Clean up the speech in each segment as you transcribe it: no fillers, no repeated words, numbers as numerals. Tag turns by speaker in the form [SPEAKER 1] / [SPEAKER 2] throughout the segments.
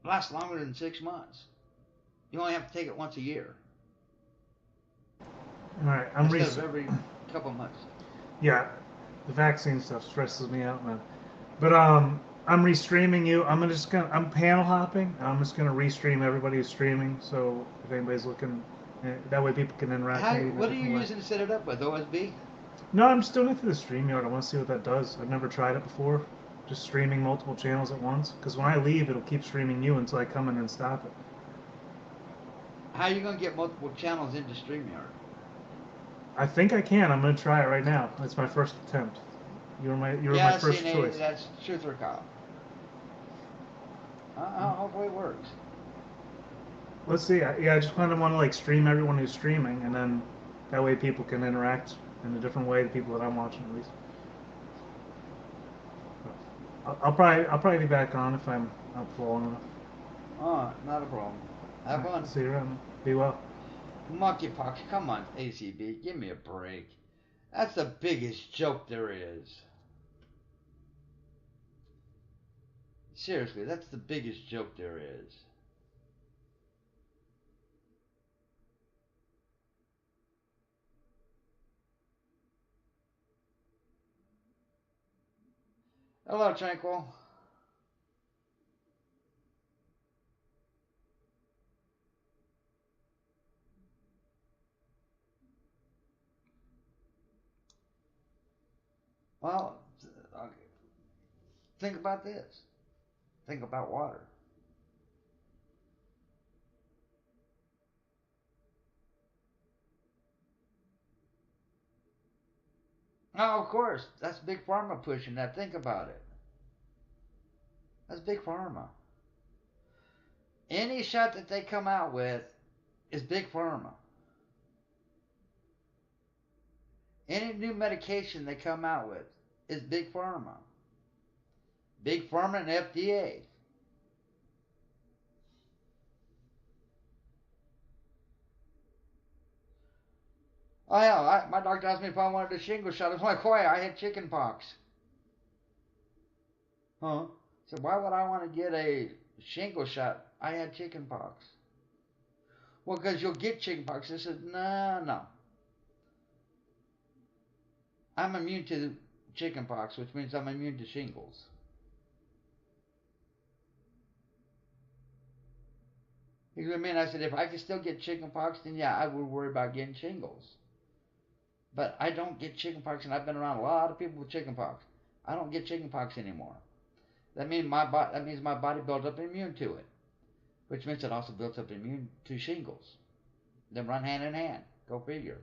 [SPEAKER 1] lasts longer than 6 months. You only have to take it once a year
[SPEAKER 2] All right,
[SPEAKER 1] instead of every couple of months.
[SPEAKER 2] yeah, the vaccine stuff stresses me out, man. But I'm restreaming you. I'm panel hopping. I'm just gonna restream everybody who's streaming. So if anybody's looking, that way people can interact
[SPEAKER 1] How?
[SPEAKER 2] maybe in a
[SPEAKER 1] What are you
[SPEAKER 2] different way.
[SPEAKER 1] using to set it up with OSB?
[SPEAKER 2] No, I'm just doing it through the StreamYard. I want to see what that does. I've never tried it before. Just streaming multiple channels at once. Because when I leave, it'll keep streaming you until I come in and stop it.
[SPEAKER 1] How are you going to get multiple channels into StreamYard?
[SPEAKER 2] I think I can. I'm gonna try it right now. It's my first attempt. You were my
[SPEAKER 1] Yeah,
[SPEAKER 2] first
[SPEAKER 1] CNA,
[SPEAKER 2] choice.
[SPEAKER 1] that's truth or cop. Hopefully it works.
[SPEAKER 2] Let's see. Yeah, I just kind of want to like stream everyone who's streaming, and then that way people can interact in a different way. The people that I'm watching, at least. I'll probably be back on if I'm up for long enough.
[SPEAKER 1] Oh, not a problem.
[SPEAKER 2] All
[SPEAKER 1] Have
[SPEAKER 2] right,
[SPEAKER 1] fun.
[SPEAKER 2] see you around. Be well.
[SPEAKER 1] Monkeypox, come on, ACB, give me a break. That's the biggest joke there is. Seriously, that's the biggest joke there is. Hello, Tranquil. Well, think about this. Think about water. Oh, of course, that's Big Pharma pushing that. Think about it. That's Big Pharma. Any shot that they come out with is Big Pharma. Any new medication they come out with is Big Pharma. Big Pharma and FDA. Oh hell, my doctor asked me if I wanted a shingle shot. I was like, why? I had chicken pox. Huh? So why would I want to get a shingle shot? I had chicken pox. Well, because you'll get chicken pox. I said, no, no. I'm immune to chicken pox, which means I'm immune to shingles. You know what I mean? I said, if I could still get chicken pox, then yeah, I would worry about getting shingles. But I don't get chicken pox, and I've been around a lot of people with chicken pox. I don't get chicken pox anymore. That means my body built up immune to it, which means it also built up immune to shingles. They run hand in hand. Go figure.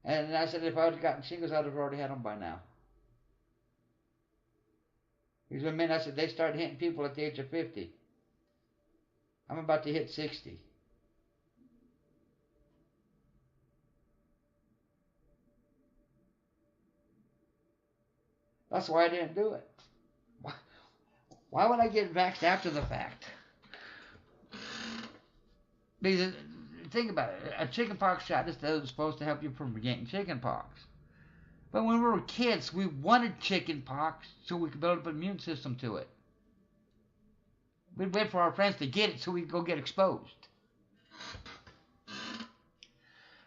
[SPEAKER 1] And I said, if I would have gotten shingles, I'd have already had them by now. Because I mean, I said they start hitting people at the age of 50. I'm about to hit 60. That's why I didn't do it. Why, why would I get vaxxed after the fact? Because think about it, a chickenpox shot is supposed to help you from getting chickenpox. But when we were kids, we wanted chickenpox so we could build up an immune system to it. We'd wait for our friends to get it so we could go get exposed.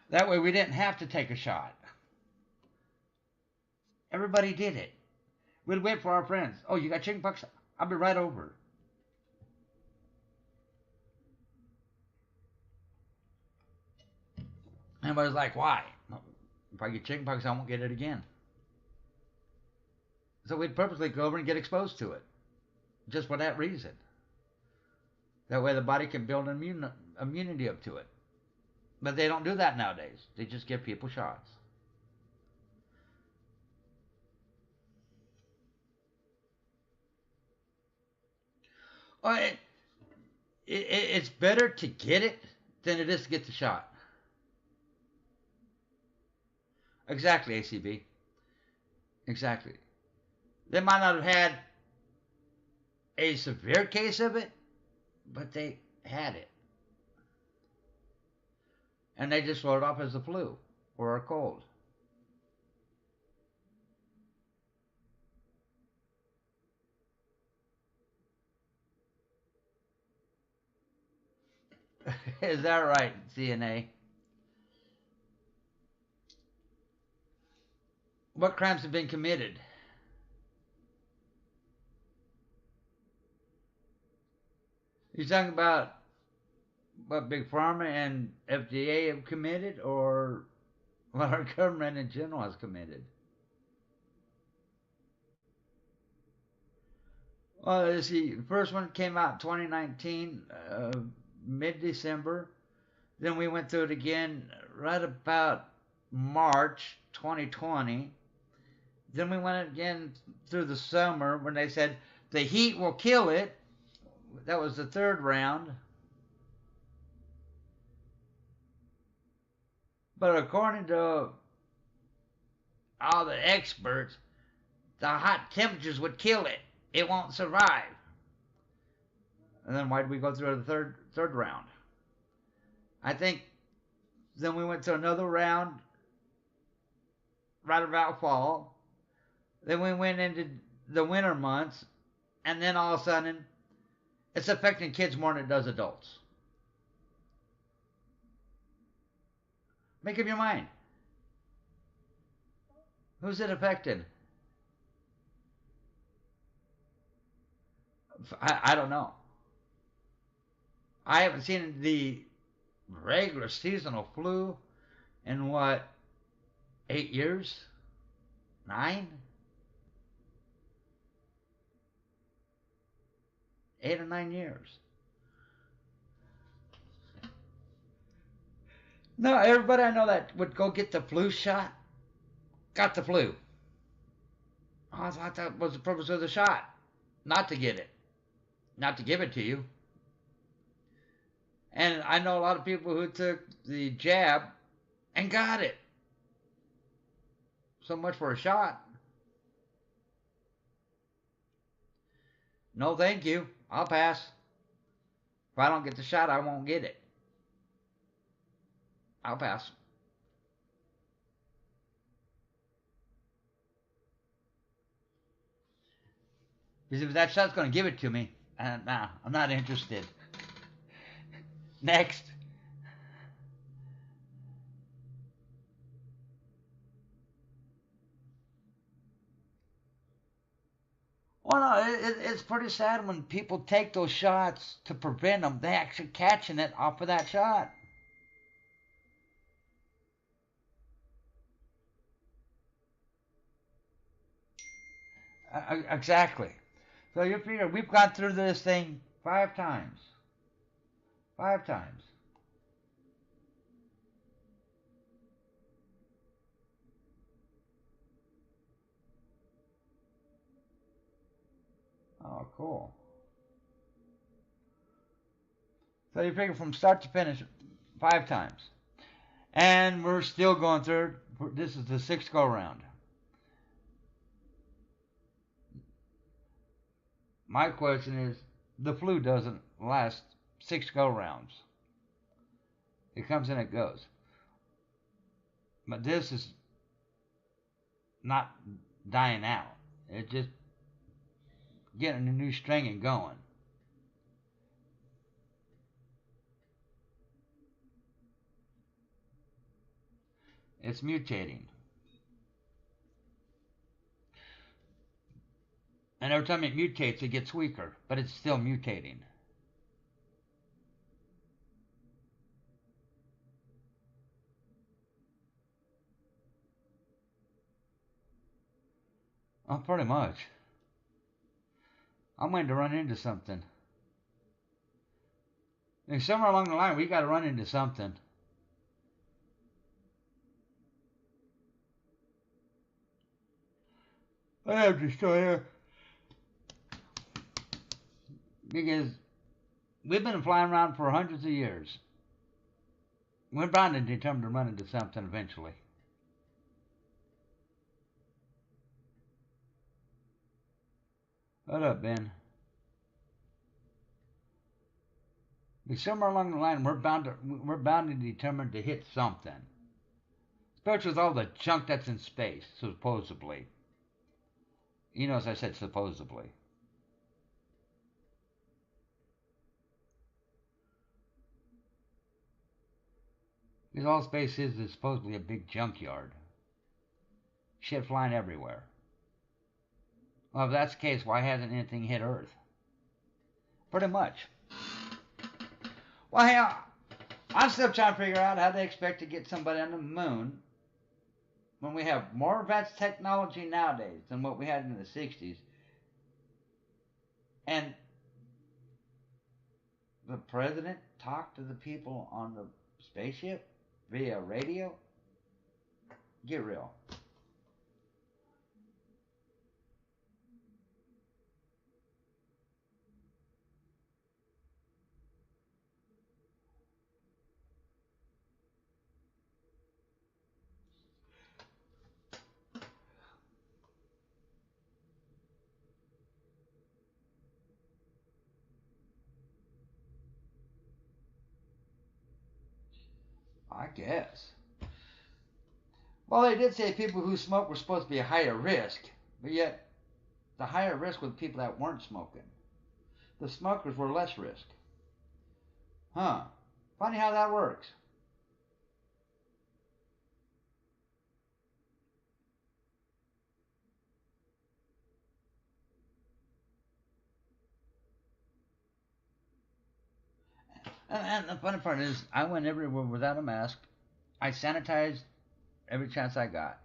[SPEAKER 1] That way we didn't have to take a shot. Everybody did it. We'd wait for our friends. Oh, you got chickenpox? I'll be right over. Everybody's like, why? If I get chickenpox, I won't get it again. So we'd purposely go over and get exposed to it, just for that reason. That way the body can build immunity up to it. But they don't do that nowadays. They just give people shots. Well, it's better to get it than it is to get the shot. Exactly, ACB. Exactly. They might not have had a severe case of it, but they had it. And they just wrote it off as a flu or a cold. Is that right, CNA? What crimes have been committed? You talking about what Big Pharma and FDA have committed, or what our government in general has committed? Well, let's see. The first one came out in 2019, mid-December. Then we went through it again right about March 2020. Then we went again through the summer when they said the heat will kill it. That was the third round. But according to all the experts, the hot temperatures would kill it. It won't survive. And then why did we go through the third round? I think then we went to another round right about fall. Then we went into the winter months, and then all of a sudden, it's affecting kids more than it does adults. Make up your mind. Who's it affected? I don't know. I haven't seen the regular seasonal flu in what, 8 years? 9? 8 or 9 years. No, everybody I know that would go get the flu shot got the flu. Oh, I thought that was the purpose of the shot. Not to get it. Not to give it to you. And I know a lot of people who took the jab and got it. So much for a shot. No, thank you. I'll pass. If I don't get the shot, I won't get it. I'll pass. Because if that shot's going to give it to me, nah, I'm not interested. Next. Well, no, it's pretty sad when people take those shots to prevent them. They actually catching it off of that shot. Exactly. So you figure we've gone through this thing 5 times. 5 times. Oh, cool. So you figure from start to finish 5 times. And we're still going through. This is the 6th go round. My question is, the flu doesn't last 6 go rounds. It comes and it goes. But this is not dying out. It's just getting a new string and going. It's mutating. And every time it mutates, it gets weaker, but it's still mutating. Oh, pretty much. I'm waiting to run into something. And somewhere along the line, we got to run into something. I have to show you. Because we've been flying around for hundreds of years. We're bound and determined to run into something eventually. What up, Ben? But somewhere along the line, we're bound and determined to hit something. Especially with all the junk that's in space, supposedly. You know, as I said, supposedly. Because all space is supposedly a big junkyard. Shit flying everywhere. Well, if that's the case, why hasn't anything hit Earth? Pretty much. Well, hey, I'm still trying to figure out how they expect to get somebody on the moon when we have more advanced technology nowadays than what we had in the 60s. And the president talked to the people on the spaceship via radio? Get real. I guess. Well, they did say people who smoke were supposed to be a higher risk, but yet the higher risk were the people that weren't smoking. The smokers were less risk. Huh. Funny how that works. And the funny part is, I went everywhere without a mask. I sanitized every chance I got.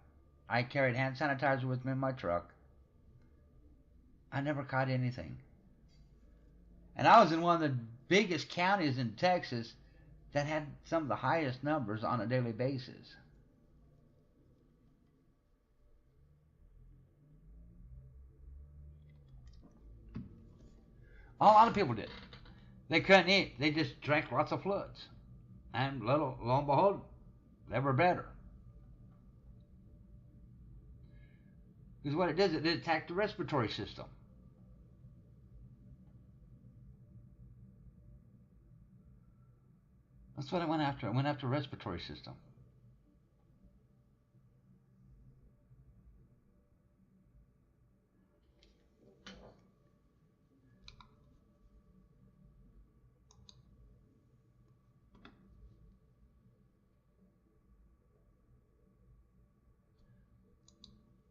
[SPEAKER 1] I carried hand sanitizer with me in my truck. I never caught anything. And I was in one of the biggest counties in Texas that had some of the highest numbers on a daily basis. A lot of people did. They couldn't eat. They just drank lots of fluids. And lo and behold, they were better. Because what it did, it attacked the respiratory system. That's what it went after. It went after the respiratory system.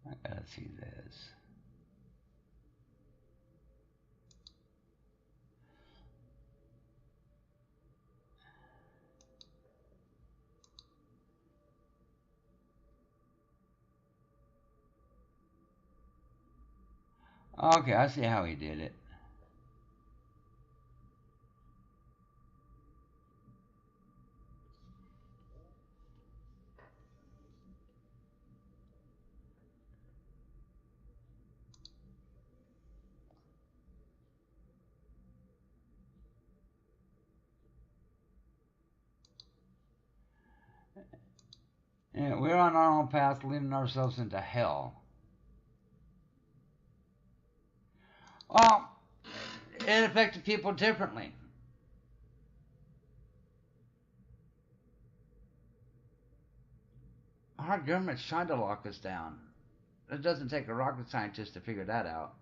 [SPEAKER 1] I gotta see this. Okay, I see how he did it. Yeah, we're on our own path, leading ourselves into hell. Well, it affected people differently. Our government's trying to lock us down. It doesn't take a rocket scientist to figure that out.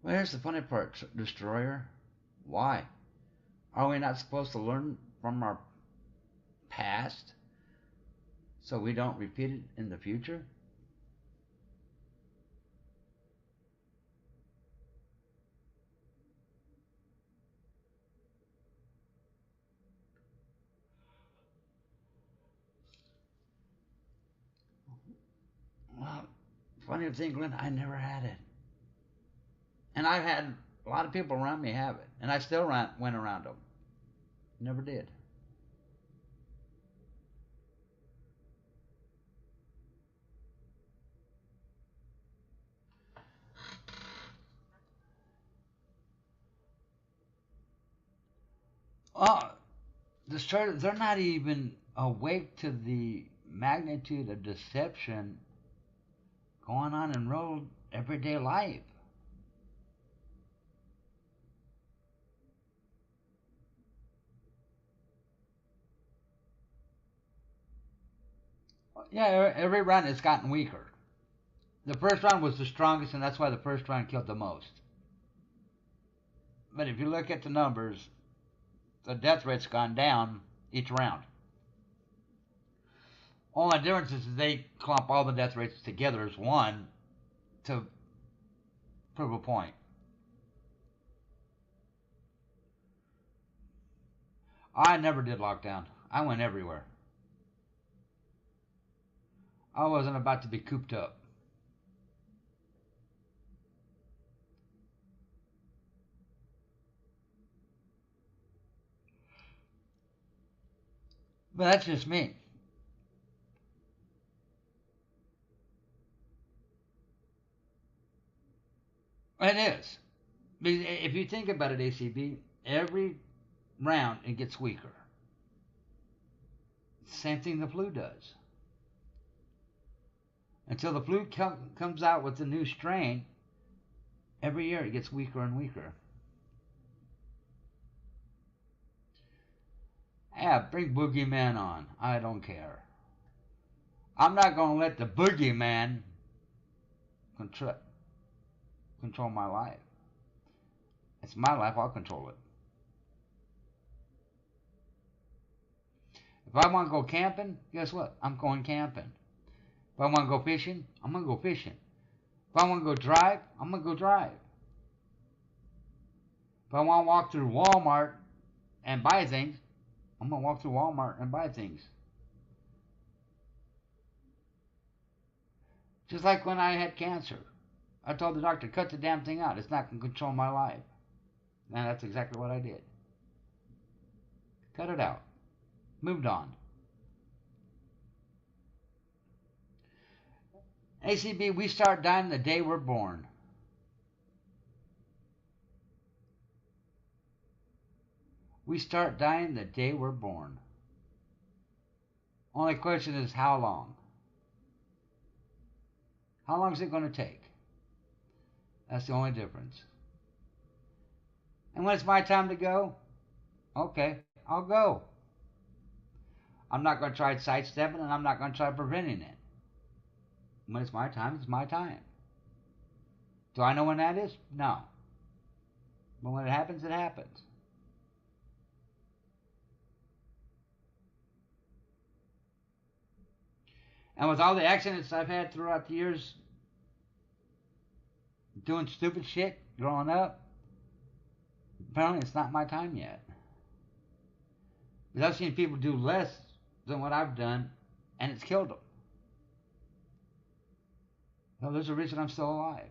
[SPEAKER 1] Well, here's the funny part, Destroyer. Why? Are we not supposed to learn from our past so we don't repeat it in the future? Well, funny thing, Glenn, I never had it. And I've had a lot of people around me have it. And I still went around them. Never did. Well, they're not even awake to the magnitude of deception going on in real everyday life. Yeah, every run it's gotten weaker. The first round was the strongest, and that's why the first round killed the most. But if you look at the numbers, the death rate's gone down each round. Only difference is they clump all the death rates together as one to prove a point. I never did lockdown. I went everywhere. I wasn't about to be cooped up. But that's just me. It is. If you think about it, ACB, every round it gets weaker. Same thing the flu does. Until the flu comes out with the new strain, every year it gets weaker and weaker. Yeah, bring Boogeyman on. I don't care. I'm not going to let the Boogeyman control my life. It's my life, I'll control it. If I want to go camping, guess what? I'm going camping. If I want to go fishing, I'm going to go fishing. If I want to go drive, I'm going to go drive. If I want to walk through Walmart and buy things, I'm going to walk through Walmart and buy things. Just like when I had cancer. I told the doctor, cut the damn thing out. It's not going to control my life. And that's exactly what I did. Cut it out. Moved on. ACB, we start dying the day we're born. We start dying the day we're born. Only question is how long? How long is it going to take? That's the only difference. And when it's my time to go, okay, I'll go. I'm not going to try sidestepping and I'm not going to try preventing it. When it's my time, it's my time. Do I know when that is? No. But when it happens, it happens. And with all the accidents I've had throughout the years, doing stupid shit, growing up, apparently it's not my time yet. Because I've seen people do less than what I've done, and it's killed them. Well, there's a reason I'm still alive.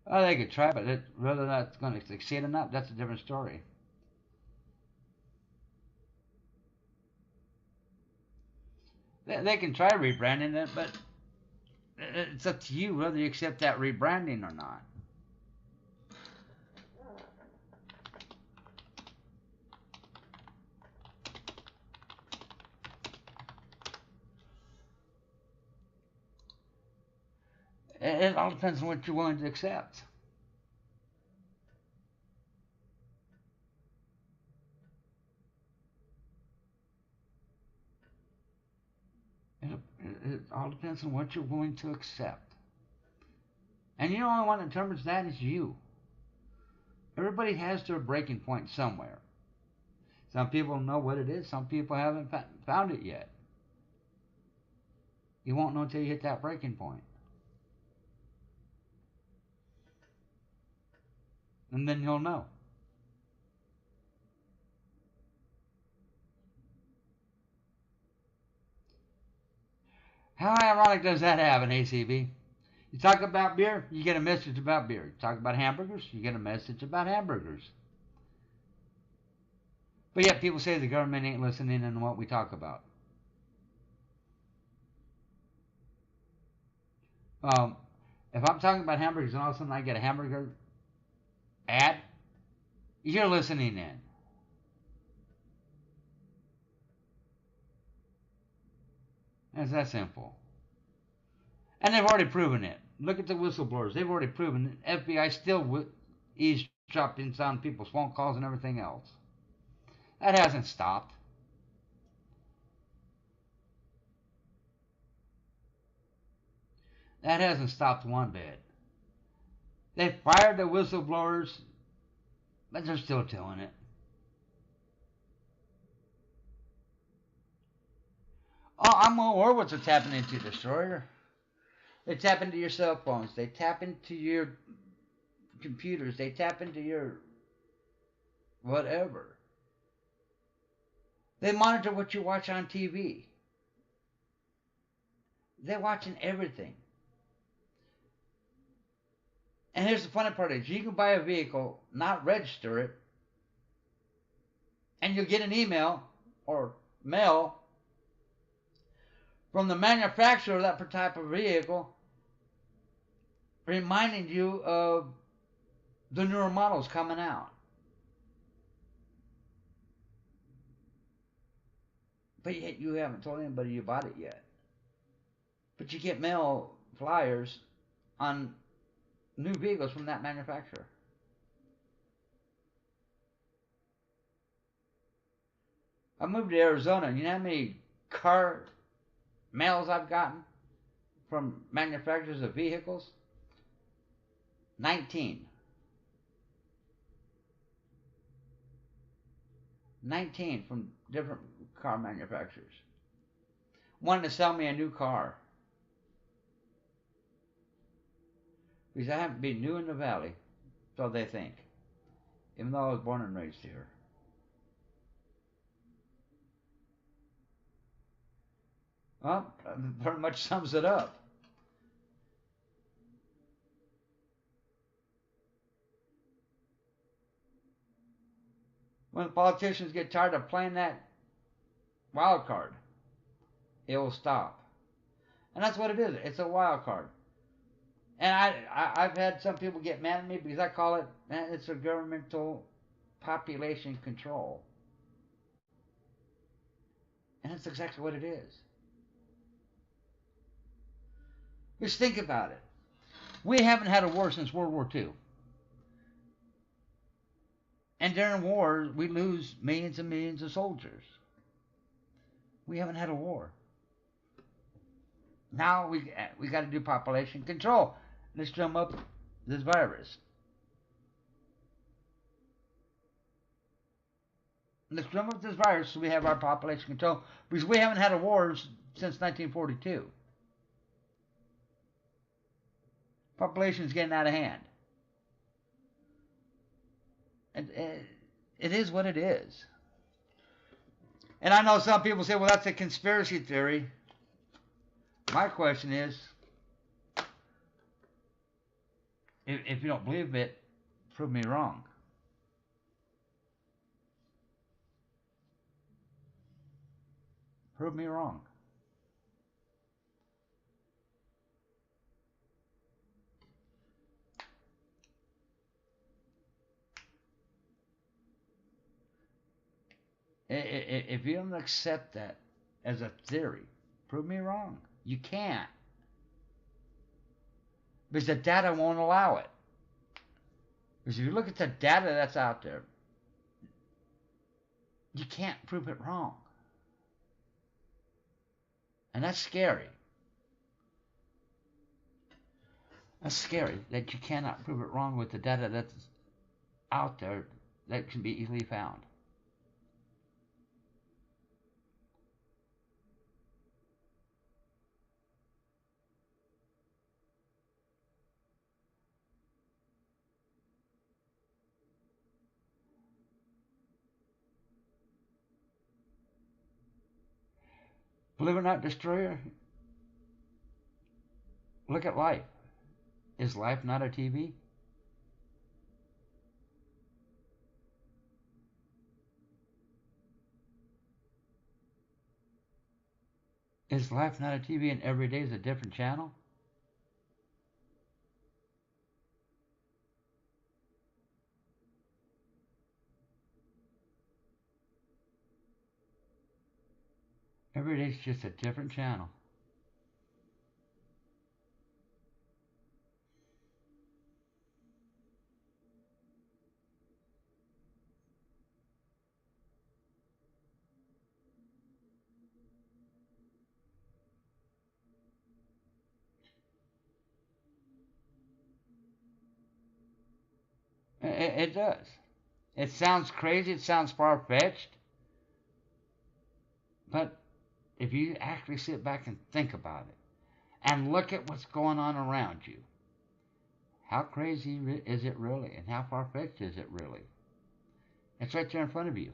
[SPEAKER 1] Well, they could try, but whether that's going to succeed or not, that's a different story. They can try rebranding it, but it's up to you whether you accept that rebranding or not. It all depends on what you're willing to accept. It all depends on what you're willing to accept. And the only one that determines that is you. Everybody has their breaking point somewhere. Some people know what it is. Some people haven't found it yet. You won't know until you hit that breaking point. And then you'll know. How ironic does that have an ACB? You talk about beer, you get a message about beer. You talk about hamburgers, you get a message about hamburgers. But yet people say the government ain't listening to what we talk about. If I'm talking about hamburgers and all of a sudden I get a hamburger ad, you're listening in. It's that simple. And they've already proven it. Look at the whistleblowers. They've already proven it. FBI still eavesdropping on people's phone calls and everything else. That hasn't stopped. That hasn't stopped one bit. They fired the whistleblowers, but they're still doing it. Oh, I'm aware what they're tapping into, Destroyer. They tap into your cell phones. They tap into your computers. They tap into your whatever. They monitor what you watch on TV. They're watching everything. And here's the funny part is you can buy a vehicle, not register it, and you'll get an email or mail from the manufacturer of that type of vehicle reminding you of the newer models coming out. But yet you haven't told anybody you bought it yet. But you get mail flyers on new vehicles from that manufacturer. I moved to Arizona, and you know how many car mails I've gotten from manufacturers of vehicles? 19. 19 from different car manufacturers. Wanting to sell me a new car. Because I haven't been new in the valley, so they think. Even though I was born and raised here. Well, that pretty much sums it up. When the politicians get tired of playing that wild card, it will stop. And that's what it is. It's a wild card. And I've had some people get mad at me because I call it, it's a governmental population control. And that's exactly what it is. Just think about it. We haven't had a war since World War II. And during wars, we lose millions and millions of soldiers. We haven't had a war. Now we got to do population control. Let's drum up this virus. Let's drum up this virus so we have our population control. Because we haven't had a war since 1942. Population is getting out of hand. And it is what it is. And I know some people say, well, that's a conspiracy theory. My question is, if you don't believe it, prove me wrong. Prove me wrong. If you don't accept that as a theory, prove me wrong. You can't. Because the data won't allow it. Because if you look at the data that's out there, you can't prove it wrong. And that's scary. That's scary that you cannot prove it wrong with the data that's out there that can be easily found. Believe it or not, Destroyer, look at life. Is life not a TV? Is life not a TV and every day is a different channel? Every day is just a different channel. It does. It sounds crazy. It sounds far-fetched. But if you actually sit back and think about it and look at what's going on around you, how crazy is it really? And how far-fetched is it really? It's right there in front of you.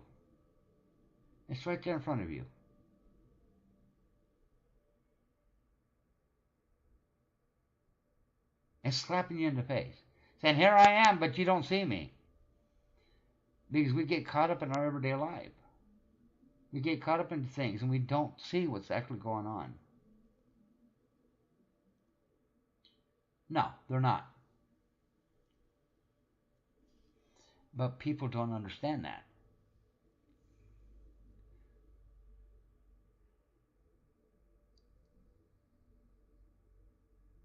[SPEAKER 1] It's right there in front of you. It's slapping you in the face. Saying, here I am, but you don't see me. Because we get caught up in our everyday life. We get caught up in things and we don't see what's actually going on. No, they're not. But people don't understand that.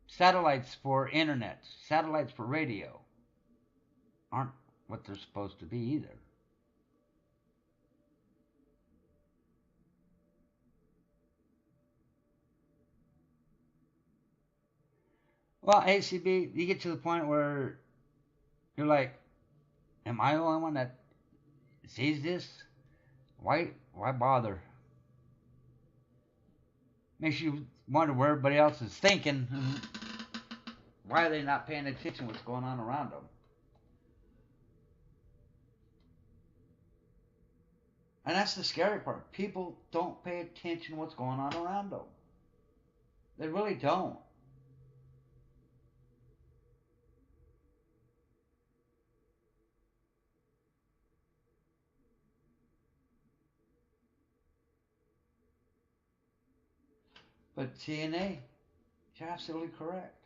[SPEAKER 1] Satellites for internet, satellites for radio aren't what they're supposed to be either. Well, ACB, you get to the point where you're like, am I the only one that sees this? Why bother? Makes you wonder where everybody else is thinking. Why are they not paying attention to what's going on around them? And that's the scary part. People don't pay attention to what's going on around them. They really don't. But TNA, you're absolutely correct.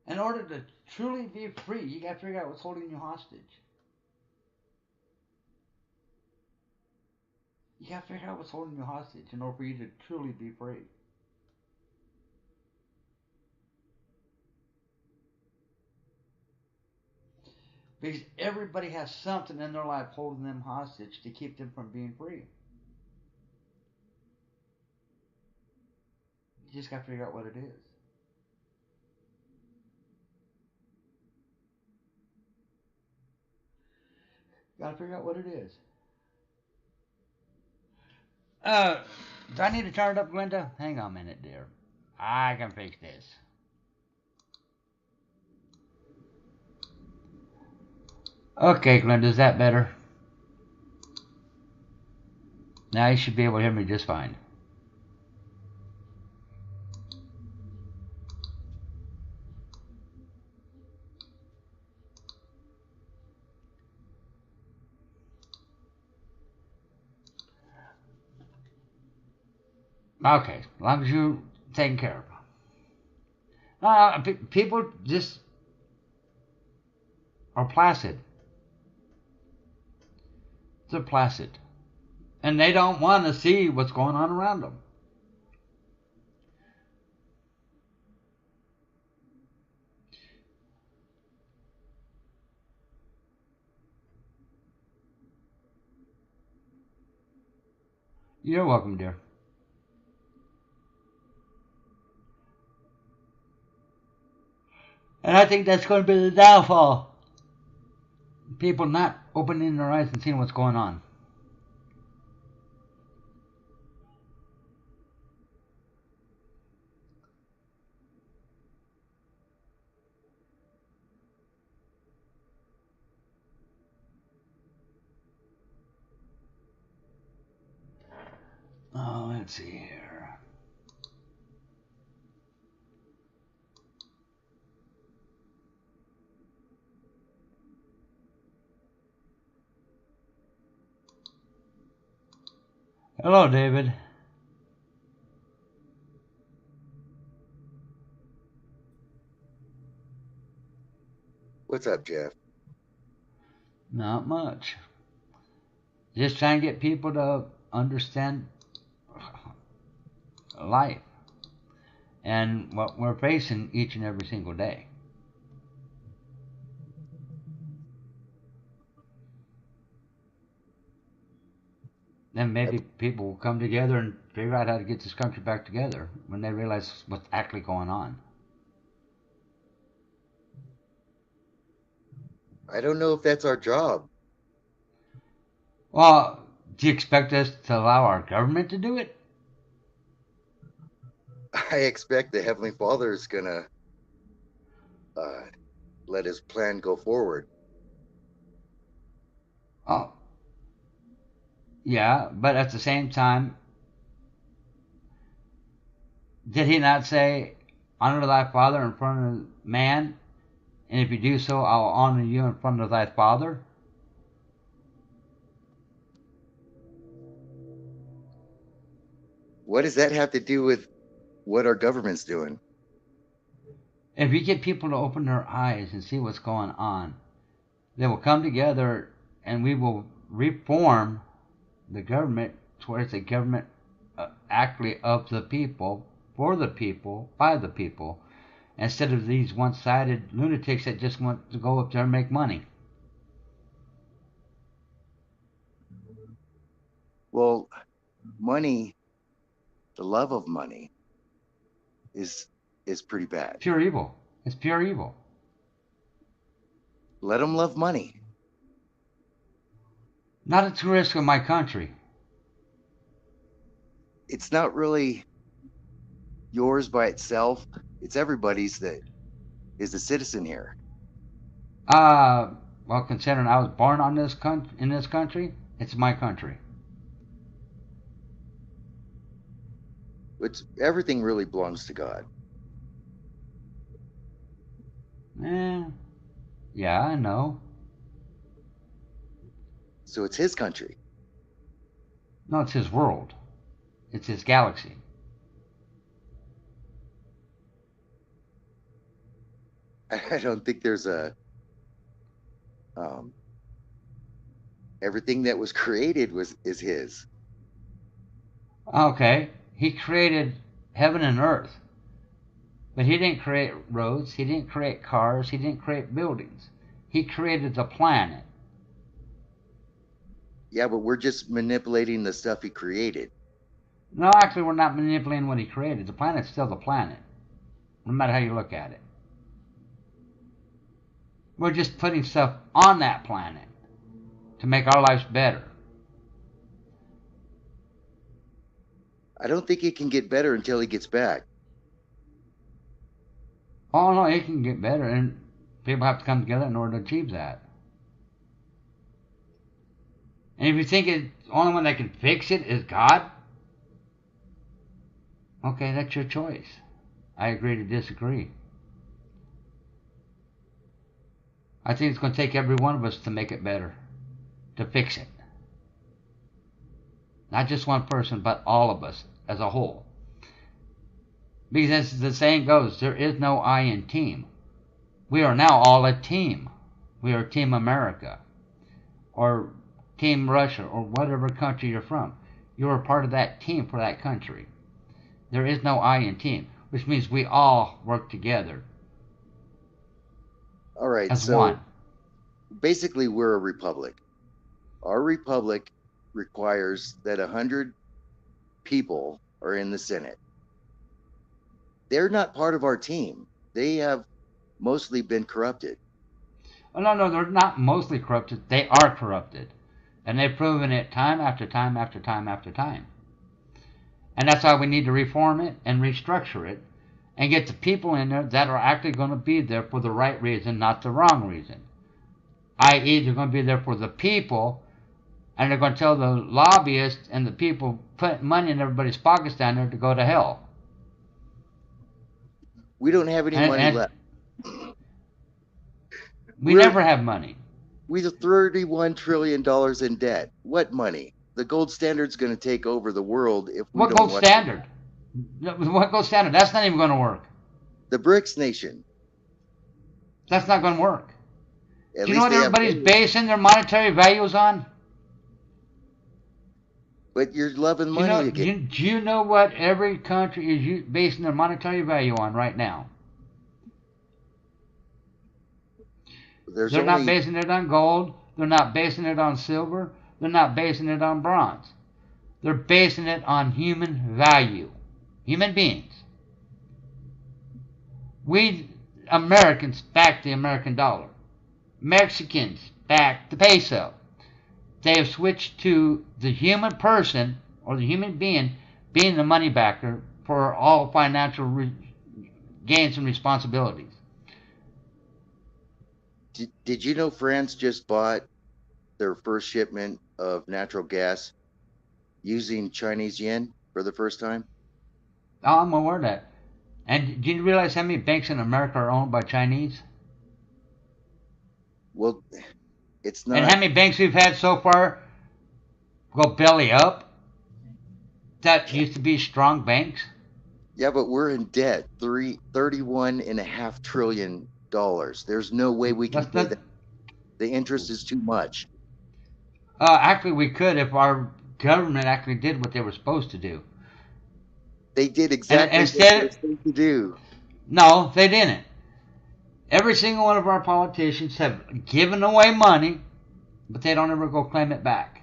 [SPEAKER 1] In order to truly be free, you got to figure out what's holding you hostage. You got to figure out what's holding you hostage in order for you to truly be free. Because everybody has something in their life holding them hostage to keep them from being free. You just got to figure out what it is. Got to figure out what it is. Do I need to turn it up, Glenda? Hang on a minute, dear. I can fix this. Okay, Glenda, is that better? Now you should be able to hear me just fine. Okay, as long as you're taken care of. People just are placid. They're placid. And they don't want to see what's going on around them. You're welcome, dear. And I think that's going to be the downfall. People not opening their eyes and seeing what's going on. Oh, let's see here. Hello, David.
[SPEAKER 3] What's up, Jeff?
[SPEAKER 1] Not much. Just trying to get people to understand life and what we're facing each and every single day. then maybe people will come together and figure out how to get this country back together when they realize what's actually going on.
[SPEAKER 3] I don't know if that's our job.
[SPEAKER 1] Well, do you expect us to allow our government to do it?
[SPEAKER 3] I expect the Heavenly Father is gonna let his plan go forward.
[SPEAKER 1] Oh, yeah, but at the same time, did he not say, honor thy father in front of man, and if you do so, I'll honor you in front of thy father?
[SPEAKER 3] What does that have to do with what our government's doing?
[SPEAKER 1] If you get people to open their eyes and see what's going on, they will come together and we will reform the government towards a government actually of the people, for the people, by the people, instead of these one-sided lunatics that just want to go up there and make money.
[SPEAKER 3] Well, money, the love of money, is pretty bad.
[SPEAKER 1] Pure evil. It's pure evil.
[SPEAKER 3] Let them love money.
[SPEAKER 1] Not at the risk of my country.
[SPEAKER 3] It's not really yours by itself. It's everybody's that is a citizen here.
[SPEAKER 1] Well, considering I was born on this in this country, it's my country.
[SPEAKER 3] Everything really belongs to God.
[SPEAKER 1] Yeah, I know.
[SPEAKER 3] So it's his country.
[SPEAKER 1] No, it's his world. It's his galaxy.
[SPEAKER 3] I don't think there's everything that was created is his.
[SPEAKER 1] Okay, he created heaven and earth. But he didn't create roads, he didn't create cars, he didn't create buildings. He created the planet.
[SPEAKER 3] Yeah, but we're just manipulating the stuff he created.
[SPEAKER 1] No, actually, we're not manipulating what he created. The planet's still the planet, no matter how you look at it. We're just putting stuff on that planet to make our lives better.
[SPEAKER 3] I don't think it can get better until he gets back.
[SPEAKER 1] Oh, no, it can get better, and people have to come together in order to achieve that. And if you think the only one that can fix it is God, okay, that's your choice. I agree to disagree. I think it's going to take every one of us to make it better, to fix it. Not just one person, but all of us as a whole. Because as the saying goes, there is no I in team. We are now all a team. We are Team America, or Team Russia, or whatever country you're from. You're a part of that team for that country. There is no I in team, which means we all work together.
[SPEAKER 3] All right,
[SPEAKER 1] as
[SPEAKER 3] so
[SPEAKER 1] one.
[SPEAKER 3] Basically we're a republic. Our republic requires that 100 people are in the Senate. They're not part of our team. They have mostly been corrupted.
[SPEAKER 1] Oh, no, they're not mostly corrupted. They are corrupted. And they've proven it time after time after time after time. And that's why we need to reform it and restructure it and get the people in there that are actually going to be there for the right reason, not the wrong reason. I.e., they're going to be there for the people, and they're going to tell the lobbyists and the people putting money in everybody's pockets down there to go to hell.
[SPEAKER 3] We don't have any money left.
[SPEAKER 1] We never have money.
[SPEAKER 3] We're $31 trillion in debt. What money? The gold standard's going to take over the world if we don't.
[SPEAKER 1] What gold standard? What gold standard? That's not even going to work.
[SPEAKER 3] The BRICS nation.
[SPEAKER 1] That's not going to work. Do you know what everybody's basing their monetary values on?
[SPEAKER 3] But you're loving money again.
[SPEAKER 1] Do you know what every country is basing their monetary value on right now? They're not basing it on gold. They're not basing it on silver. They're not basing it on bronze. They're basing it on human value. Human beings. We Americans back the American dollar. Mexicans back the peso. They have switched to the human person or the human being being the money backer for all financial gains and responsibilities.
[SPEAKER 3] Did you know France just bought their first shipment of natural gas using Chinese yen for the first time?
[SPEAKER 1] Oh, I'm aware of that. And do you realize how many banks in America are owned by Chinese?
[SPEAKER 3] Well, it's
[SPEAKER 1] And how
[SPEAKER 3] not.
[SPEAKER 1] many banks we've had so far go belly up that used to be strong banks?
[SPEAKER 3] Yeah, but we're in debt, $31.5 trillion. There's no way we can
[SPEAKER 1] That's
[SPEAKER 3] pay
[SPEAKER 1] not,
[SPEAKER 3] that. The interest is too much.
[SPEAKER 1] actually, we could if our government actually did what they were supposed to do.
[SPEAKER 3] They did exactly what
[SPEAKER 1] instead-
[SPEAKER 3] they were supposed to do.
[SPEAKER 1] No, they didn't. Every single one of our politicians have given away money, but they don't ever go claim it back.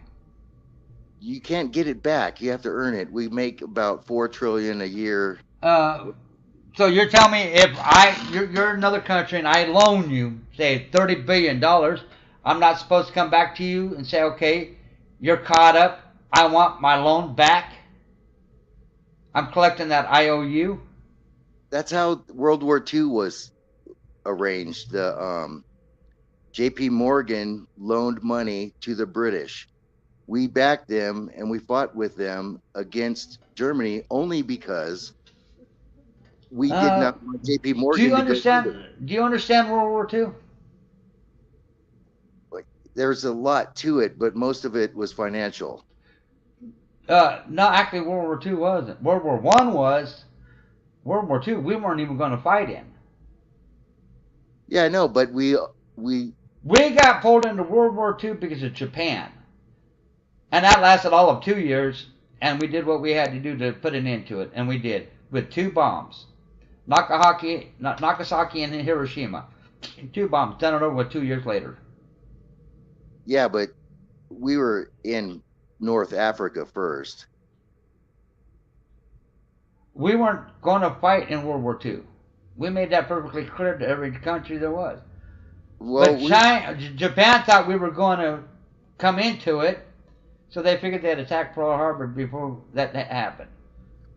[SPEAKER 3] You can't get it back. You have to earn it. We make about $4 trillion a year.
[SPEAKER 1] So you're telling me if you're another country and I loan you, say, $30 billion, I'm not supposed to come back to you and say, okay, you're caught up. I want my loan back. I'm collecting that IOU.
[SPEAKER 3] That's how World War II was arranged. The J.P. Morgan loaned money to the British. We backed them and we fought with them against Germany only because we did not want J.P. Morgan.
[SPEAKER 1] Do you understand World War II?
[SPEAKER 3] There's a lot to it, but most of it was financial.
[SPEAKER 1] No, actually, World War II wasn't. World War I was. World War II, we weren't even going to fight in.
[SPEAKER 3] Yeah, I know, but we
[SPEAKER 1] got pulled into World War II because of Japan. And that lasted all of 2 years, and we did what we had to do to put an end to it, and we did, with 2 bombs. Nagasaki and Hiroshima. 2 bombs, done it over with 2 years later.
[SPEAKER 3] Yeah, but we were in North Africa first.
[SPEAKER 1] We weren't going to fight in World War II. We made that perfectly clear to every country there was.
[SPEAKER 3] Well,
[SPEAKER 1] but Japan thought we were going to come into it, so they figured they'd attack Pearl Harbor before that happened.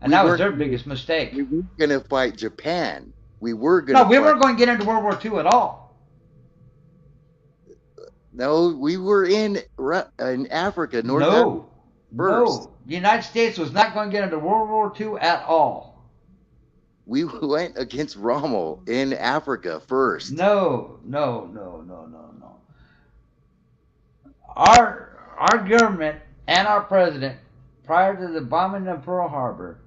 [SPEAKER 1] And that was their biggest mistake.
[SPEAKER 3] We weren't going to fight Japan. We were going
[SPEAKER 1] No, we weren't going to get into World War II at all.
[SPEAKER 3] No, we were in Africa, North Africa first.
[SPEAKER 1] No, the United States was not going to get into World War II at all.
[SPEAKER 3] We went against Rommel in Africa first.
[SPEAKER 1] No. Our government and our president, prior to the bombing of Pearl Harbor,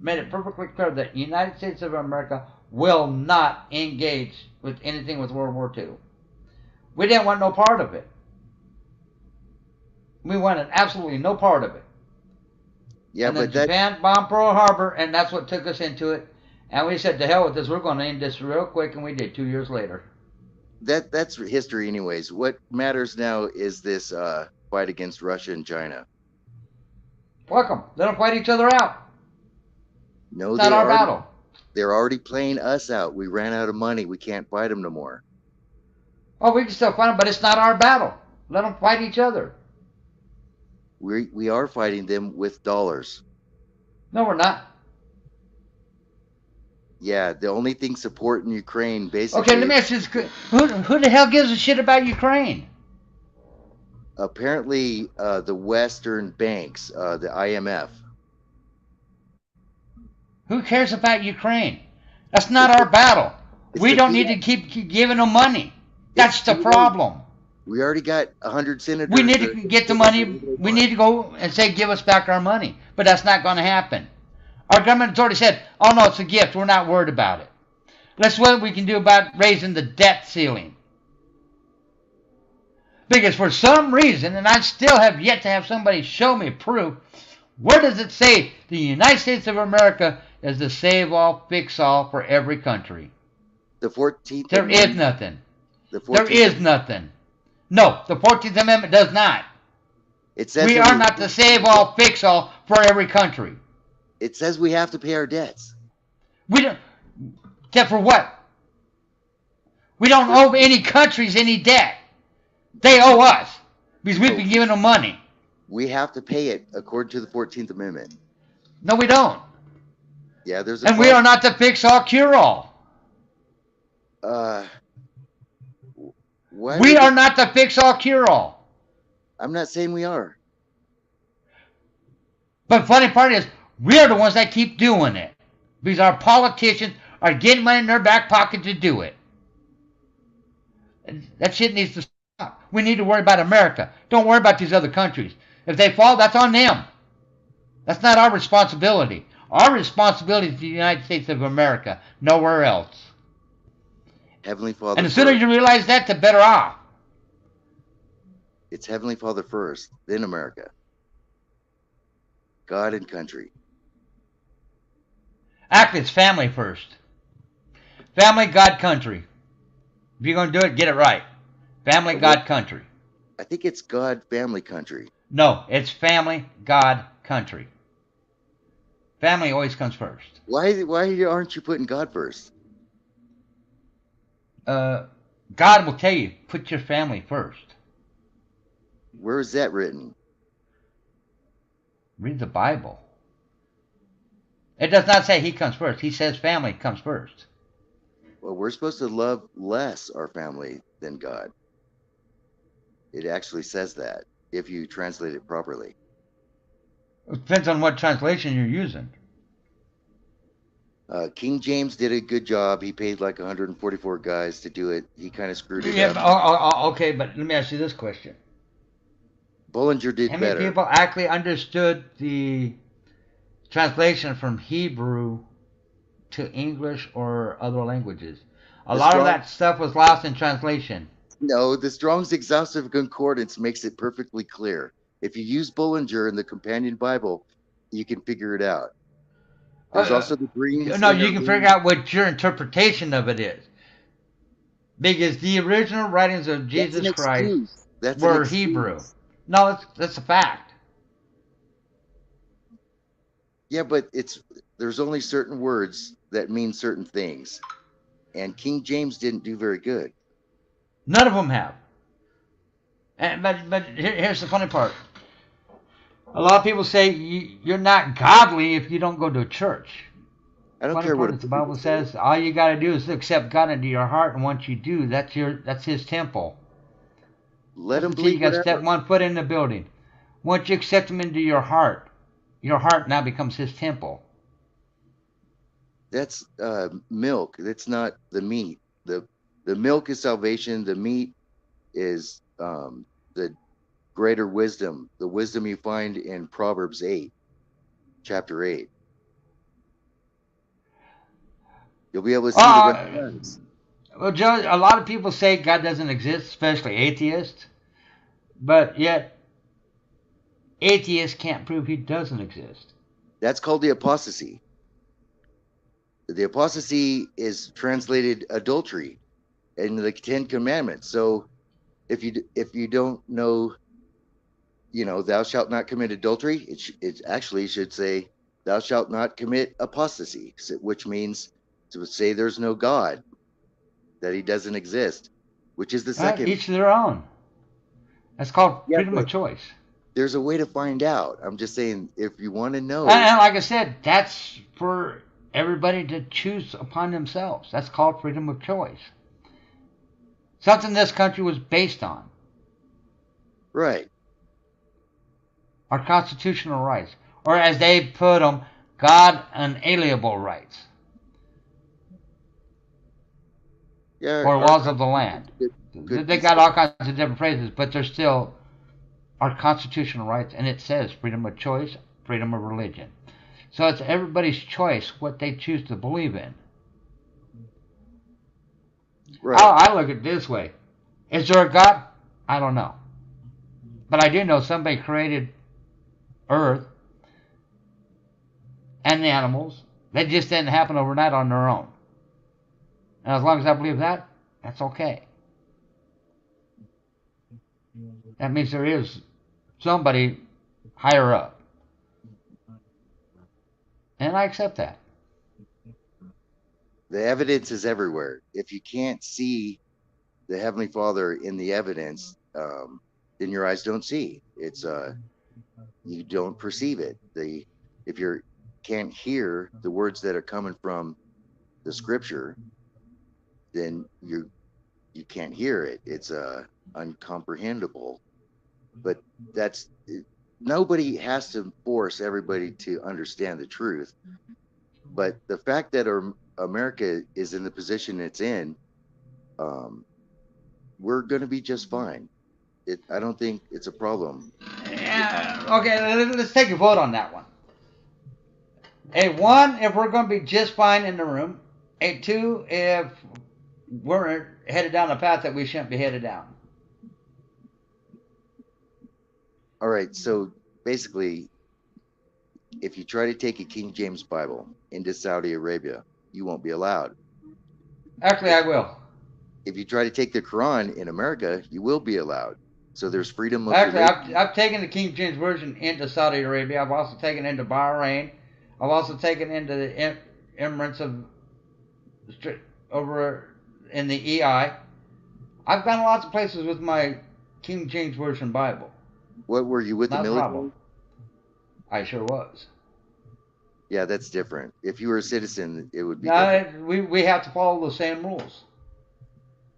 [SPEAKER 1] made it perfectly clear that the United States of America will not engage with anything with World War II. We didn't want no part of it. We wanted absolutely no part of it.
[SPEAKER 3] Yeah,
[SPEAKER 1] and then
[SPEAKER 3] but
[SPEAKER 1] Japan bombed Pearl Harbor, and that's what took us into it. And we said, to hell with this, we're going to end this real quick, and we did 2 years later.
[SPEAKER 3] That's history anyways. What matters now is this fight against Russia and China.
[SPEAKER 1] Fuck them. Let them fight each other out.
[SPEAKER 3] No,
[SPEAKER 1] it's not our battle.
[SPEAKER 3] They're already playing us out. We ran out of money. We can't fight them no more.
[SPEAKER 1] Oh, we can still fight them, but it's not our battle. Let them fight each other.
[SPEAKER 3] We are fighting them with dollars.
[SPEAKER 1] No, we're not.
[SPEAKER 3] Yeah, the only thing supporting Ukraine basically.
[SPEAKER 1] Okay, let me ask you this: who the hell gives a shit about Ukraine?
[SPEAKER 3] Apparently, the Western banks, the IMF.
[SPEAKER 1] Who cares about Ukraine? That's not our battle. We don't need to keep giving them money. That's the problem.
[SPEAKER 3] We already got 100 senators.
[SPEAKER 1] We need to get the money. We need to go and say, give us back our money. But that's not going to happen. Our government has already said, oh, no, it's a gift. We're not worried about it. Let's see what we can do about raising the debt ceiling. Because for some reason, and I still have yet to have somebody show me proof, where does it say the United States of America is the save-all, fix-all for every country?
[SPEAKER 3] The 14th
[SPEAKER 1] There
[SPEAKER 3] Amendment.
[SPEAKER 1] is nothing.
[SPEAKER 3] The 14th
[SPEAKER 1] There is nothing. No, the 14th Amendment does not.
[SPEAKER 3] It says
[SPEAKER 1] We
[SPEAKER 3] in
[SPEAKER 1] are
[SPEAKER 3] the-
[SPEAKER 1] not the save all, fix all for every country.
[SPEAKER 3] It says
[SPEAKER 1] We
[SPEAKER 3] in
[SPEAKER 1] are
[SPEAKER 3] the-
[SPEAKER 1] not the save all for every country.
[SPEAKER 3] It says we have to pay our debts.
[SPEAKER 1] We don't. Debt for what? We don't owe any countries any debt. They owe us because we've been giving them money.
[SPEAKER 3] We have to pay it according to the 14th Amendment.
[SPEAKER 1] No, we don't.
[SPEAKER 3] Yeah, there's a
[SPEAKER 1] And we are not the fix all, cure all.
[SPEAKER 3] Why
[SPEAKER 1] We are not the fix all, cure all.
[SPEAKER 3] I'm not saying we are.
[SPEAKER 1] But funny part is, we're the ones that keep doing it because our politicians are getting money in their back pocket to do it. That shit needs to stop. We need to worry about America. Don't worry about these other countries. If they fall, that's on them. That's not our responsibility. Our responsibility is the United States of America, nowhere else.
[SPEAKER 3] Heavenly Father.
[SPEAKER 1] And the sooner
[SPEAKER 3] first.
[SPEAKER 1] you realize that, the better off.
[SPEAKER 3] It's Heavenly Father first, then America. God and country.
[SPEAKER 1] Actually, it's family first. Family, God, country. If you're going to do it, get it right. Family, God, country.
[SPEAKER 3] I think it's God, family, country.
[SPEAKER 1] No, it's family, God, country. Family always comes first.
[SPEAKER 3] Why aren't you putting God first?
[SPEAKER 1] God will tell you, put your family first.
[SPEAKER 3] Where is that written?
[SPEAKER 1] Read the Bible. It does not say he comes first. He says family comes first.
[SPEAKER 3] Well, we're supposed to love less our family than God. It actually says that if you translate it properly.
[SPEAKER 1] It depends on what translation you're using.
[SPEAKER 3] King James did a good job. He paid like 144 guys to do it. He kind of screwed it up.
[SPEAKER 1] Okay, but let me ask you this question.
[SPEAKER 3] Bullinger did
[SPEAKER 1] How many
[SPEAKER 3] better.
[SPEAKER 1] people actually understood the translation from Hebrew to English or other languages? A lot of that stuff was lost in translation.
[SPEAKER 3] No, the Strong's Exhaustive Concordance makes it perfectly clear. If you use Bullinger in the Companion Bible, you can figure it out. There's also the Greens.
[SPEAKER 1] No, you can figure out what your interpretation of it is. Because the original writings of Jesus Christ were Hebrew. No, that's a fact.
[SPEAKER 3] Yeah, but there's only certain words that mean certain things. And King James didn't do very good.
[SPEAKER 1] None of them have. But here's the funny part. A lot of people say you're not godly if you don't go to a church.
[SPEAKER 3] I don't care what
[SPEAKER 1] the Bible says. All you got to do is accept God into your heart, and once you do, that's His temple.
[SPEAKER 3] Let Him
[SPEAKER 1] believe. You got to step
[SPEAKER 3] whatever.
[SPEAKER 1] 1 foot in the building. Once you accept Him into your heart now becomes His temple.
[SPEAKER 3] That's milk. That's not the meat. The milk is salvation. The meat is the greater wisdom, the wisdom you find in Proverbs 8, chapter 8. You'll be able to see the reference.
[SPEAKER 1] Well, Joe, a lot of people say God doesn't exist, especially atheists. But yet, atheists can't prove He doesn't exist.
[SPEAKER 3] That's called the apostasy. The apostasy is translated adultery in the 10 Commandments. So if you don't know, thou shalt not commit adultery, it actually should say, thou shalt not commit apostasy, which means to say there's no God, that He doesn't exist, which is the second.
[SPEAKER 1] Each their own. That's called freedom of choice.
[SPEAKER 3] There's a way to find out. I'm just saying, if you want to know.
[SPEAKER 1] And like I said, that's for everybody to choose upon themselves. That's called freedom of choice. Something this country was based on.
[SPEAKER 3] Right.
[SPEAKER 1] Our constitutional rights. Or as they put them, God unalienable rights.
[SPEAKER 3] Yeah.
[SPEAKER 1] Or laws of the land. They got all kinds of different phrases, but they're still our constitutional rights. And it says freedom of choice, freedom of religion. So it's everybody's choice what they choose to believe in.
[SPEAKER 3] Right.
[SPEAKER 1] I look at it this way. Is there a God? I don't know. But I do know somebody created Earth and the animals. They just didn't happen overnight on their own. And as long as I believe that, that's okay. That means there is somebody higher up. And I accept that.
[SPEAKER 3] The evidence is everywhere. If you can't see the Heavenly Father in the evidence, then your eyes don't see. It's you don't perceive it. If you can't hear the words that are coming from the Scripture, then you can't hear it. It's uncomprehendable. But that's nobody has to force everybody to understand the truth. But the fact that America is in the position it's in, we're going to be just fine. I don't think it's a problem.
[SPEAKER 1] Yeah, okay, let's take a vote on that one. A 1, if we're going to be just fine in the room. A 2, if we're headed down a path that we shouldn't be headed down.
[SPEAKER 3] All right, so basically, if you try to take a King James Bible into Saudi Arabia, you won't be allowed.
[SPEAKER 1] Actually, I will.
[SPEAKER 3] If you try to take the Quran in America, you will be allowed. So there's freedom of
[SPEAKER 1] Actually,
[SPEAKER 3] religion.
[SPEAKER 1] I've taken the King James Version into Saudi Arabia. I've also taken it into Bahrain. I've also taken it into the Emirates of over in the EI. I've gone lots of places with my King James Version Bible.
[SPEAKER 3] What were you with
[SPEAKER 1] Not
[SPEAKER 3] the
[SPEAKER 1] a
[SPEAKER 3] military?
[SPEAKER 1] problem. I sure was.
[SPEAKER 3] Yeah, that's different. If you were a citizen, it would be
[SPEAKER 1] No,
[SPEAKER 3] different.
[SPEAKER 1] we have to follow the same rules.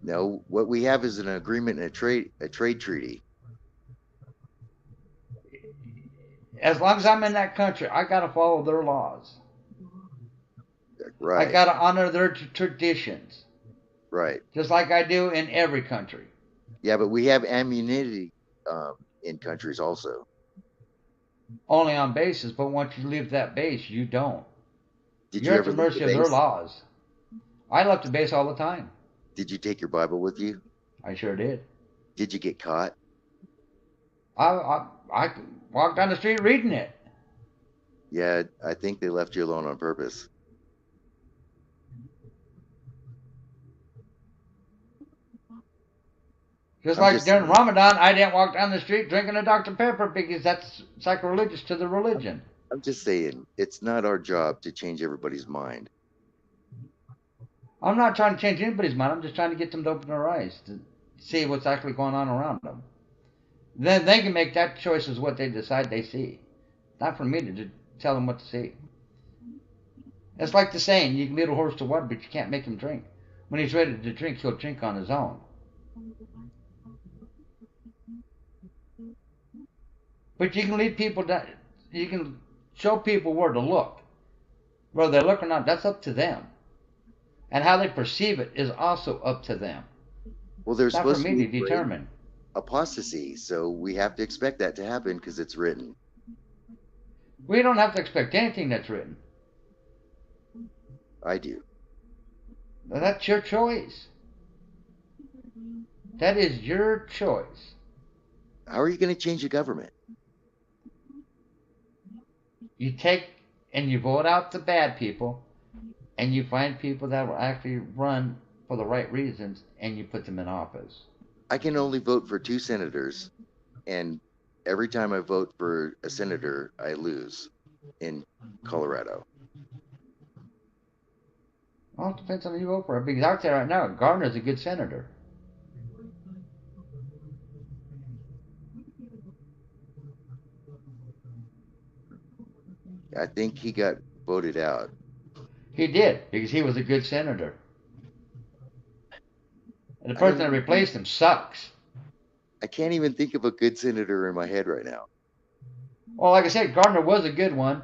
[SPEAKER 3] No, what we have is an agreement and a trade treaty.
[SPEAKER 1] As long as I'm in that country, I got to follow their laws.
[SPEAKER 3] Right.
[SPEAKER 1] I got to honor their traditions.
[SPEAKER 3] Right.
[SPEAKER 1] Just like I do in every country.
[SPEAKER 3] Yeah, but we have immunity in countries also.
[SPEAKER 1] Only on bases, but once you leave that base, you don't.
[SPEAKER 3] Did
[SPEAKER 1] You're
[SPEAKER 3] you
[SPEAKER 1] at the
[SPEAKER 3] ever leave
[SPEAKER 1] mercy
[SPEAKER 3] the
[SPEAKER 1] of their
[SPEAKER 3] base?
[SPEAKER 1] laws. I left the base all the time.
[SPEAKER 3] Did you take your Bible with you?
[SPEAKER 1] I sure did.
[SPEAKER 3] Did you get caught?
[SPEAKER 1] I walked down the street reading it.
[SPEAKER 3] Yeah, I think they left you alone on purpose.
[SPEAKER 1] Just
[SPEAKER 3] I'm
[SPEAKER 1] like
[SPEAKER 3] just
[SPEAKER 1] during
[SPEAKER 3] saying.
[SPEAKER 1] Ramadan, I didn't walk down the street drinking a Dr. Pepper because that's sacrilegious to the religion.
[SPEAKER 3] I'm just saying, it's not our job to change everybody's mind.
[SPEAKER 1] I'm not trying to change anybody's mind. I'm just trying to get them to open their eyes to see what's actually going on around them. Then they can make that choice as what they decide they see. Not for me to tell them what to see. It's like the saying, you can lead a horse to water, but you can't make him drink. When he's ready to drink, he'll drink on his own. But you can lead people down, you can show people where to look. Whether they look or not, that's up to them. And how they perceive it is also up to them.
[SPEAKER 3] Well, there's
[SPEAKER 1] Not for
[SPEAKER 3] supposed to
[SPEAKER 1] me
[SPEAKER 3] be
[SPEAKER 1] to determine.
[SPEAKER 3] apostasy, so we have to expect that to happen because it's written.
[SPEAKER 1] We don't have to expect anything that's written.
[SPEAKER 3] I do.
[SPEAKER 1] That's your choice. That is your choice.
[SPEAKER 3] How are you going to change the government?
[SPEAKER 1] You take and you vote out the bad people, and you find people that will actually run for the right reasons, and you put them in office.
[SPEAKER 3] I can only vote for 2 senators, and every time I vote for a senator, I lose in Colorado.
[SPEAKER 1] Well, it depends on who you vote for. Because out there right now, Gardner's a good senator.
[SPEAKER 3] I think he got voted out.
[SPEAKER 1] He did, because he was a good senator. And the person that replaced him sucks.
[SPEAKER 3] I can't even think of a good senator in my head right now.
[SPEAKER 1] Well, like I said, Gardner was a good one,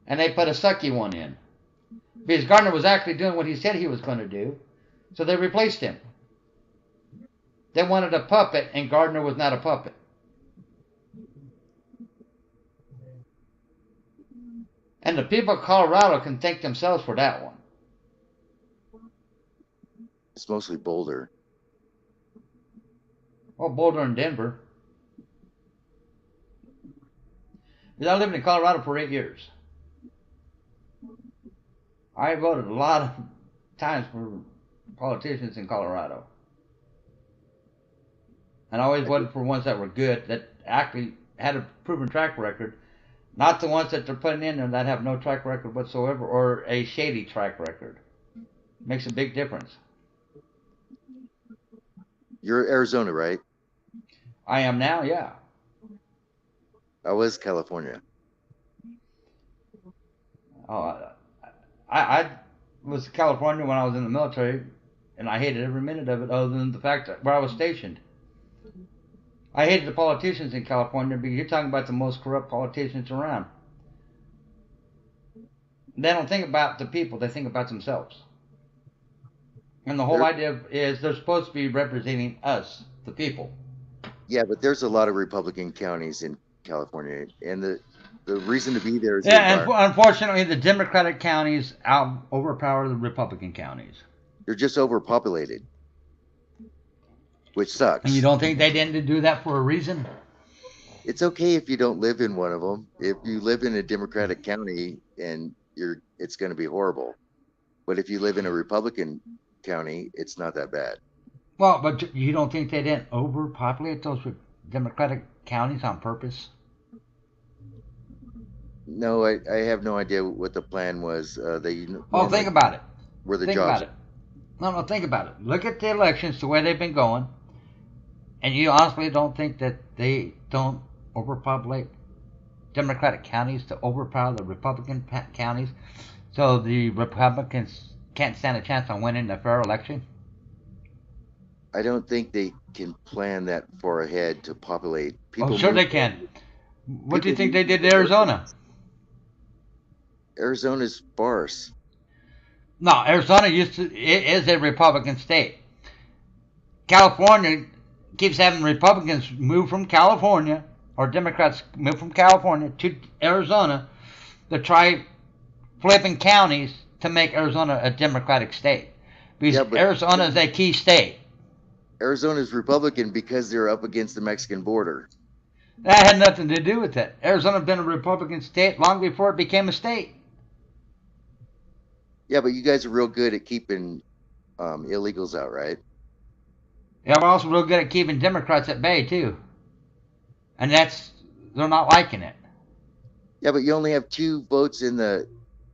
[SPEAKER 1] and they put a sucky one in. Because Gardner was actually doing what he said he was going to do, so they replaced him. They wanted a puppet, and Gardner was not a puppet. And the people of Colorado can thank themselves for that one.
[SPEAKER 3] It's mostly Boulder.
[SPEAKER 1] Well, Boulder and Denver. Because I lived in Colorado for 8 years. I voted a lot of times for politicians in Colorado. And I always voted for ones that were good, that actually had a proven track record, not the ones that they're putting in there that have no track record whatsoever or a shady track record. Makes a big difference.
[SPEAKER 3] You're Arizona, right?
[SPEAKER 1] I am now, yeah.
[SPEAKER 3] I was California.
[SPEAKER 1] Oh, I was in California when I was in the military, and I hated every minute of it, other than the fact that where I was stationed. I hated the politicians in California because you're talking about the most corrupt politicians around. They don't think about the people; they think about themselves. And the whole idea is they're supposed to be representing us, the people.
[SPEAKER 3] Yeah, but there's a lot of Republican counties in California, and the reason to be there is
[SPEAKER 1] Yeah, and unfortunately, the Democratic counties overpower the Republican counties.
[SPEAKER 3] They're just overpopulated, which sucks.
[SPEAKER 1] And you don't think they didn't do that for a reason?
[SPEAKER 3] It's okay if you don't live in one of them. If you live in a Democratic county and it's going to be horrible. But if you live in a Republican county, it's not that bad.
[SPEAKER 1] Well, but you don't think they didn't overpopulate those Democratic counties on purpose?
[SPEAKER 3] No, I have no idea what the plan was.
[SPEAKER 1] Think about it.
[SPEAKER 3] Where the
[SPEAKER 1] think
[SPEAKER 3] jobs?
[SPEAKER 1] About it. No, think about it. Look at the elections, the way they've been going, and you honestly don't think that they don't overpopulate Democratic counties to overpower the Republican counties, so the Republicans can't stand a chance on winning a fair election?
[SPEAKER 3] I don't think they can plan that far ahead to populate people.
[SPEAKER 1] Oh, sure they can. What do you think they did to Arizona?
[SPEAKER 3] Arizona's sparse.
[SPEAKER 1] No, Arizona is a Republican state. California keeps having Republicans move from California, or Democrats move from California to Arizona to try flipping counties to make Arizona a Democratic state. Because Arizona is a key state.
[SPEAKER 3] Arizona's Republican because they're up against the Mexican border.
[SPEAKER 1] That had nothing to do with it. Arizona's been a Republican state long before it became a state.
[SPEAKER 3] Yeah, but you guys are real good at keeping illegals out, right?
[SPEAKER 1] Yeah, we're also real good at keeping Democrats at bay, too. And they're not liking it.
[SPEAKER 3] Yeah, but you only have 2 votes in the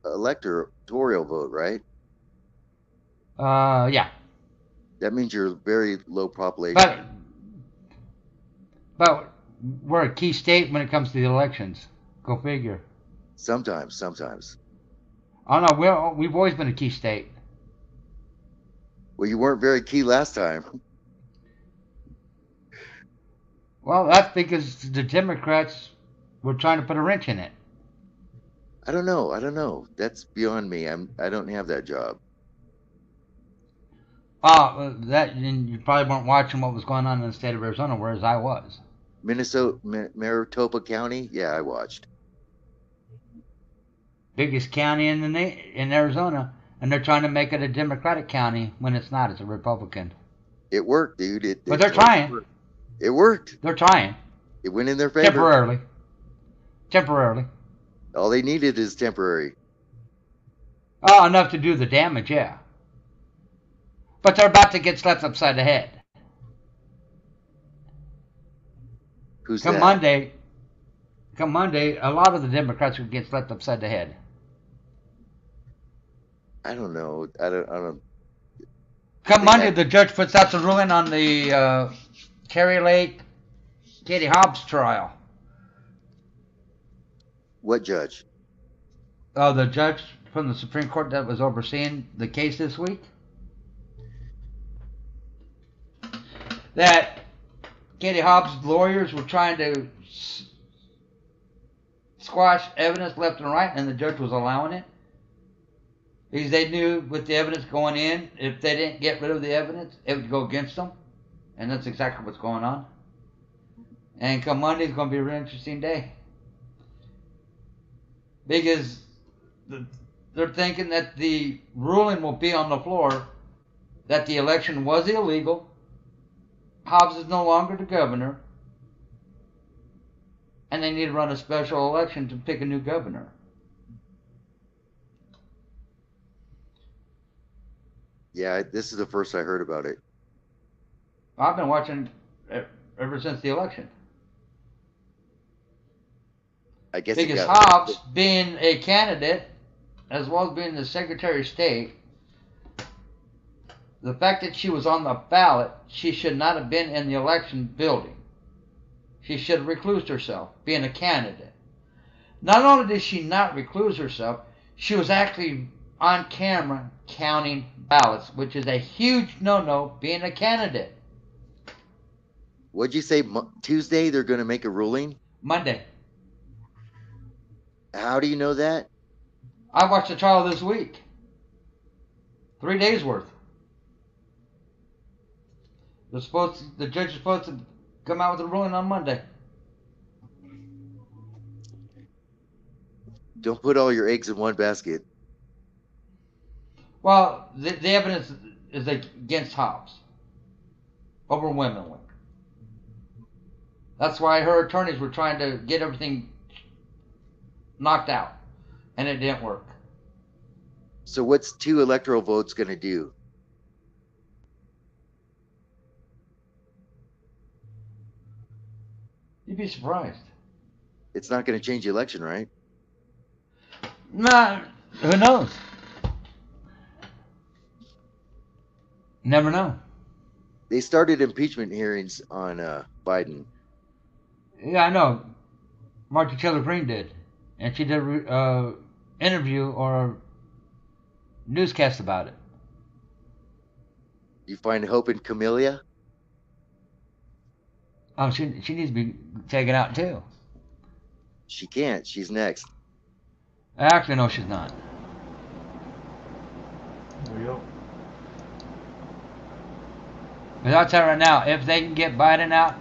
[SPEAKER 3] electoral vote, right?
[SPEAKER 1] Yeah.
[SPEAKER 3] That means you're very low population.
[SPEAKER 1] But we're a key state when it comes to the elections. Go figure.
[SPEAKER 3] Sometimes.
[SPEAKER 1] Oh no, we've always been a key state.
[SPEAKER 3] Well, you weren't very key last time.
[SPEAKER 1] Well, that's because the Democrats were trying to put a wrench in it.
[SPEAKER 3] I don't know. That's beyond me. I don't have that job.
[SPEAKER 1] And you probably weren't watching what was going on in the state of Arizona, whereas I was.
[SPEAKER 3] Maricopa County? Yeah, I watched.
[SPEAKER 1] Biggest county in Arizona, and they're trying to make it a Democratic county when it's not. It's a Republican.
[SPEAKER 3] It worked, dude.
[SPEAKER 1] But they're trying.
[SPEAKER 3] It worked.
[SPEAKER 1] They're trying.
[SPEAKER 3] It went in their favor.
[SPEAKER 1] Temporarily.
[SPEAKER 3] All they needed is temporary.
[SPEAKER 1] Oh, enough to do the damage, yeah. But they're about to get slapped upside the head.
[SPEAKER 3] Who's
[SPEAKER 1] Come
[SPEAKER 3] that?
[SPEAKER 1] Monday, a lot of the Democrats will get slapped upside the head.
[SPEAKER 3] I don't know. I don't.
[SPEAKER 1] Come Monday, the judge puts out the ruling on the Kari Lake, Katie Hobbs trial.
[SPEAKER 3] What judge?
[SPEAKER 1] The judge from the Supreme Court that was overseeing the case this week. That Katie Hobbs' lawyers were trying to squash evidence left and right, and the judge was allowing it. Because they knew with the evidence going in, if they didn't get rid of the evidence, it would go against them. And that's exactly what's going on. And come Monday is going to be a real interesting day. Because they're thinking that the ruling will be on the floor that the election was illegal. Hobbs is no longer the governor. And they need to run a special election to pick a new governor.
[SPEAKER 3] Yeah, this is the first I heard about it.
[SPEAKER 1] I've been watching ever since the election.
[SPEAKER 3] I guess it
[SPEAKER 1] Because
[SPEAKER 3] got
[SPEAKER 1] Hobbs, being a candidate, as well as being the Secretary of State, the fact that she was on the ballot, she should not have been in the election building. She should have reclused herself, being a candidate. Not only did she not recluse herself, she was actually on camera counting ballots, which is a huge no-no being a candidate.
[SPEAKER 3] What'd you say? Tuesday they're going to make a ruling?
[SPEAKER 1] Monday.
[SPEAKER 3] How do you know that?
[SPEAKER 1] I watched the trial this week. 3 days worth. The judge is supposed to come out with a ruling on Monday.
[SPEAKER 3] Don't put all your eggs in one basket.
[SPEAKER 1] Well, the evidence is against Hobbs. Overwhelmingly. That's why her attorneys were trying to get everything knocked out. And it didn't work.
[SPEAKER 3] So what's 2 electoral votes going to do?
[SPEAKER 1] You'd be surprised.
[SPEAKER 3] It's not going to change the election, right?
[SPEAKER 1] Nah, who knows? Never know.
[SPEAKER 3] They started impeachment hearings on Biden.
[SPEAKER 1] Yeah, I know. Marjorie Taylor Greene did. And she did an interview or a newscast about it.
[SPEAKER 3] You find hope in Camellia?
[SPEAKER 1] Oh, she needs to be taken out too.
[SPEAKER 3] She can't. She's next.
[SPEAKER 1] Actually, no, she's not.
[SPEAKER 2] There you go.
[SPEAKER 1] But I'll tell you right now, if they can get Biden out,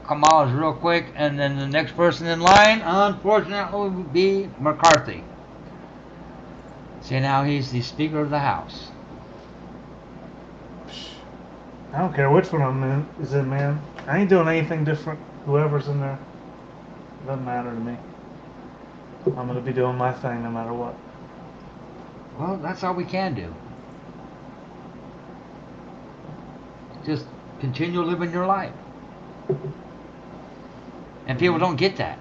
[SPEAKER 1] Kamala's real quick, and then the next person in line, unfortunately, would be McCarthy. See, now he's the Speaker of the House.
[SPEAKER 2] I don't care which one I'm in, is in, man. I ain't doing anything different. Whoever's in there, doesn't matter to me. I'm gonna be doing my thing no matter what.
[SPEAKER 1] Well, that's all we can do. Just continue living your life. And people don't get that.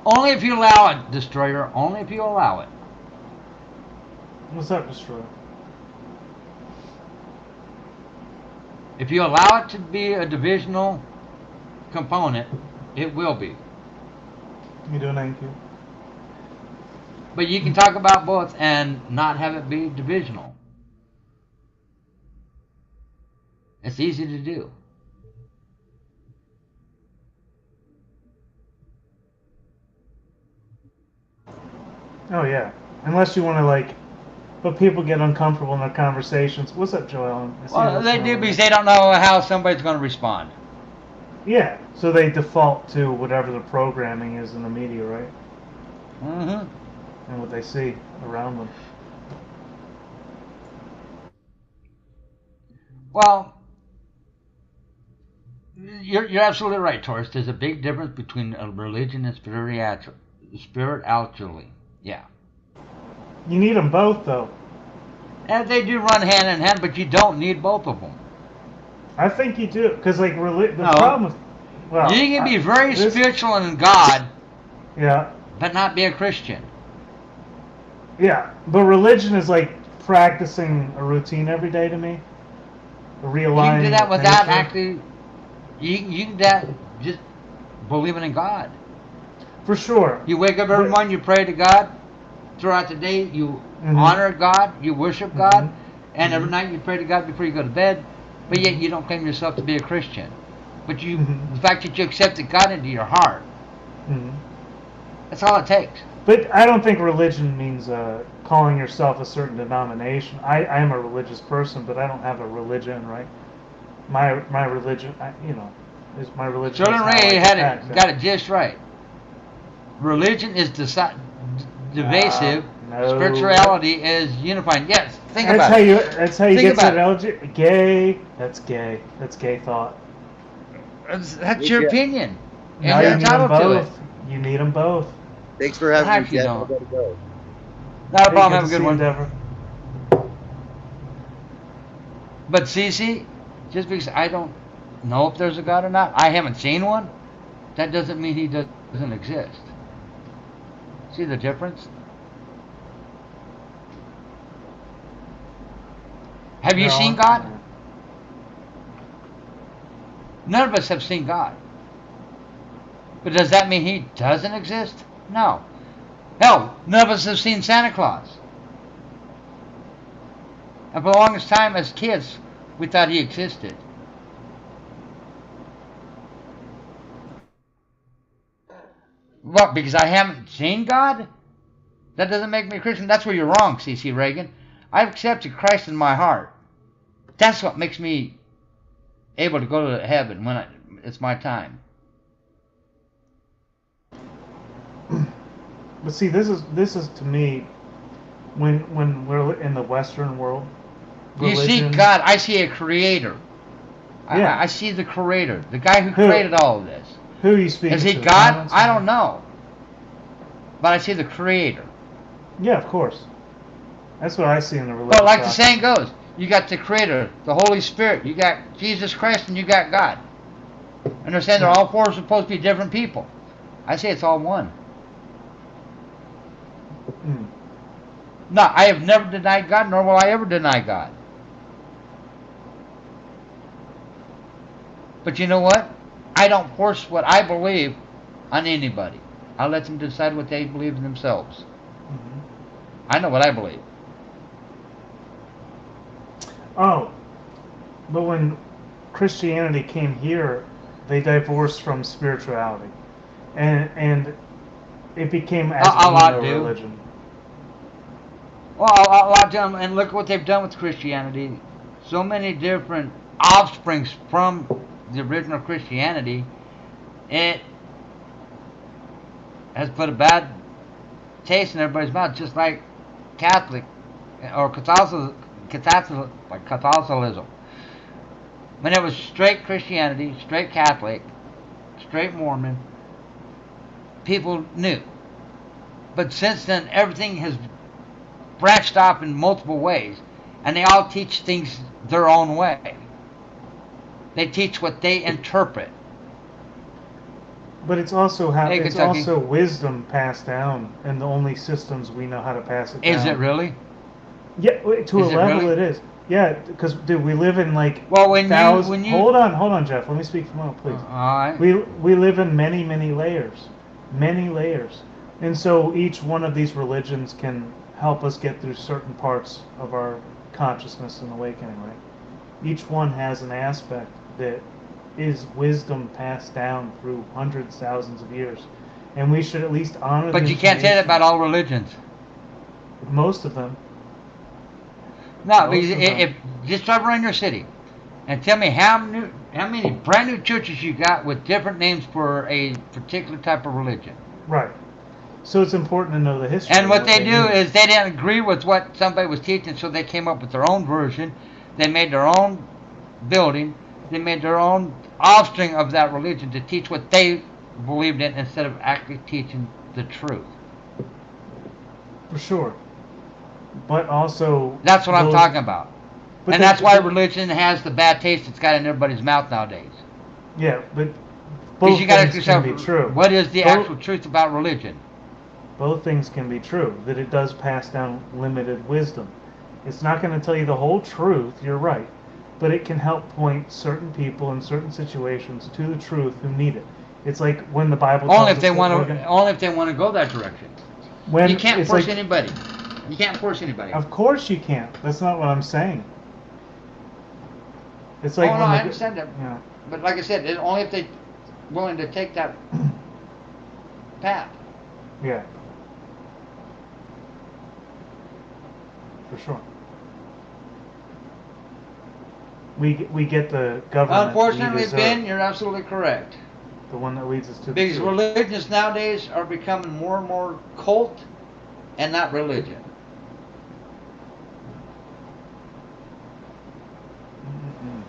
[SPEAKER 1] Only if you allow it, Destroyer. Only if you allow it.
[SPEAKER 2] What's that, Destroyer?
[SPEAKER 1] If you allow it to be a divisional component, it will be.
[SPEAKER 2] You doing anything?
[SPEAKER 1] But you can talk about both and not have it be divisional. It's easy to do.
[SPEAKER 2] Oh yeah. Unless you want to like, but people get uncomfortable in their conversations. What's up, Joellen? I see you
[SPEAKER 1] Well, they
[SPEAKER 2] listening
[SPEAKER 1] do
[SPEAKER 2] over
[SPEAKER 1] because
[SPEAKER 2] there.
[SPEAKER 1] they don't know how somebody's going to respond.
[SPEAKER 2] Yeah. So they default to whatever the programming is in the media, right?
[SPEAKER 1] Mm-hmm.
[SPEAKER 2] And what they see around them.
[SPEAKER 1] Well, you're absolutely right, Taurus. There's a big difference between a religion and spirituality. Yeah.
[SPEAKER 2] You need them both, though.
[SPEAKER 1] And they do run hand in hand, but you don't need both of them.
[SPEAKER 2] I think you do, because like the
[SPEAKER 1] No.
[SPEAKER 2] problem with, well,
[SPEAKER 1] You can be very
[SPEAKER 2] this-
[SPEAKER 1] spiritual in God,
[SPEAKER 2] Yeah,
[SPEAKER 1] but not be a Christian.
[SPEAKER 2] yeah, but religion is like practicing a routine every day to me.
[SPEAKER 1] You
[SPEAKER 2] Realigning.
[SPEAKER 1] can do that
[SPEAKER 2] with
[SPEAKER 1] without
[SPEAKER 2] nature.
[SPEAKER 1] actually. You can do that just believing in God.
[SPEAKER 2] For sure.
[SPEAKER 1] You wake up every
[SPEAKER 2] But-
[SPEAKER 1] morning, you pray to God. Throughout the day, you
[SPEAKER 2] Mhm.
[SPEAKER 1] honor God, you worship God,
[SPEAKER 2] Mhm.
[SPEAKER 1] and every
[SPEAKER 2] Mhm.
[SPEAKER 1] night you pray to God before you go to bed. But yet you don't claim yourself to be a Christian. But you,
[SPEAKER 2] Mhm.
[SPEAKER 1] the fact that you accepted God into your heart,
[SPEAKER 2] Mhm.
[SPEAKER 1] that's all it takes.
[SPEAKER 2] But I don't think religion means calling yourself a certain denomination. I am a religious person, but I don't have a religion, right? My religion, is my religion.
[SPEAKER 1] Sterling
[SPEAKER 2] is how
[SPEAKER 1] Ray
[SPEAKER 2] I
[SPEAKER 1] had
[SPEAKER 2] act.
[SPEAKER 1] got it just right. Religion is divisive.
[SPEAKER 2] No.
[SPEAKER 1] Spirituality is unifying. Yes, think
[SPEAKER 2] That's
[SPEAKER 1] about
[SPEAKER 2] how
[SPEAKER 1] it.
[SPEAKER 2] you. That's how you
[SPEAKER 1] Think
[SPEAKER 2] get to
[SPEAKER 1] about
[SPEAKER 2] LG. Gay. That's gay. That's gay thought.
[SPEAKER 1] That's your
[SPEAKER 3] Yeah.
[SPEAKER 1] opinion. And
[SPEAKER 2] Now
[SPEAKER 1] you're
[SPEAKER 2] you need them
[SPEAKER 1] entitled to it.
[SPEAKER 2] both. You need them both.
[SPEAKER 3] Thanks for having me,
[SPEAKER 1] Actually,
[SPEAKER 3] Jeff.
[SPEAKER 1] don't.
[SPEAKER 3] I gotta go.
[SPEAKER 1] Not a
[SPEAKER 2] Hey,
[SPEAKER 1] problem.
[SPEAKER 2] good
[SPEAKER 1] Have a
[SPEAKER 2] to
[SPEAKER 1] good
[SPEAKER 2] see you,
[SPEAKER 1] one.
[SPEAKER 2] Endeavor.
[SPEAKER 1] But see, just because I don't know if there's a God or not. I haven't seen one. That doesn't mean he doesn't exist. See the difference? Have you
[SPEAKER 2] No,
[SPEAKER 1] seen God? None of us have seen God. But does that mean he doesn't exist? No. Hell, none of us have seen Santa Claus. And for the longest time as kids, we thought he existed. What, because I haven't seen God? That doesn't make me a Christian? That's where you're wrong, C.C. Reagan. I've accepted Christ in my heart. That's what makes me able to go to heaven when it's my time.
[SPEAKER 2] But see, this is to me, when we're in the Western world,
[SPEAKER 1] You see
[SPEAKER 2] religion-
[SPEAKER 1] God, I see a creator.
[SPEAKER 2] Yeah.
[SPEAKER 1] I see the creator, the guy who created all of this.
[SPEAKER 2] Who are you speaking
[SPEAKER 1] Is he
[SPEAKER 2] to?
[SPEAKER 1] God?
[SPEAKER 2] Comments?
[SPEAKER 1] I don't know. But I see the creator.
[SPEAKER 2] Yeah, of course. That's what I see in the religion.
[SPEAKER 1] But like the saying goes, you got the creator, the Holy Spirit, you got Jesus Christ, and you got God. And they're saying they're all four supposed to be different people. I say it's all one. No, I have never denied God, nor will I ever deny God. But you know what? I don't force what I believe on anybody. I let them decide what they believe in themselves. I know what I believe.
[SPEAKER 2] Oh, but when Christianity came here, they divorced from spirituality, and it became as
[SPEAKER 1] A lot
[SPEAKER 2] a
[SPEAKER 1] do.
[SPEAKER 2] religion.
[SPEAKER 1] Well, a lot of them, and look what they've done with Christianity. So many different offsprings from the original Christianity. It has put a bad taste in everybody's mouth, just like Catholic or Catholicism. When it was straight Christianity, straight Catholic, straight Mormon, people knew. But since then, everything has branched off in multiple ways, and they all teach things their own way. They teach what they interpret.
[SPEAKER 2] But it's also
[SPEAKER 1] Hey,
[SPEAKER 2] it's
[SPEAKER 1] Kentucky.
[SPEAKER 2] also wisdom passed down, and the only systems we know how to pass it down.
[SPEAKER 1] Is it really?
[SPEAKER 2] Yeah, to
[SPEAKER 1] Is
[SPEAKER 2] a
[SPEAKER 1] it
[SPEAKER 2] level
[SPEAKER 1] really?
[SPEAKER 2] it is. Yeah, because dude, we live in like
[SPEAKER 1] Well, when
[SPEAKER 2] thousands.
[SPEAKER 1] you
[SPEAKER 2] Hold on, Jeff. Let me speak for a moment, please.
[SPEAKER 1] all right.
[SPEAKER 2] We live in many layers, and so each one of these religions can help us get through certain parts of our consciousness and awakening. Right? Each one has an aspect that is wisdom passed down through hundreds, thousands of years, and we should at least honor.
[SPEAKER 1] But
[SPEAKER 2] the
[SPEAKER 1] you can't say that about all religions.
[SPEAKER 2] most of them.
[SPEAKER 1] No,
[SPEAKER 2] Most
[SPEAKER 1] because
[SPEAKER 2] of them.
[SPEAKER 1] if just drive around your city and tell me how many brand new churches you got with different names for a particular type of religion.
[SPEAKER 2] Right. So it's important to know the history.
[SPEAKER 1] And
[SPEAKER 2] of
[SPEAKER 1] what they do
[SPEAKER 2] mean.
[SPEAKER 1] is they didn't agree with what somebody was teaching, so they came up with their own version. They made their own building. They made their own offspring of that religion to teach what they believed in instead of actually teaching the truth.
[SPEAKER 2] For sure. But also.
[SPEAKER 1] That's what I'm
[SPEAKER 2] those-
[SPEAKER 1] talking about.
[SPEAKER 2] but
[SPEAKER 1] And
[SPEAKER 2] the-
[SPEAKER 1] that's why
[SPEAKER 2] the-
[SPEAKER 1] religion has the bad taste it's got in everybody's mouth nowadays.
[SPEAKER 2] Yeah, but
[SPEAKER 1] Because
[SPEAKER 2] both
[SPEAKER 1] you got to ask
[SPEAKER 2] things can
[SPEAKER 1] yourself,
[SPEAKER 2] be true.
[SPEAKER 1] what is the
[SPEAKER 2] Both-
[SPEAKER 1] actual truth about religion?
[SPEAKER 2] Both things can be true. That it does pass down limited wisdom. It's not going to tell you the whole truth. You're right, but it can help point certain people in certain situations to the truth who need it. It's like when the Bible.
[SPEAKER 1] Only
[SPEAKER 2] tells
[SPEAKER 1] if
[SPEAKER 2] us
[SPEAKER 1] they
[SPEAKER 2] that
[SPEAKER 1] want
[SPEAKER 2] we're
[SPEAKER 1] to.
[SPEAKER 2] gonna-
[SPEAKER 1] Only if they want to go that direction.
[SPEAKER 2] When
[SPEAKER 1] You can't
[SPEAKER 2] it's
[SPEAKER 1] force
[SPEAKER 2] like-
[SPEAKER 1] anybody. You can't force anybody.
[SPEAKER 2] Of course you can't. That's not what I'm saying. It's
[SPEAKER 1] Oh
[SPEAKER 2] like
[SPEAKER 1] no,
[SPEAKER 2] when
[SPEAKER 1] I
[SPEAKER 2] the-
[SPEAKER 1] understand that.
[SPEAKER 2] you know,
[SPEAKER 1] But like I said, it's only if they willing to take that path.
[SPEAKER 2] yeah. For sure. We get the government.
[SPEAKER 1] Unfortunately,
[SPEAKER 2] we deserve,
[SPEAKER 1] Ben, you're absolutely correct.
[SPEAKER 2] the one that leads us to the
[SPEAKER 1] Because
[SPEAKER 2] truth.
[SPEAKER 1] religions nowadays are becoming more and more cult and not religion.
[SPEAKER 2] Mhm.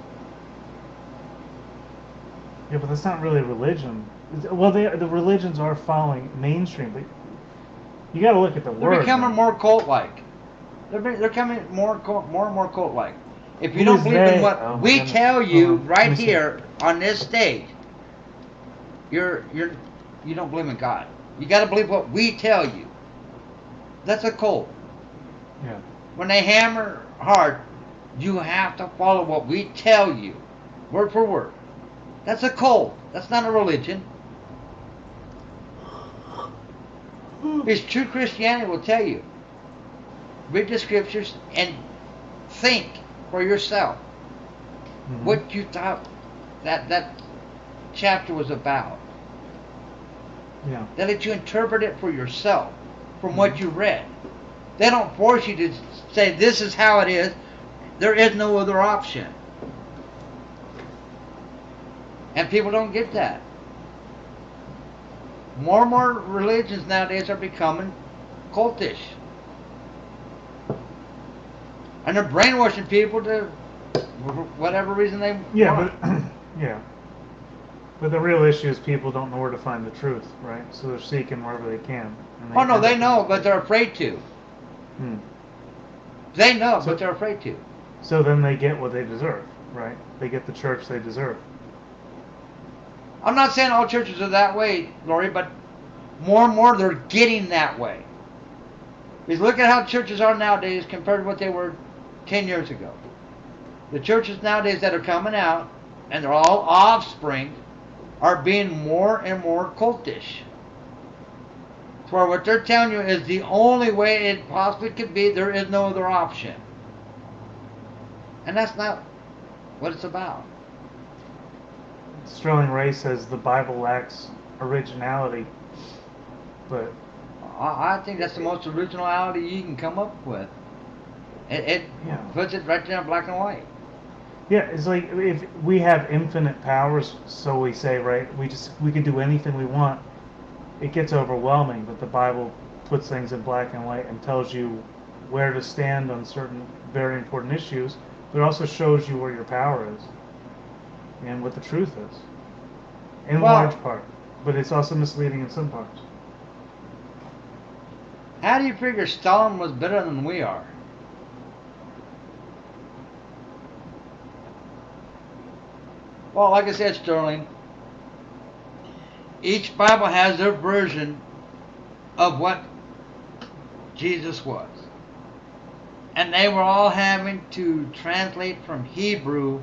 [SPEAKER 2] Yeah, but that's not really religion. Well, the religions are following mainstream, but you got to look at the
[SPEAKER 1] They're
[SPEAKER 2] word.
[SPEAKER 1] becoming
[SPEAKER 2] man.
[SPEAKER 1] more cult-like. They're becoming more and more cult-like. If you
[SPEAKER 2] Who
[SPEAKER 1] don't
[SPEAKER 2] is
[SPEAKER 1] believe
[SPEAKER 2] they?
[SPEAKER 1] in what
[SPEAKER 2] Oh, my
[SPEAKER 1] we
[SPEAKER 2] goodness.
[SPEAKER 1] tell you
[SPEAKER 2] Let
[SPEAKER 1] right
[SPEAKER 2] me see.
[SPEAKER 1] here on this stage, you don't believe in God. You got to believe what we tell you. That's a cult.
[SPEAKER 2] Yeah.
[SPEAKER 1] When they hammer hard, you have to follow what we tell you, word for word. That's a cult. That's not a religion. Because true Christianity will tell you, read the scriptures and think for yourself
[SPEAKER 2] Mhm.
[SPEAKER 1] what you thought that chapter was about.
[SPEAKER 2] Yeah.
[SPEAKER 1] They let you interpret it for yourself from what you read. They don't force you to say this is how it is. There is no other option. And people don't get that. More and more religions nowadays are becoming cultish. And they're brainwashing people to whatever reason they
[SPEAKER 2] Yeah,
[SPEAKER 1] want.
[SPEAKER 2] but yeah. But the real issue is people don't know where to find the truth, right? So they're seeking wherever they can. And
[SPEAKER 1] Oh no,
[SPEAKER 2] end
[SPEAKER 1] they
[SPEAKER 2] up
[SPEAKER 1] know,
[SPEAKER 2] in-
[SPEAKER 1] but they're afraid to.
[SPEAKER 2] Hmm.
[SPEAKER 1] They know,
[SPEAKER 2] So-
[SPEAKER 1] but they're afraid to.
[SPEAKER 2] So then they get what they deserve, right? They get the church they deserve.
[SPEAKER 1] I'm not saying all churches are that way, Lori, but more and more they're getting that way. Because look at how churches are nowadays compared to what they were 10 years ago. The churches nowadays that are coming out, and they're all offspring, are being more and more cultish. For what they're telling you is the only way it possibly could be, there is no other option. And that's not what it's about.
[SPEAKER 2] Sterling Ray says the Bible lacks originality, but
[SPEAKER 1] I think that's the most originality you can come up with. It
[SPEAKER 2] yeah,
[SPEAKER 1] puts it right there in black and white.
[SPEAKER 2] yeah, it's like if we have infinite powers, so we say, right? We can do anything we want. It gets overwhelming, but the Bible puts things in black and white and tells you where to stand on certain very important issues, but it also shows you where your power is and what the truth is, in
[SPEAKER 1] Well-
[SPEAKER 2] large part. But it's also misleading in some parts.
[SPEAKER 1] How do you figure Stalin was better than we are? Well, like I said, Sterling, each Bible has their version of what Jesus was. And they were all having to translate from Hebrew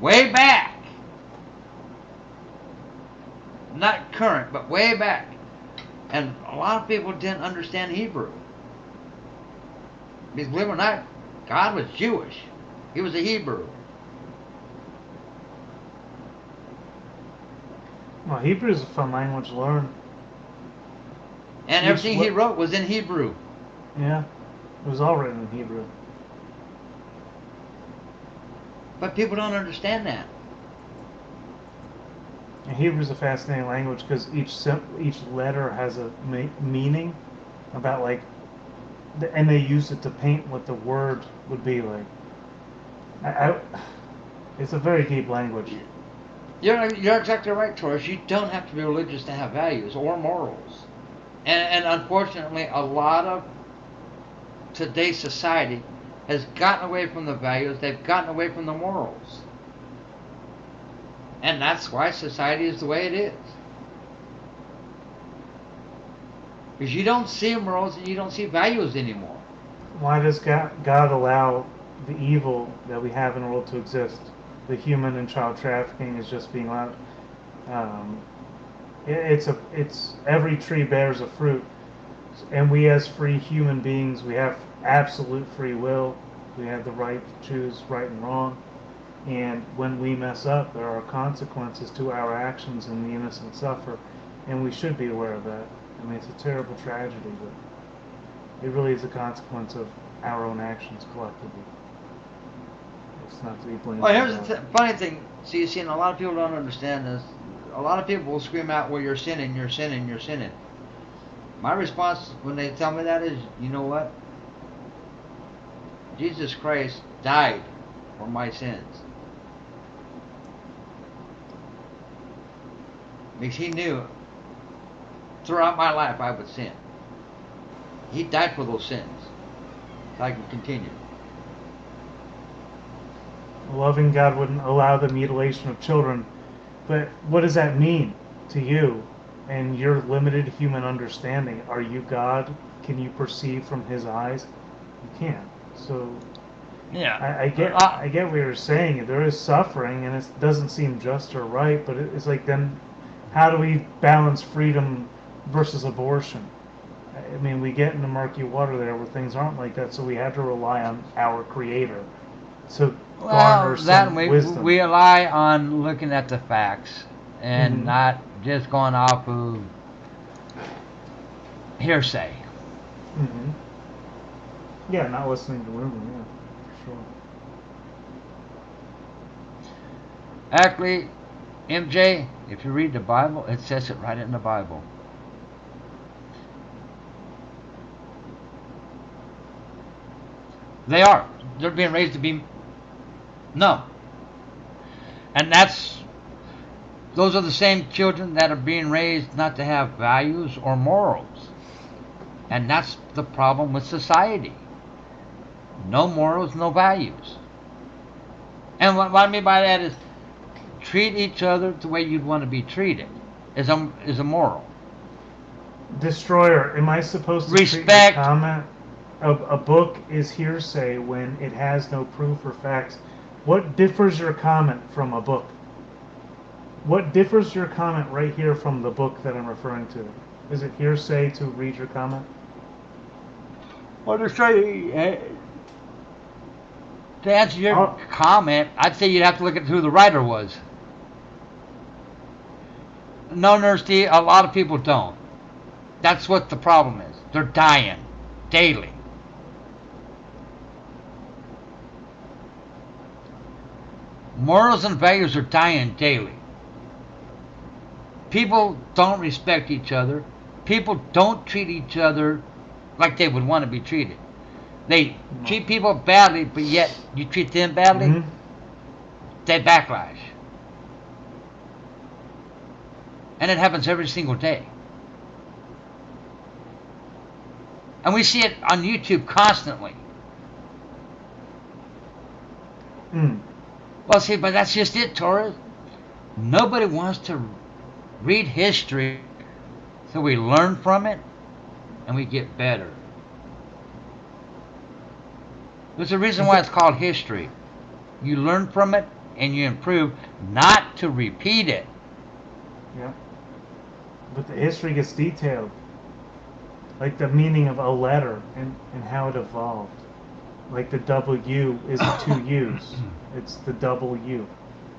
[SPEAKER 1] way back. Not current, but way back. And a lot of people didn't understand Hebrew. Because believe it or not, God was Jewish. He was a Hebrew.
[SPEAKER 2] Well, Hebrew is a fun language to learn.
[SPEAKER 1] And
[SPEAKER 2] Which
[SPEAKER 1] everything he
[SPEAKER 2] what-
[SPEAKER 1] wrote was in Hebrew.
[SPEAKER 2] Yeah, it was all written in Hebrew.
[SPEAKER 1] But people don't understand that.
[SPEAKER 2] And Hebrew is a fascinating language because each letter has a meaning about like, and they use it to paint what the word would be like. It's a very deep language.
[SPEAKER 1] You're exactly right, Taurus. You don't have to be religious to have values or morals. And unfortunately, a lot of today's society has gotten away from the values. They've gotten away from the morals. And that's why society is the way it is. Because you don't see morals and you don't see values anymore.
[SPEAKER 2] Why does God allow the evil that we have in the world to exist? The human and child trafficking is just being allowed. It's every tree bears a fruit, and we as free human beings, we have absolute free will. We have the right to choose right and wrong. And when we mess up, there are consequences to our actions, and the innocent suffer. And we should be aware of that. I mean, it's a terrible tragedy, but it really is a consequence of our own actions collectively. It's not to be blamed.
[SPEAKER 1] Well, here's
[SPEAKER 2] for
[SPEAKER 1] the
[SPEAKER 2] that.
[SPEAKER 1] funny thing. See, you see, and a lot of people don't understand this. A lot of people will scream out, well, you're sinning, you're sinning, you're sinning. My response when they tell me that is, you know what? Jesus Christ died for my sins. Because he knew throughout my life I would sin. He died for those sins so I can continue.
[SPEAKER 2] A loving God wouldn't allow the mutilation of children. But what does that mean to you and your limited human understanding? Are you God? Can you perceive from His eyes? You can't. So
[SPEAKER 4] Yeah.
[SPEAKER 2] I get what you're saying. There is suffering, and it doesn't seem just or right. But it's like, then, how do we balance freedom versus abortion? I mean, we get into murky water there where things aren't like that. So we have to rely on our Creator to garner some wisdom.
[SPEAKER 4] We rely on looking at the facts and
[SPEAKER 2] Mhm.
[SPEAKER 4] not just going off of hearsay.
[SPEAKER 2] Mm-hmm. Yeah, not listening to rumor. Yeah, for sure.
[SPEAKER 4] Actually, MJ, if you read the Bible, it says it right in the Bible. They are. They're being raised to be. No. And those are the same children that are being raised not to have values or morals. And that's the problem with society. No morals, no values. And what I mean by that is treat each other the way you'd want to be treated is a moral.
[SPEAKER 2] Destroyer, am I supposed to treat
[SPEAKER 4] Respect.
[SPEAKER 2] your comment of a book is hearsay when it has no proof or facts? What differs your comment from a book? What differs your comment right here from the book that I'm referring to? Is it hearsay to read your comment?
[SPEAKER 4] Well, to answer your comment, I'd say you'd have to look at who the writer was. No, Nurse D, a lot of people don't. That's what the problem is. They're dying daily. Morals and values are dying daily. People don't respect each other. People don't treat each other like they would want to be treated. They treat people badly, but yet you treat them badly,
[SPEAKER 2] Mhm.
[SPEAKER 4] they backlash. And it happens every single day. And we see it on YouTube constantly.
[SPEAKER 2] Mm.
[SPEAKER 4] Well, see, but that's just it, Torres. Nobody wants to read history, so we learn from it and we get better. There's a reason why it's called history. You learn from it and you improve, not to repeat it.
[SPEAKER 2] Yeah. But the history gets detailed. Like the meaning of a letter and how it evolved. Like the W isn't two U's. It's the double U.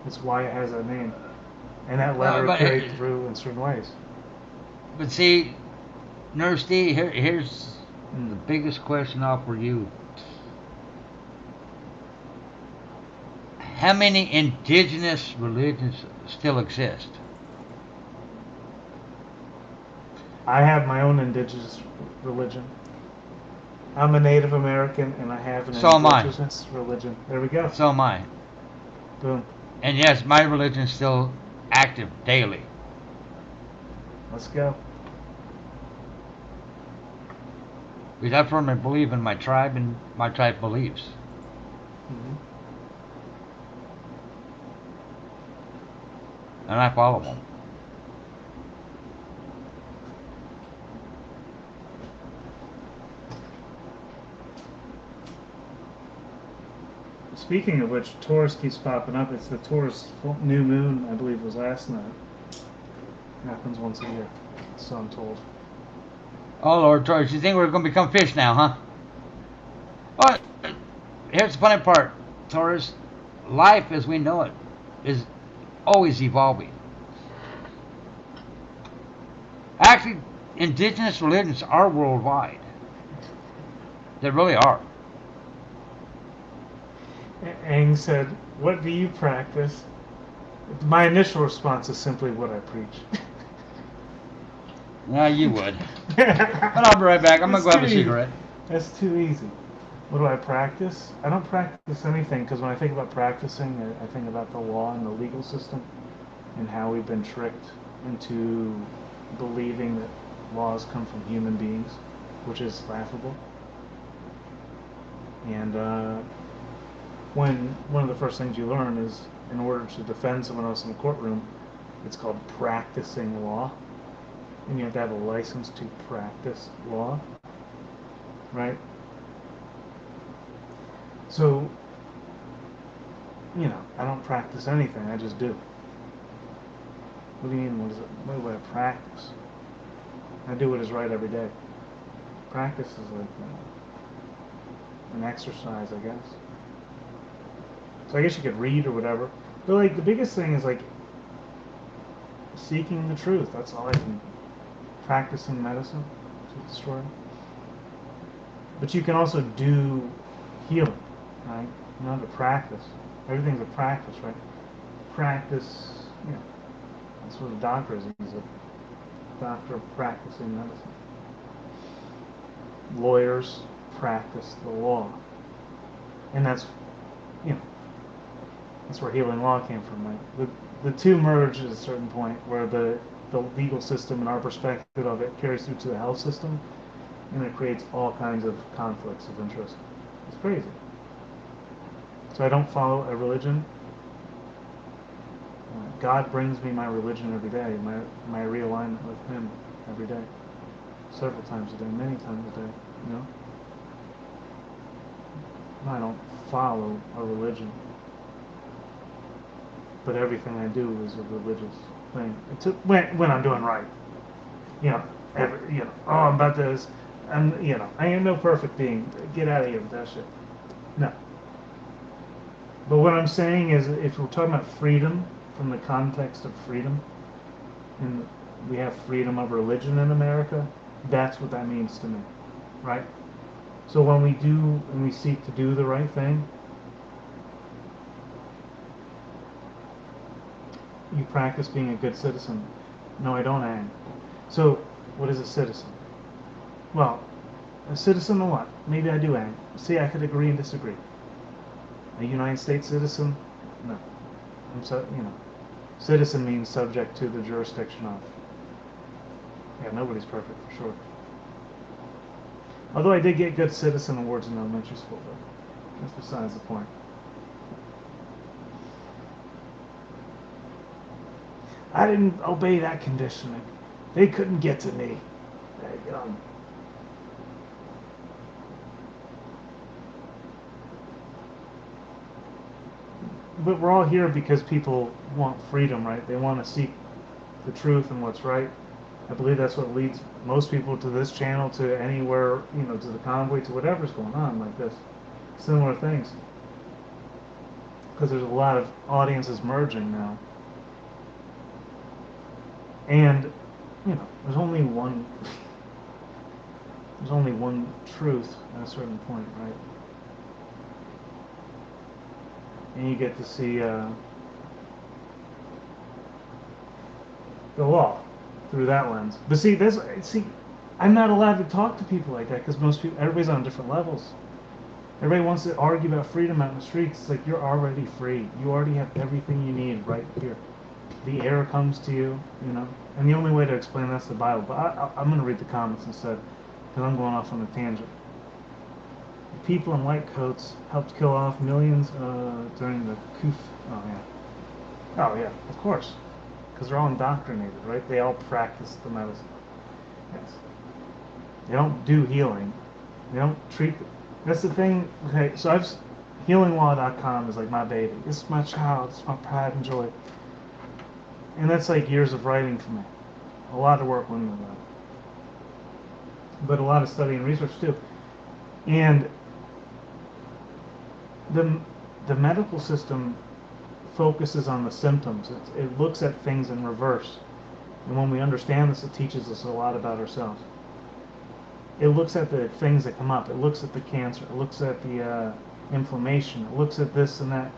[SPEAKER 2] It's why it has a name. And that letter carried through in certain ways.
[SPEAKER 4] But see, Nurse D, here's the biggest question I'll for you. How many indigenous religions still exist?
[SPEAKER 2] I have my own indigenous religion. I'm a Native American and I have an indigenous religion. There we go.
[SPEAKER 4] So am I.
[SPEAKER 2] Boom.
[SPEAKER 4] And yes, my religion is still active daily.
[SPEAKER 2] Let's go.
[SPEAKER 4] Because I firmly believe in my tribe and my tribe beliefs.
[SPEAKER 2] Mm-hmm.
[SPEAKER 4] And I follow them.
[SPEAKER 2] Speaking of which, Taurus keeps popping up. It's the Taurus new moon, I believe, was last night. Happens once a year, so I'm told.
[SPEAKER 4] Oh Lord, Taurus, you think we're going to become fish now, huh? Well, here's the funny part, Taurus. Life as we know it is always evolving. Actually, indigenous religions are worldwide. They really are.
[SPEAKER 2] Aang said, "What do you practice?" My initial response is simply what I preach.
[SPEAKER 4] Yeah, you would. But I'll be right back. I'm going to go have a cigarette.
[SPEAKER 2] That's too easy. What do I practice? I don't practice anything because when I think about practicing, I think about the law and the legal system and how we've been tricked into believing that laws come from human beings, which is laughable. And when one of the first things you learn is, in order to defend someone else in the courtroom, it's called practicing law, and you have to have a license to practice law, right? So, I don't practice anything, I just do. What do you mean, what do I practice? I do what is right every day. Practice is like an exercise, I guess. So I guess you could read or whatever. But like the biggest thing is like seeking the truth. That's all I can. Practicing medicine, truth destroy. But you can also do healing, right? You don't have to practice. Everything's a practice, right? Practice, that's what a doctor is. He's a doctor of practicing medicine. Lawyers practice the law. And that's, that's where healing law came from, right? The two merge at a certain point where the legal system and our perspective of it carries through to the health system, and it creates all kinds of conflicts of interest. It's crazy. So I don't follow a religion. God brings me my religion every day, my realignment with Him every day, several times a day, many times a day. I don't follow a religion, but everything I do is a religious thing. When I'm doing right, oh, I'm about this, I am no perfect being. Get out of here with that shit. No. But what I'm saying is, if we're talking about freedom from the context of freedom, and we have freedom of religion in America, that's what that means to me, right? So when we seek to do the right thing, you practice being a good citizen. No, I don't, Ang. So, what is a citizen? Well, a citizen of what? Maybe I do, Ang. See, I could agree and disagree. A United States citizen? No. Citizen means subject to the jurisdiction of. Yeah, nobody's perfect for sure. Although I did get good citizen awards in elementary school, but that's besides the point. I didn't obey that conditioning. They couldn't get to me. But we're all here because people want freedom, right? They want to seek the truth and what's right. I believe that's what leads most people to this channel, to anywhere, to the convoy, to whatever's going on like this. Similar things. Because there's a lot of audiences merging now. And, there's only one truth at a certain point, right? And you get to see the law through that lens. But see, I'm not allowed to talk to people like that because everybody's on different levels. Everybody wants to argue about freedom out in the streets. It's like, you're already free. You already have everything you need right here. The air comes to you, And the only way to explain that's the Bible. But I'm going to read the comments instead, because I'm going off on a tangent. The people in white coats helped kill off millions during the coup. Oh yeah, of course. Because they're all indoctrinated, right? They all practice the medicine. Yes. They don't do healing. They don't treat. That's the thing. Okay, so healinglaw.com is like my baby. This is my child. It's my pride and joy. And that's like years of writing for me. A lot of work went into that. But a lot of study and research too. And the medical system focuses on the symptoms. It looks at things in reverse. And when we understand this, it teaches us a lot about ourselves. It looks at the things that come up. It looks at the cancer. It looks at the inflammation. It looks at this and that.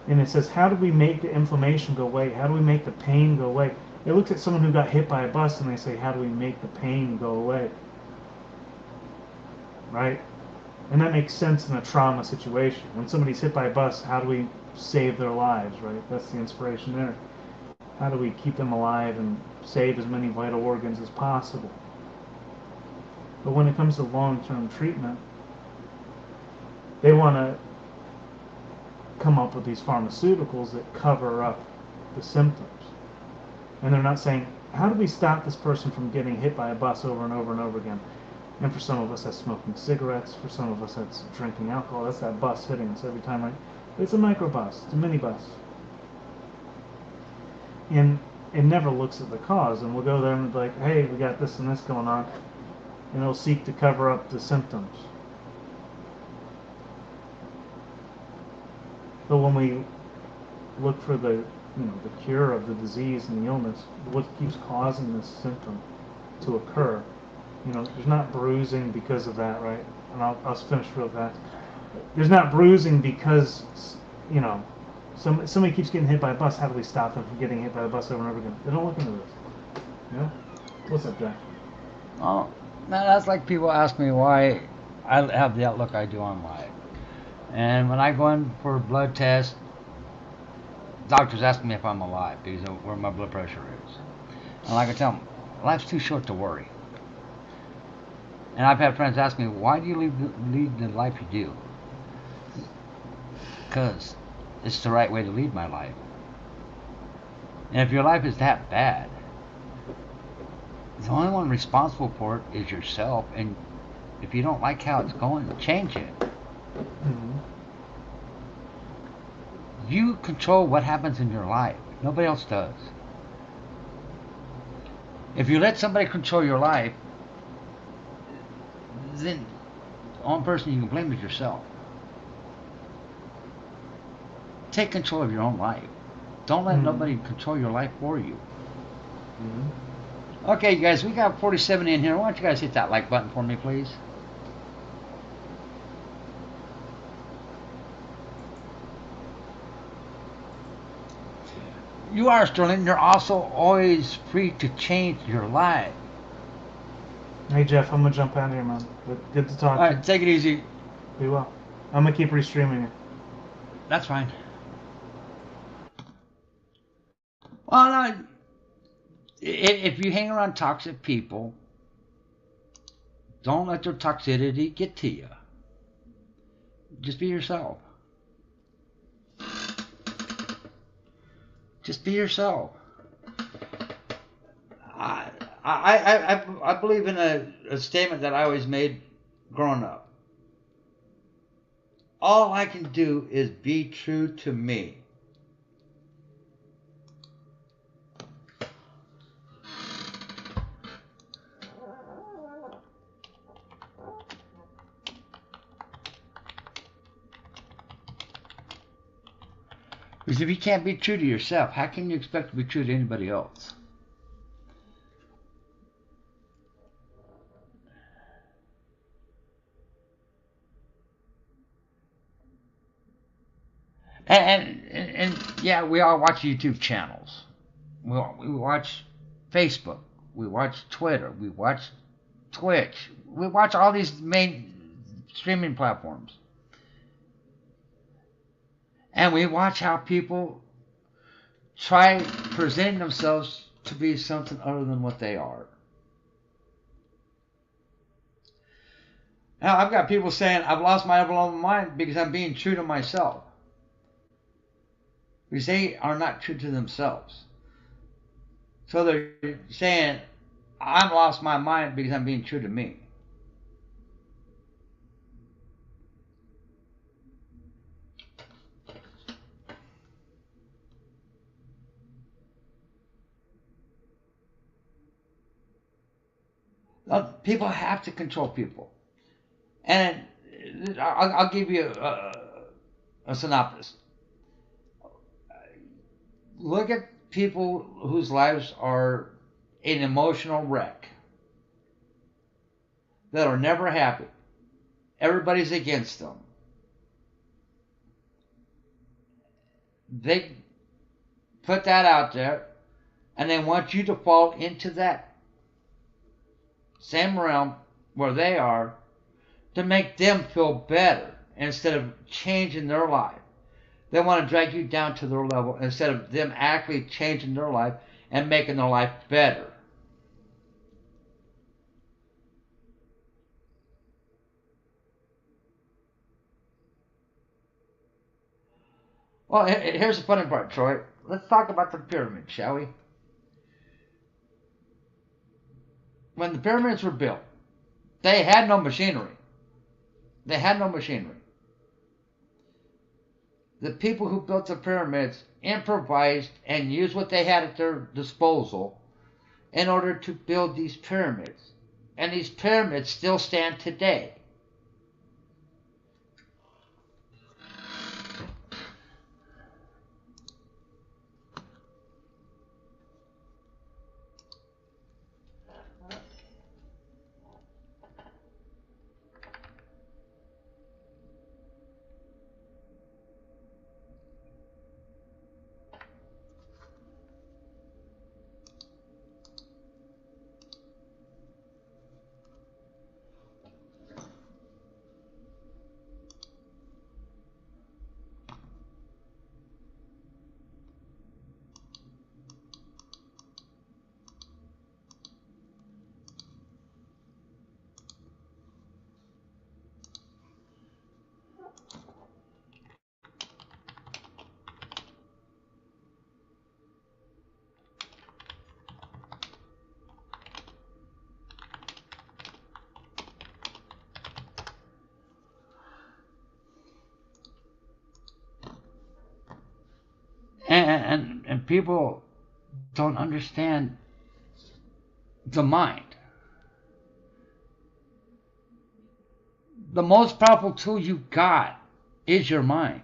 [SPEAKER 2] And it says, how do we make the inflammation go away? How do we make the pain go away? It looks at someone who got hit by a bus and they say, how do we make the pain go away? Right? And that makes sense in a trauma situation. When somebody's hit by a bus, how do we save their lives, right? That's the inspiration there. How do we keep them alive and save as many vital organs as possible? But when it comes to long-term treatment, they want to come up with these pharmaceuticals that cover up the symptoms. And they're not saying, how do we stop this person from getting hit by a bus over and over and over again? And for some of us, that's smoking cigarettes. For some of us, that's drinking alcohol. That's that bus hitting us every time. Right? It's a microbus. It's a minibus. And it never looks at the cause. And we'll go there and be like, hey, we got this and this going on. And it'll seek to cover up the symptoms. But when we look for the cure of the disease and the illness, what keeps causing this symptom to occur? There's not bruising because of that, right? And I'll finish real fast. There's not bruising because, somebody keeps getting hit by a bus. How do we stop them from getting hit by a bus over and over again? They don't look into this. What's up, Jack?
[SPEAKER 4] Oh, now that's like people ask me why I have the outlook I do on life. And when I go in for a blood test, doctors ask me if I'm alive because of where my blood pressure is. And like I tell them, life's too short to worry. And I've had friends ask me, why do you lead the life you do? Because it's the right way to lead my life. And if your life is that bad, the only one responsible for it is yourself. And if you don't like how it's going, change it.
[SPEAKER 2] Mm-hmm.
[SPEAKER 4] You control what happens in your life. Nobody else does. If you let somebody control your life, then the only person you can blame is yourself. Take control of your own life. Don't let nobody control your life for you.
[SPEAKER 2] Mm-hmm.
[SPEAKER 4] Okay, guys, we got 47 in here. Why don't you guys hit that like button for me, please? You are, Sterling. You're also always free to change your life.
[SPEAKER 2] Hey, Jeff, I'm going to jump out of here, man. But good to talk
[SPEAKER 4] All
[SPEAKER 2] to you.
[SPEAKER 4] right, take it easy.
[SPEAKER 2] Be well. I'm going to keep restreaming it.
[SPEAKER 4] That's fine. Well, no, if you hang around toxic people, don't let their toxicity get to you. Just be yourself. Just be yourself. I believe in a statement that I always made growing up. All I can do is be true to me. Because if you can't be true to yourself, how can you expect to be true to anybody else? And yeah, we all watch YouTube channels. We watch Facebook. We watch Twitter. We watch Twitch. We watch all these main streaming platforms. And we watch how people try presenting themselves to be something other than what they are. Now, I've got people saying, I've lost my overall mind because I'm being true to myself. Because they are not true to themselves. So they're saying, I've lost my mind because I'm being true to me. People have to control people. And I'll give you a synopsis. Look at people whose lives are an emotional wreck, that are never happy. Everybody's against them. They put that out there, and they want you to fall into that same realm where they are to make them feel better instead of changing their life. They want to drag you down to their level instead of them actually changing their life and making their life better.
[SPEAKER 1] Well, here's the funny part, Troy. Let's talk about the pyramids, shall we? When the pyramids were built, they had no machinery. They had no machinery. The people who built the pyramids improvised and used what they had at their disposal in order to build these pyramids. And these pyramids still stand today. And people don't understand the mind. The most powerful tool you got is your mind.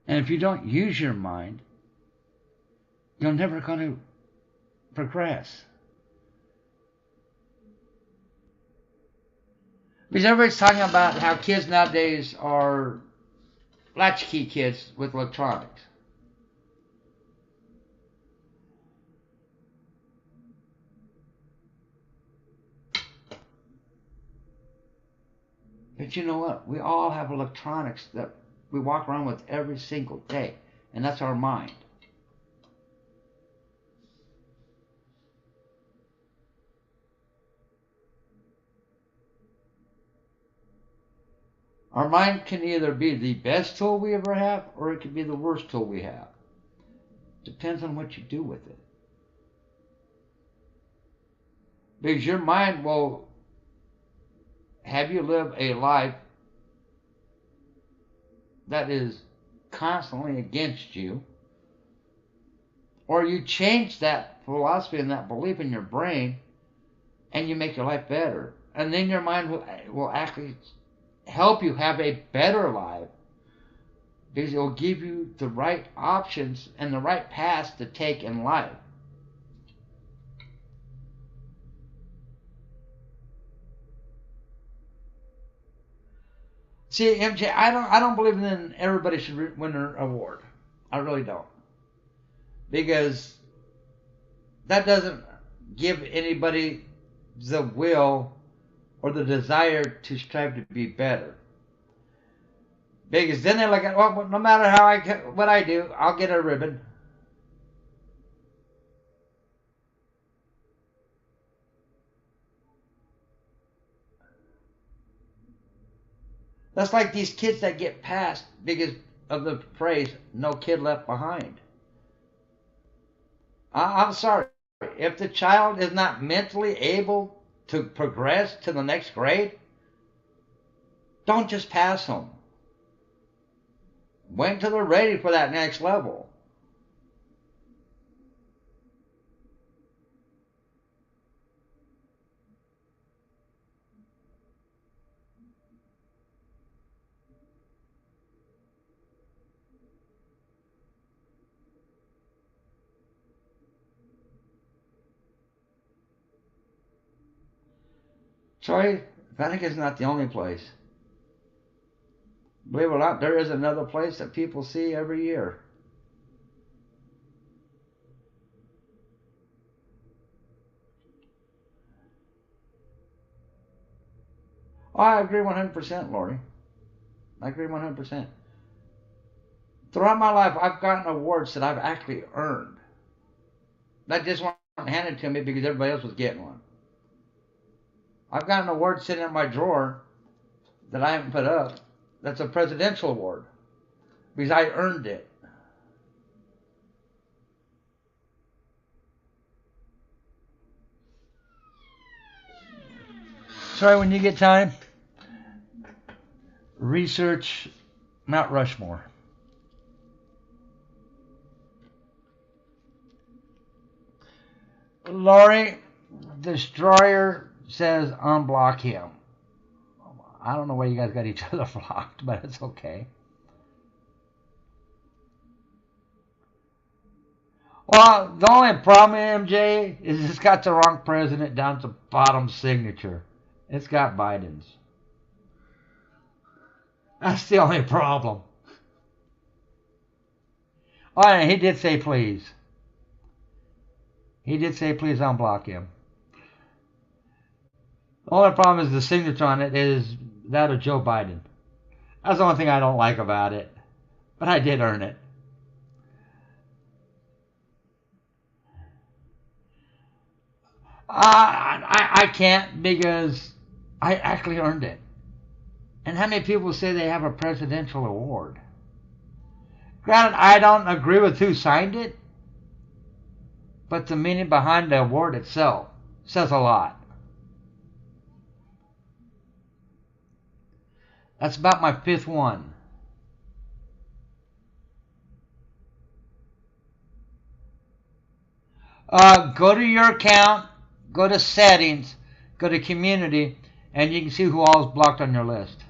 [SPEAKER 1] And if you don't use your mind, you're never going to progress. Because everybody's talking about how kids nowadays are latchkey kids with electronics. But you know what? We all have electronics that we walk around with every single day, and that's our mind. Our mind can either be the best tool we ever have, or it can be the worst tool we have. Depends on what you do with it. Because your mind will have you live a life that is constantly against you, or you change that philosophy and that belief in your brain and you make your life better. And then your mind will actually help you have a better life, because it will give you the right options and the right paths to take in life. See, MJ, I don't believe in everybody should win an award. I really don't, because that doesn't give anybody the will or the desire to strive to be better. Because then they look at, well, no matter what I do, I'll get a ribbon. That's like these kids that get passed because of the phrase, no kid left behind. I'm sorry. If the child is not mentally able to progress to the next grade, don't just pass them. Wait until they're ready for that next level. Sorry, Vatican's not the only place. Believe it or not, there is another place that people see every year. Oh, I agree 100%, Lori. I agree 100%. Throughout my life, I've gotten awards that I've actually earned. Not just one handed to me because everybody else was getting one. I've got an award sitting in my drawer that I haven't put up. That's a presidential award because I earned it. Sorry, when you get time, research Mount Rushmore. Lori Destroyer says unblock him. I don't know why you guys got each other blocked, but it's okay. Well, the only problem, MJ, is it's got the wrong president down to the bottom signature. It's got Biden's. That's the only problem. Oh, and he did say please. He did say please unblock him. The only problem is the signature on it is that of Joe Biden. That's the only thing I don't like about it. But I did earn it. I can't because I actually earned it. And how many people say they have a presidential award? Granted, I don't agree with who signed it, but the meaning behind the award itself says a lot. That's about my 5th one. Go to your account, go to settings, go to community, and you can see who all is blocked on your list.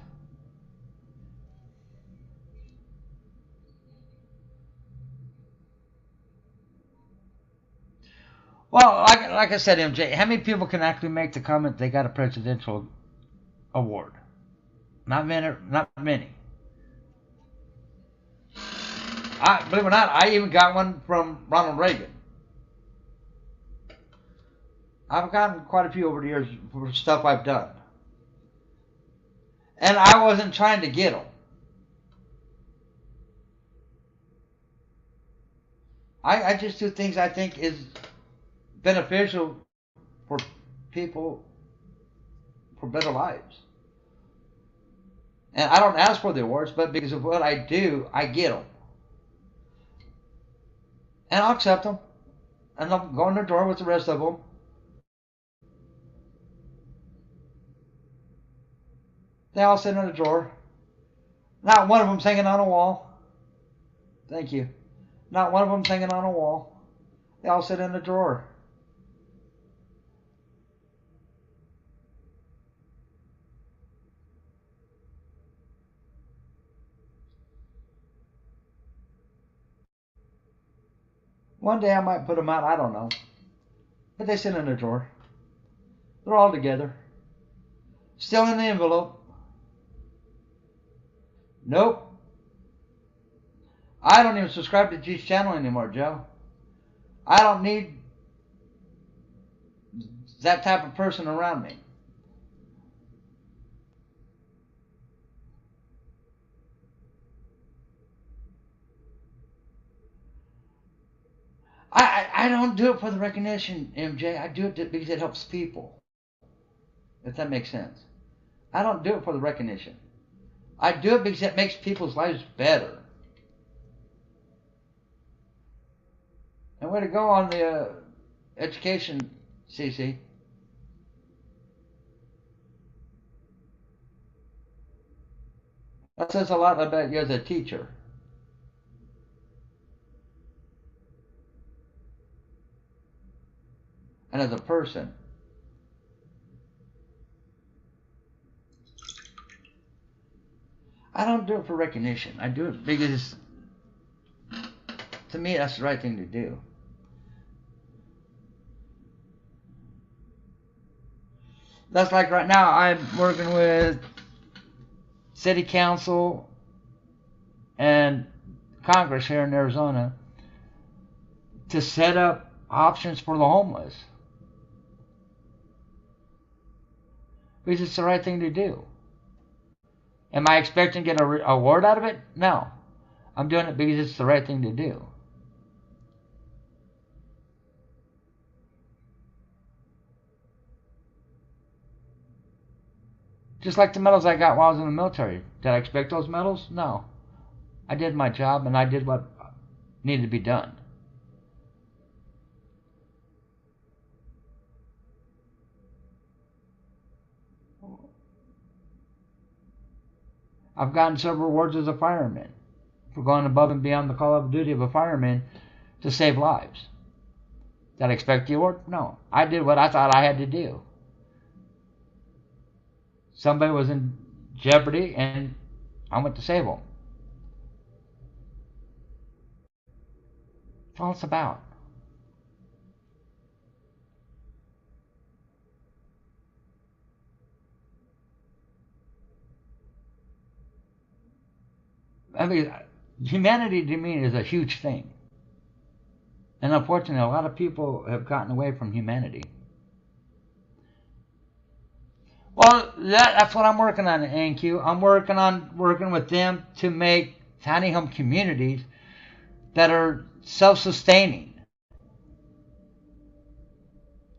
[SPEAKER 1] Well, like I said, MJ, how many people can actually make the comment they got a presidential award? Not many. Not many. Believe it or not, I even got one from Ronald Reagan. I've gotten quite a few over the years for stuff I've done. And I wasn't trying to get them. I just do things I think is beneficial for people for better lives. And I don't ask for the awards, but because of what I do, I get them. And I'll accept them. And I'll go in the door with the rest of them. They all sit in a drawer. Not one of them's hanging on a wall. Thank you. Not one of them's hanging on a wall. They all sit in a drawer. One day I might put them out, I don't know. But they sit in a drawer. They're all together. Still in the envelope. Nope. I don't even subscribe to G's channel anymore, Joe. I don't need that type of person around me. I don't do it for the recognition, MJ. I do it because it helps people. If that makes sense. I don't do it for the recognition. I do it because it makes people's lives better. And way to go on the education, CC. That says a lot about you as a teacher. And as a person. I don't do it for recognition. I do it because, to me, that's the right thing to do. That's like right now, I'm working with City Council and Congress here in Arizona to set up options for the homeless. Because it's the right thing to do. Am I expecting to get an award out of it? No.
[SPEAKER 4] I'm doing it because it's the right thing to do. Just like the medals I got while I was in the military. Did I expect those medals? No. I did my job and I did what needed to be done. I've gotten several awards as a fireman for going above and beyond the call of duty of a fireman to save lives. Did I expect the award? No. I did what I thought I had to do. Somebody was in jeopardy and I went to save them. That's all it's about. I mean, humanity to me is a huge thing. And unfortunately, a lot of people have gotten away from humanity. Well, that's what I'm working on at ANQ. I'm working with them to make tiny home communities that are self-sustaining.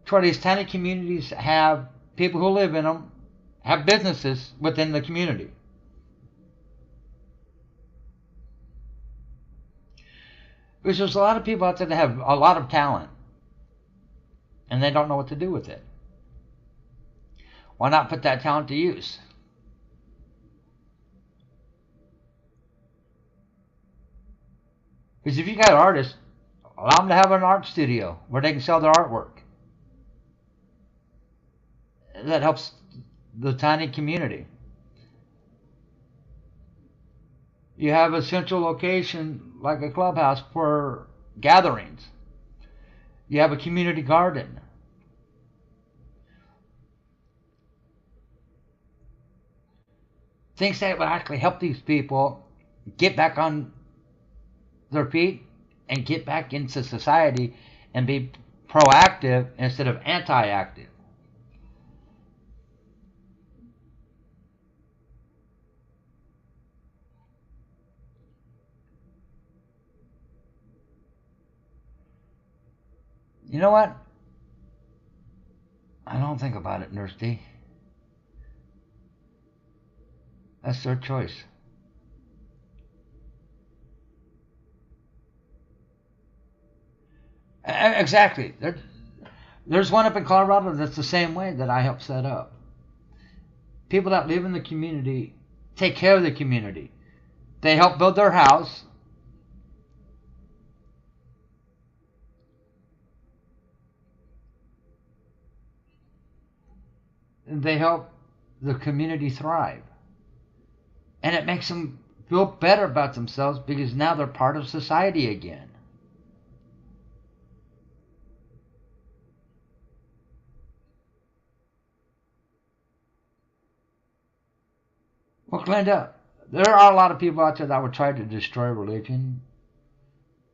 [SPEAKER 4] Where these tiny communities have people who live in them, have businesses within the community. Because there's a lot of people out there that have a lot of talent and they don't know what to do with it. Why not put that talent to use? Because if you got artists, allow them to have an art studio where they can sell their artwork. That helps the tiny community. You have a central location like a clubhouse for gatherings. You have a community garden. Things that would actually help these people get back on their feet and get back into society and be proactive instead of anti-active. You know what? I don't think about it, Nurse D. That's their choice. Exactly. There's one up in Colorado that's the same way that I helped set up. People that live in the community take care of the community. They help build their house. They help the community thrive. And it makes them feel better about themselves because now they're part of society again. Well, Glenda, there are a lot of people out there that would try to destroy religion.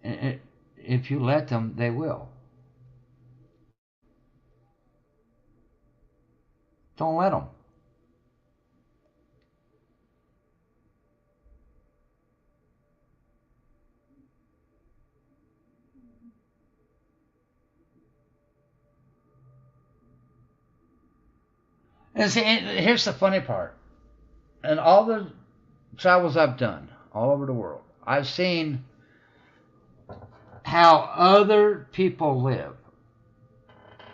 [SPEAKER 4] And if you let them, they will. Don't let them. And see, here's the funny part. In all the travels I've done all over the world, I've seen how other people live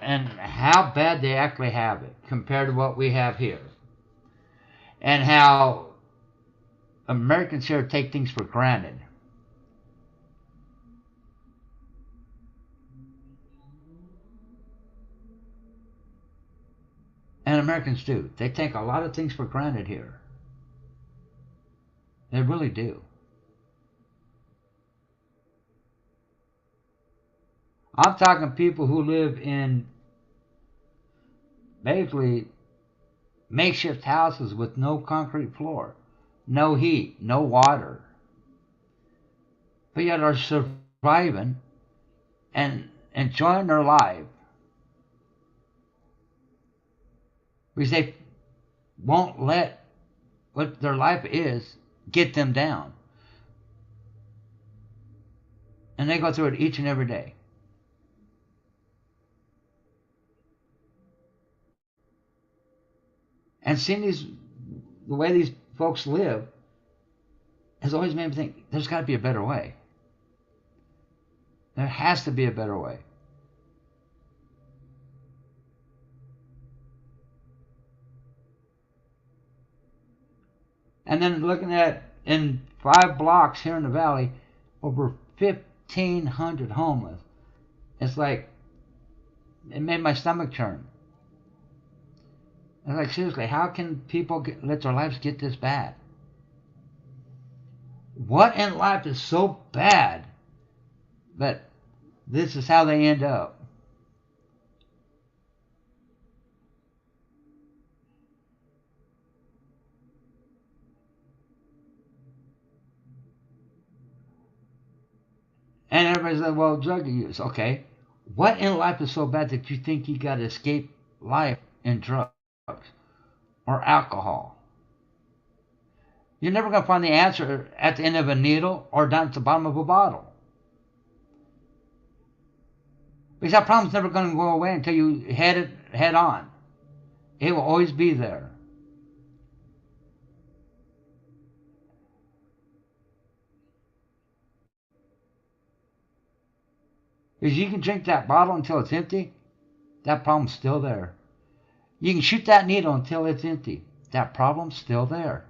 [SPEAKER 4] and how bad they actually have it compared to what we have here. And how Americans here take things for granted. And Americans do. They take a lot of things for granted here. They really do. I'm talking people who live in basically makeshift houses with no concrete floor, no heat, no water, but yet are surviving and enjoying their life because they won't let what their life is get them down. And they go through it each and every day. And seeing the way these folks live has always made me think there's got to be a better way. There has to be a better way. And then looking at in 5 blocks here in the valley, over 1,500 homeless. It's like, it made my stomach churn. It's like, seriously, how can people let their lives get this bad? What in life is so bad that this is how they end up? And everybody's like, well, drug use. Okay. What in life is so bad that you think you got to escape life in drugs or alcohol? You're never going to find the answer at the end of a needle or down at the bottom of a bottle. Because that problem's never going to go away until you head on. It will always be there. Because you can drink that bottle until it's empty, that problem's still there. You can shoot that needle until it's empty, that problem's still there.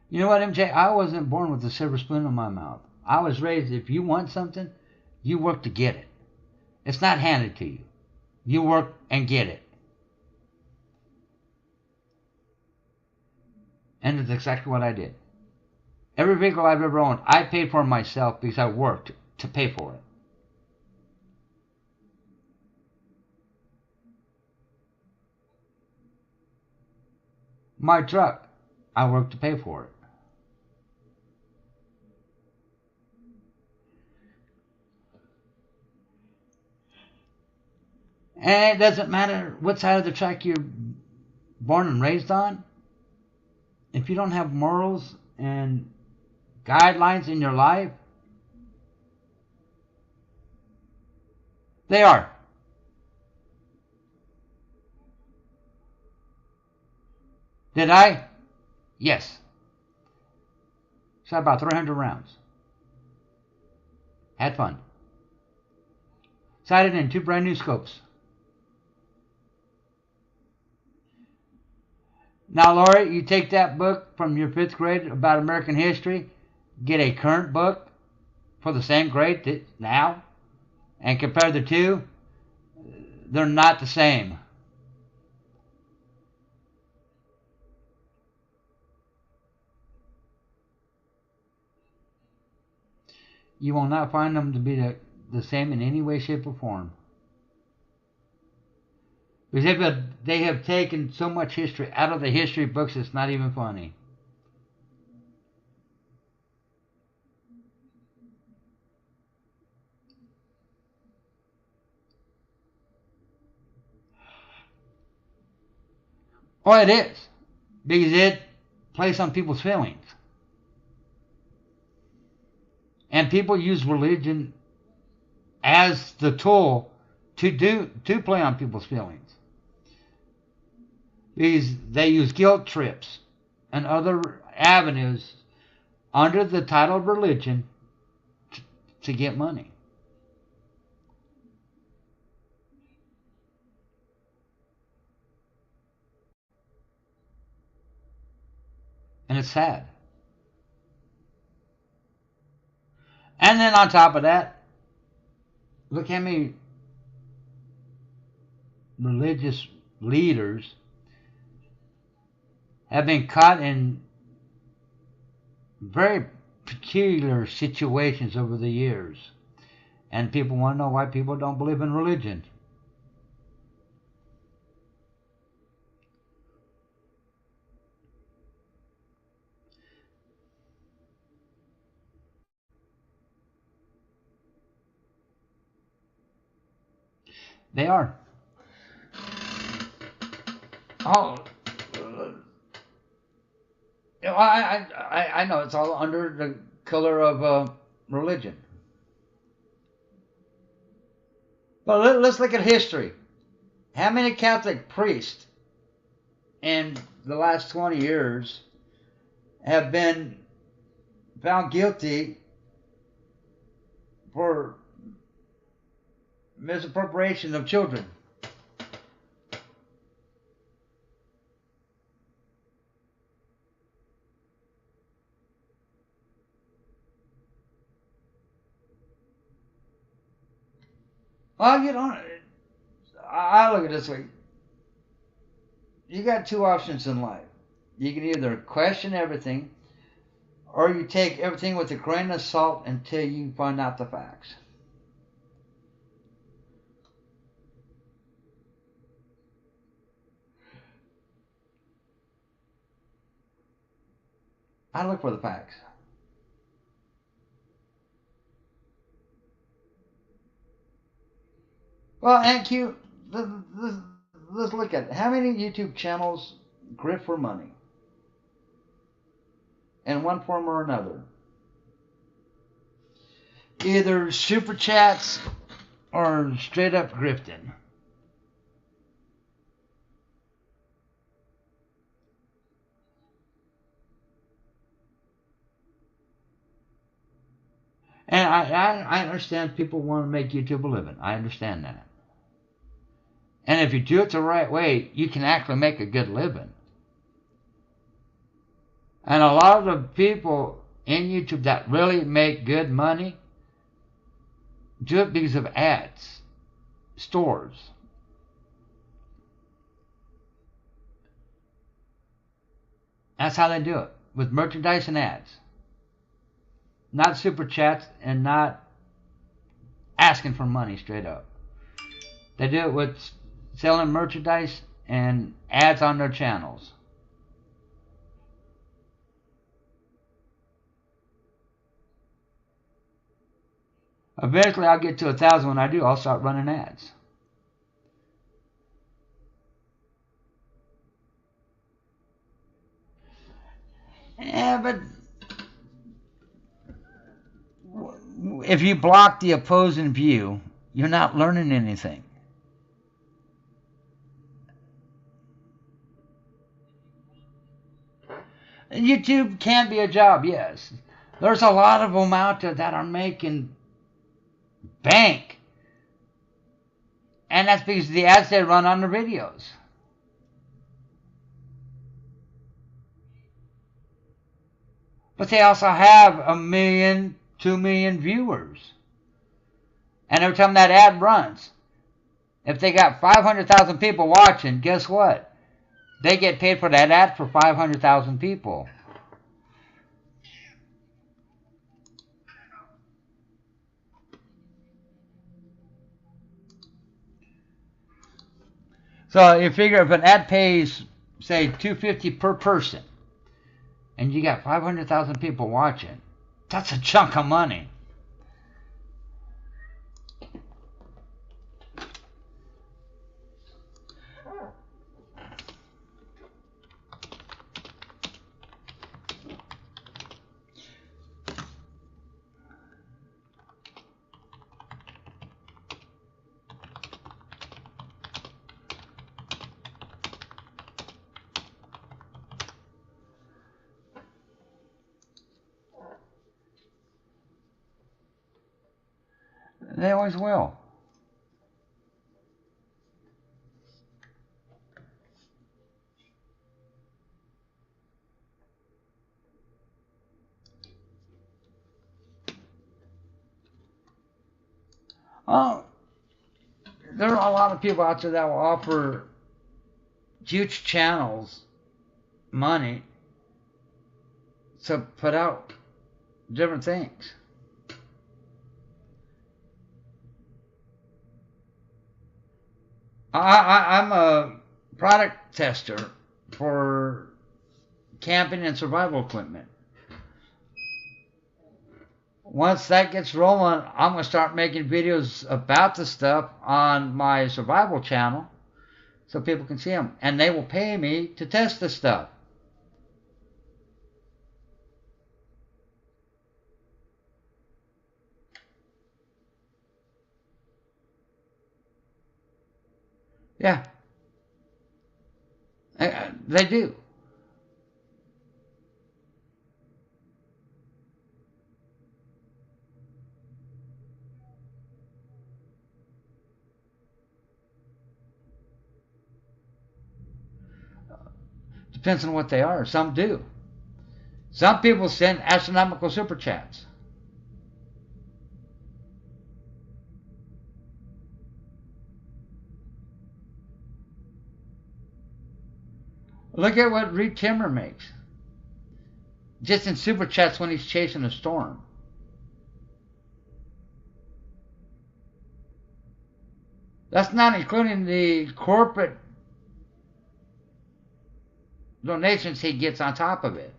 [SPEAKER 4] You know what, MJ? I wasn't born with a silver spoon in my mouth. I was raised, if you want something, you work to get it. It's not handed to you. You work and get it. And it's exactly what I did. Every vehicle I've ever owned, I paid for myself because I worked to pay for it. My truck, I worked to pay for it. And it doesn't matter what side of the track you're born and raised on. If you don't have morals and guidelines in your life, they are. Did I? Yes. Shot about 300 rounds. Had fun. Sighted in 2 brand new scopes. Now, Lori, you take that book from your 5th grade about American history, get a current book for the same grade now, and compare the two, they're not the same. You will not find them to be the same in any way, shape, or form. Because they have taken so much history out of the history books, it's not even funny. Oh, it is. Because it plays on people's feelings. And people use religion as the tool to play on people's feelings. Because they use guilt trips and other avenues under the title of religion to get money. And it's sad. And then on top of that, look how many religious leaders have been caught in very peculiar situations over the years. And people want to know why people don't believe in religion. They are. Oh, I know it's all under the color of religion. But let's look at history. How many Catholic priests in the last 20 years have been found guilty for misappropriation of children? Well, you know, I look at it this way. You got two options in life. You can either question everything, or you take everything with a grain of salt until you find out the facts. I look for the facts. Well, and Q, let's look at it. How many YouTube channels grift for money in one form or another? Either super chats or straight up grifting. And I understand people want to make YouTube a living. I understand that. And if you do it the right way, you can actually make a good living. And a lot of the people in YouTube that really make good money do it because of ads, stores. That's how they do it, with merchandise and ads. Not super chats and not asking for money straight up. They do it with selling merchandise and ads on their channels. Eventually I'll get to 1,000. When I do, I'll start running ads. Yeah, but if you block the opposing view, you're not learning anything. YouTube can be a job, yes. There's a lot of them out there that are making bank. And that's because of the ads they run on the videos. But they also have 1 million, 2 million viewers. And every time that ad runs, if they got 500,000 people watching, guess what? They get paid for that ad for 500,000 people. So you figure if an ad pays, say, $250 per person, and you got 500,000 people watching, that's a chunk of money. They always will. Well, there are a lot of people out there that will offer huge channels money to put out different things. I'm a product tester for camping and survival equipment. Once that gets rolling, I'm going to start making videos about the stuff on my survival channel. so people can see them, and they will pay me to test the stuff. Yeah, they do. Depends on what they are. Some do. Some people send astronomical super chats. Look at what Reed Timmer makes. Just in super chats when he's chasing a storm. That's not including the corporate donations he gets on top of it.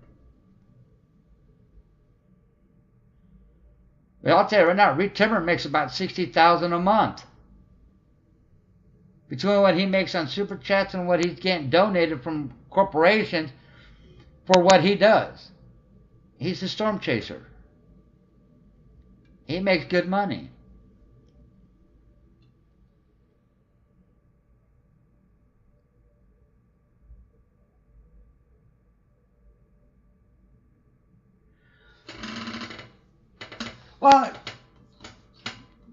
[SPEAKER 4] Well, I'll tell you right now, Reed Timmer makes about $60,000 a month. Between what he makes on super chats and what he's getting donated from corporations for what he does. He's a storm chaser. He makes good money. Well,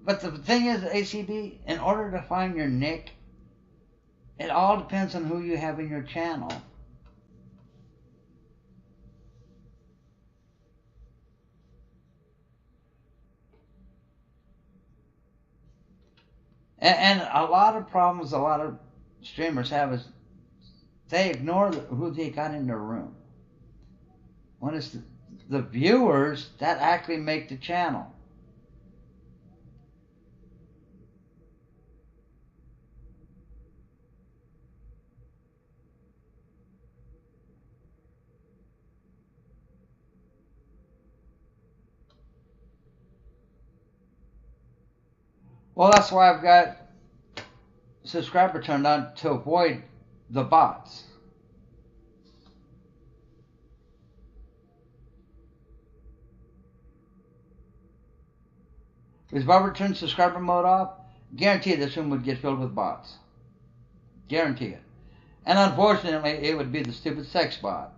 [SPEAKER 4] but the thing is, ACB, in order to find your nick, it all depends on who you have in your channel. And a lot of problems a lot of streamers have is they ignore who they got in their room. When it's the viewers that actually make the channel. Well, that's why I've got subscriber turned on to avoid the bots. If I were to turn subscriber mode off, guarantee this room would get filled with bots. Guarantee it. And unfortunately, it would be the stupid sex bot.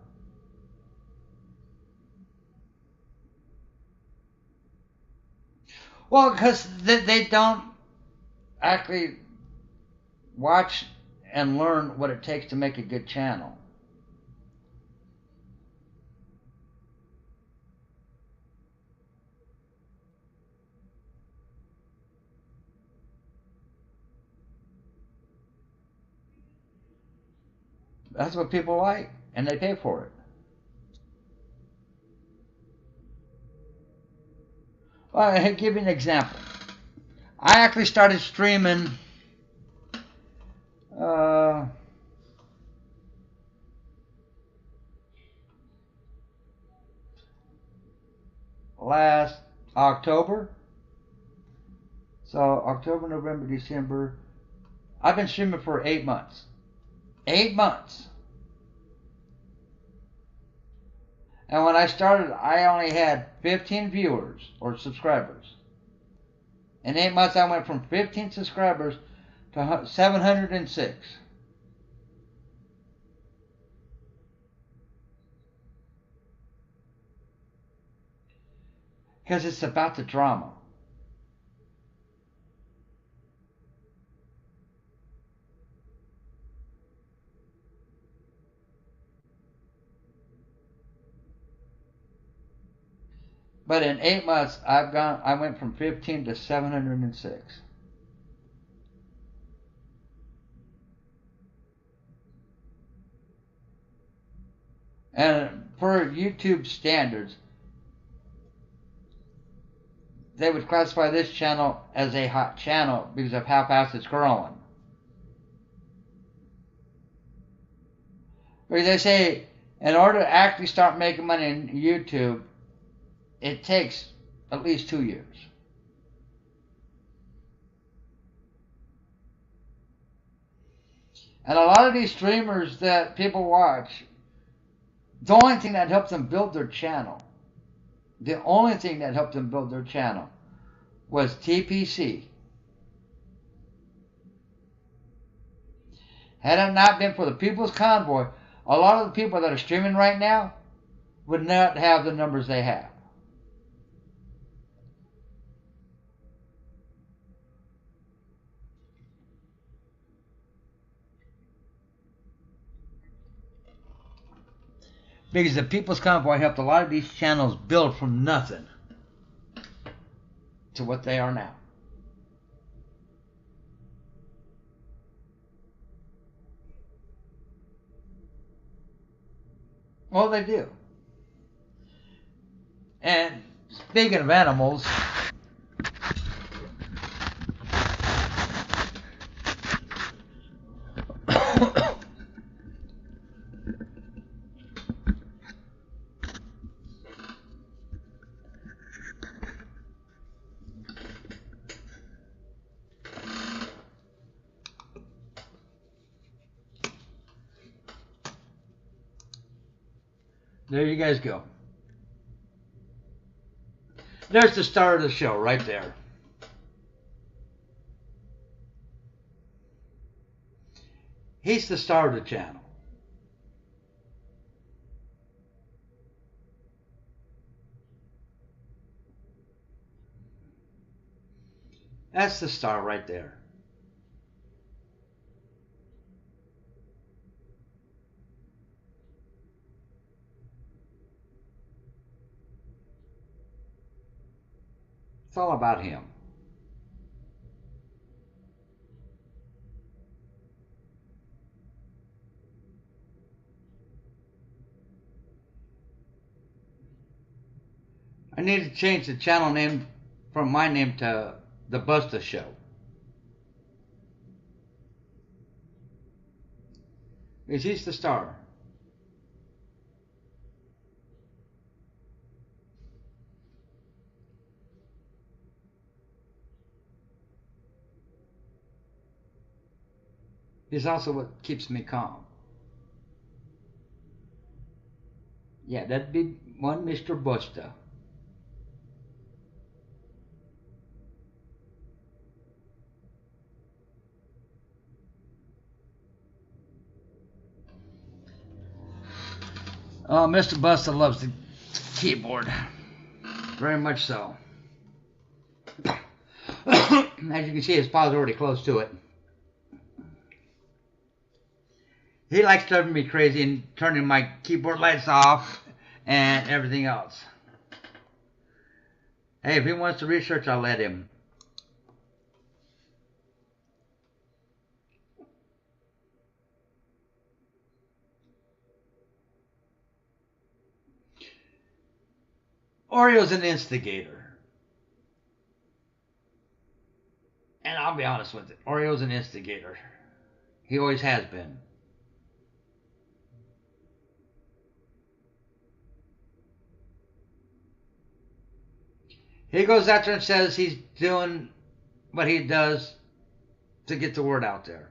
[SPEAKER 4] Well, because they don't actually watch and learn what it takes to make a good channel. That's what people like, and they pay for it. Well, I'll give you an example. I actually started streaming last October. So October, November, December. I've been streaming for 8 months. 8 months. And when I started, I only had 15 viewers or subscribers. In 8 months, I went from 15 subscribers to 706. Because it's about the drama. But in 8 months, I went from 15 to 706. And per YouTube standards, they would classify this channel as a hot channel because of how fast it's growing. Because they say, in order to actually start making money in YouTube, it takes at least 2 years.
[SPEAKER 1] And a lot of these streamers that people watch, the only thing that helped them build their channel, was TPC. Had it not been for the People's Convoy, a lot of the people that are streaming right now would not have the numbers they have. Because the People's Convoy helped a lot of these channels build from nothing to what they are now. Well, they do. And speaking of animals, there you guys go. There's the start of the show right there. He's the star of the channel. That's the star right there. It's all about him. I need to change the channel name from my name to The Busta Show. Because he's the star. He's also what keeps me calm. Yeah, that'd be one Mr. Busta. Oh, Mr. Busta loves the keyboard. Very much so. As you can see, his paw's already close to it. He likes driving me crazy and turning my keyboard lights off and everything else. Hey, if he wants to research, I'll let him. Oreo's an instigator. And I'll be honest with it, Oreo's an instigator. He always has been. He goes out there and says he's doing what he does to get the word out there.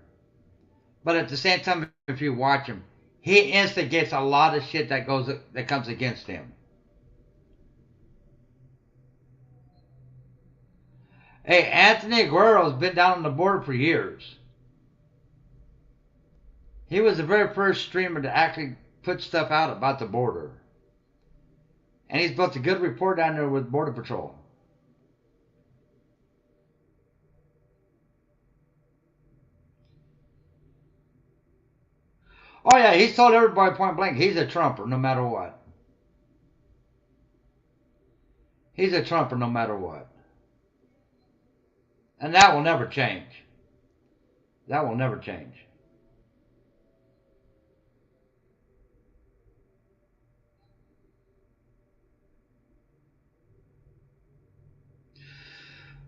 [SPEAKER 1] But at the same time, if you watch him, he instigates a lot of shit that comes against him. Hey, Anthony Aguero's been down on the border for years. He was the very first streamer to actually put stuff out about the border. And he's built a good rapport down there with Border Patrol. Oh yeah, he's told everybody point blank, he's a Trumper no matter what. He's a Trumper no matter what. And that will never change. That will never change.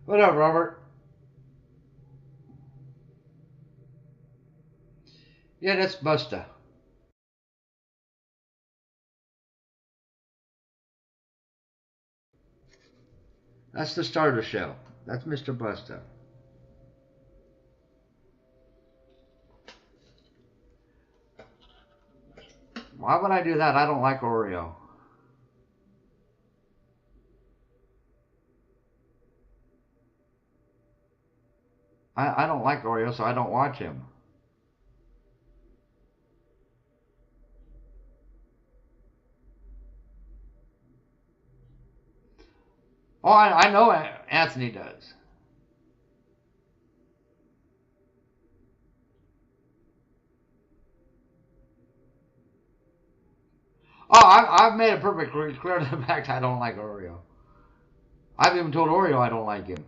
[SPEAKER 1] What up, Robert? Yeah, that's Busta. That's the starter show. That's Mr. Busta. Why would I do that? I don't like Oreo. I don't like Oreo, so I don't watch him. Oh, I know Anthony does. Oh, I've made it perfectly clear to the fact I don't like Oreo. I've even told Oreo I don't like him.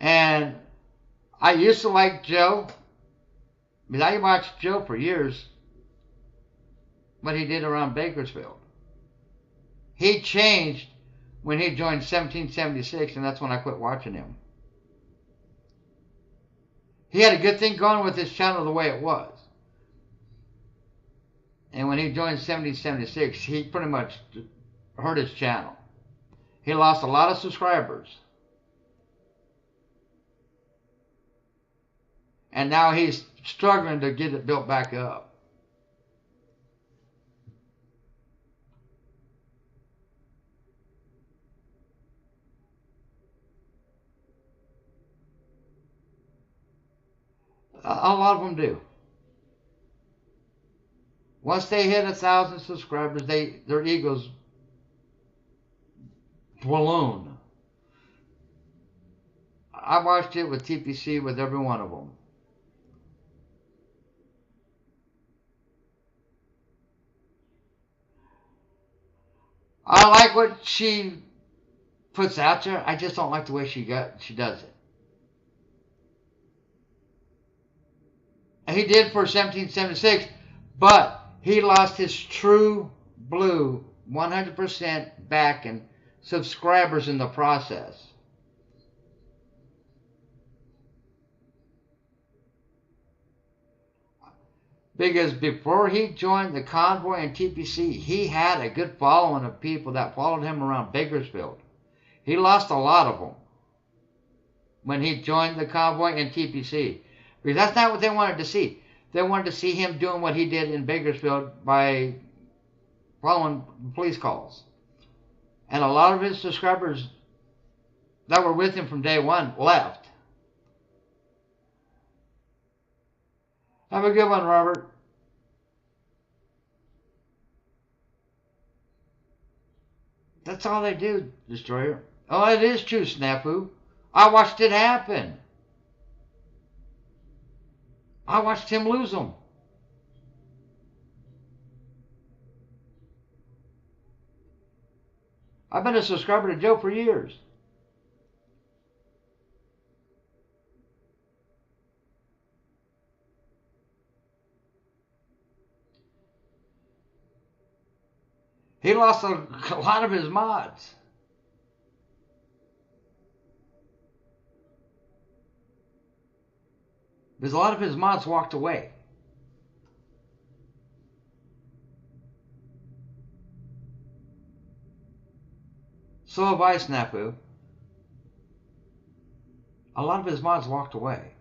[SPEAKER 1] And I used to like Joe. I mean, I watched Joe for years. What he did around Bakersfield. He changed when he joined 1776, and that's when I quit watching him. He had a good thing going with his channel the way it was. And when he joined 1776, he pretty much hurt his channel. He lost a lot of subscribers. And now he's struggling to get it built back up. A lot of them do. Once they hit 1,000 subscribers, their egos balloon. I watched it with TPC with every one of them. I like what she puts out there. I just don't like the way she does it. And he did for 1776, but he lost his true blue 100% back and subscribers in the process. Because before he joined the Convoy and TPC, he had a good following of people that followed him around Bakersfield. He lost a lot of them when he joined the Convoy and TPC. Because that's not what they wanted to see. They wanted to see him doing what he did in Bakersfield by following police calls. And a lot of his subscribers that were with him from day one left. Have a good one, Robert. That's all they do, Destroyer. Oh, it is true, Snafu. I watched it happen. I watched him lose them. I've been a subscriber to Joe for years. He lost a lot of his mods. Because a lot of his mods walked away. So have I, Snafu. A lot of his mods walked away.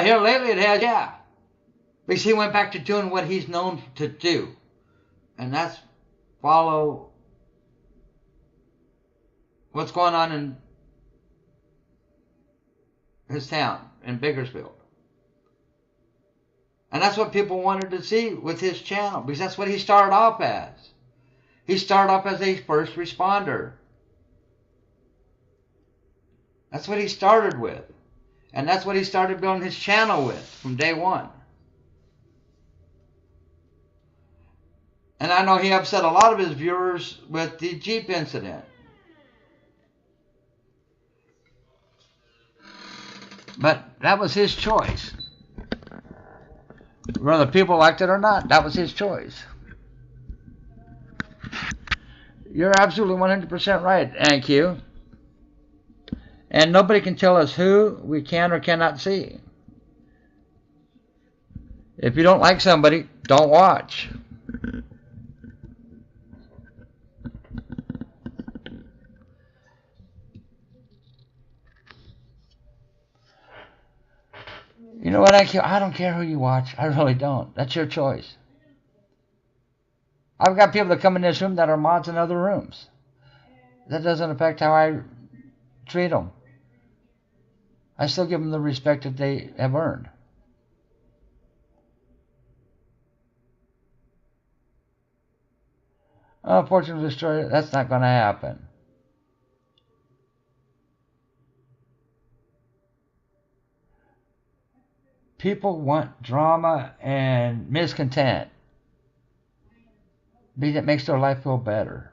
[SPEAKER 1] Here lately it has, yeah. Because he went back to doing what he's known to do. And that's follow what's going on in his town, in Bakersfield. And that's what people wanted to see with his channel, because that's what he started off as. He started off as a first responder. That's what he started with. And that's what he started building his channel with from day one. And I know he upset a lot of his viewers with the Jeep incident. But that was his choice. Whether people liked it or not, that was his choice. You're absolutely 100% right, AnQ. And nobody can tell us who we can or cannot see.
[SPEAKER 4] If you don't like somebody, don't watch. You know what? I don't care who you watch. I really don't. That's your choice. I've got people that come in this room that are mods in other rooms. That doesn't affect how I treat them. I still give them the respect that they have earned. Oh, Fortune Destroyer, that's not going to happen. People want drama and miscontent. Because it makes their life feel better.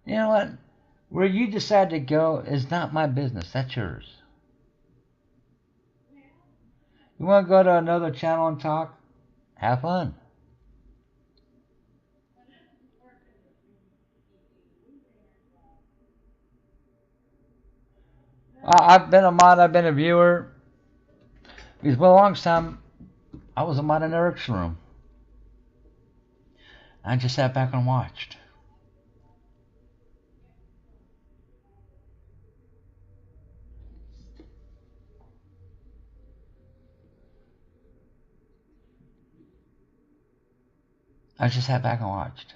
[SPEAKER 4] You know what? Where you decide to go is not my business. That's yours. You want to go to another channel and talk? Have fun. I've been a mod, I've been a viewer. Because for a long time, I was a mod in Eric's room. I just sat back and watched. I just sat back and watched.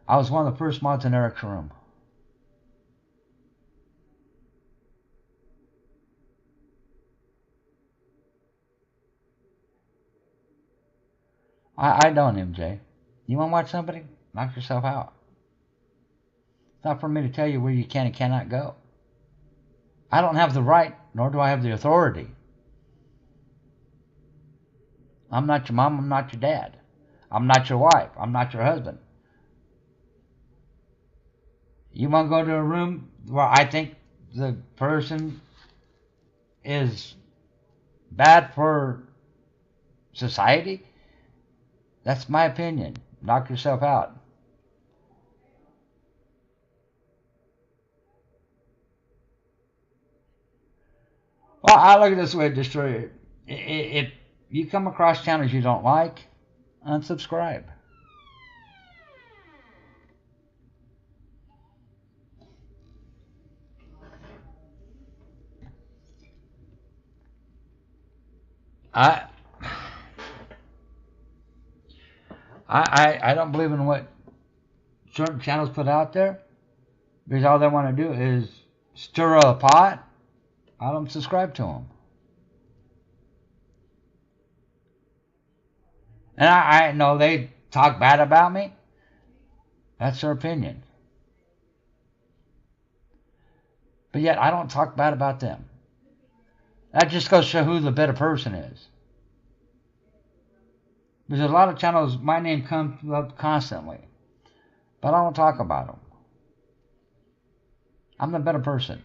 [SPEAKER 4] I was one of the first mods in Eric's room. I don't, MJ. You want to watch somebody? Knock yourself out. It's not for me to tell you where you can and cannot go. I don't have the right, nor do I have the authority. I'm not your mom, I'm not your dad. I'm not your wife, I'm not your husband. You want to go to a room where I think the person is bad for society? That's my opinion. Knock yourself out. Well, I look at it this way, Destroyer. If you come across channels you don't like, unsubscribe. I don't believe in what certain channels put out there, because all they want to do is stir a pot. I don't subscribe to them. And I know they talk bad about me. That's their opinion. But yet I don't talk bad about them. That just goes to show who the better person is. Because a lot of channels, my name comes up constantly. But I don't talk about them. I'm the better person.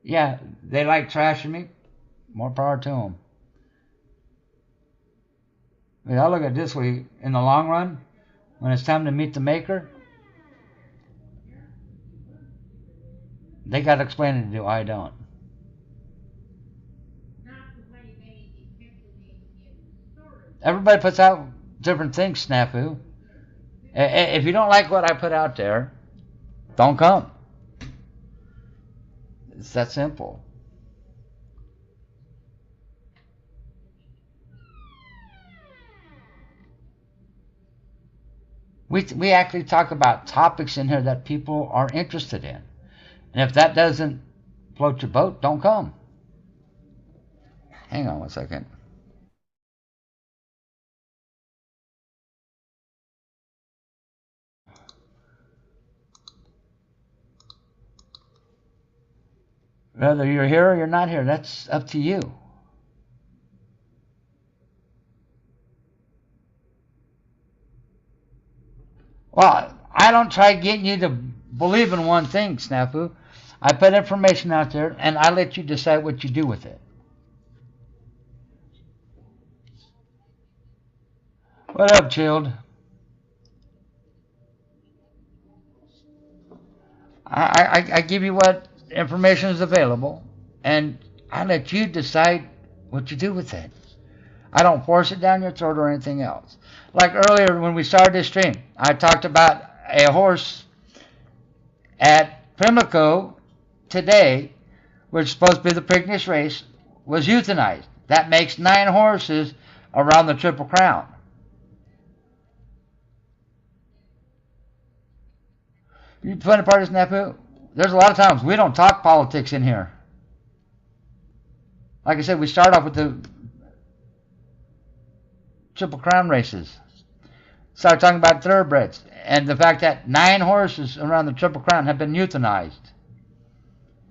[SPEAKER 4] Yeah, they like trashing me. More power to them. But I look at it this way, in the long run, when it's time to meet the maker, they got explaining to do. I don't. Everybody puts out different things, Snafu. If you don't like what I put out there, don't come. It's that simple. We actually talk about topics in here that people are interested in. And if that doesn't float your boat, don't come. Hang on one second. Whether you're here or you're not here, that's up to you. Well, I don't try getting you to believe in one thing, Snafu. I put information out there, and I let you decide what you do with it. What up, Chilled? I give you what information is available, and I let you decide what you do with it. I don't force it down your throat or anything else. Like earlier when we started this stream, I talked about a horse at Pimlico today, which is supposed to be the Preakness race, was euthanized. That makes 9 horses around the Triple Crown. You funny part is, Nepu, there's a lot of times we don't talk politics in here. Like I said, we start off with the Triple Crown races. Start talking about thoroughbreds and the fact that 9 horses around the Triple Crown have been euthanized.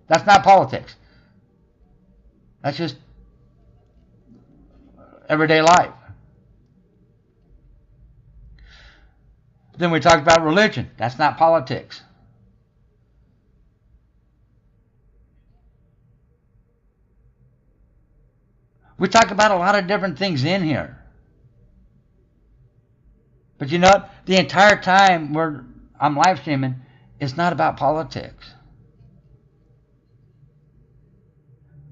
[SPEAKER 4] That's not politics. That's just everyday life. Then we talked about religion. That's not politics. We talk about a lot of different things in here. But you know what? The entire time I'm live streaming, it's not about politics.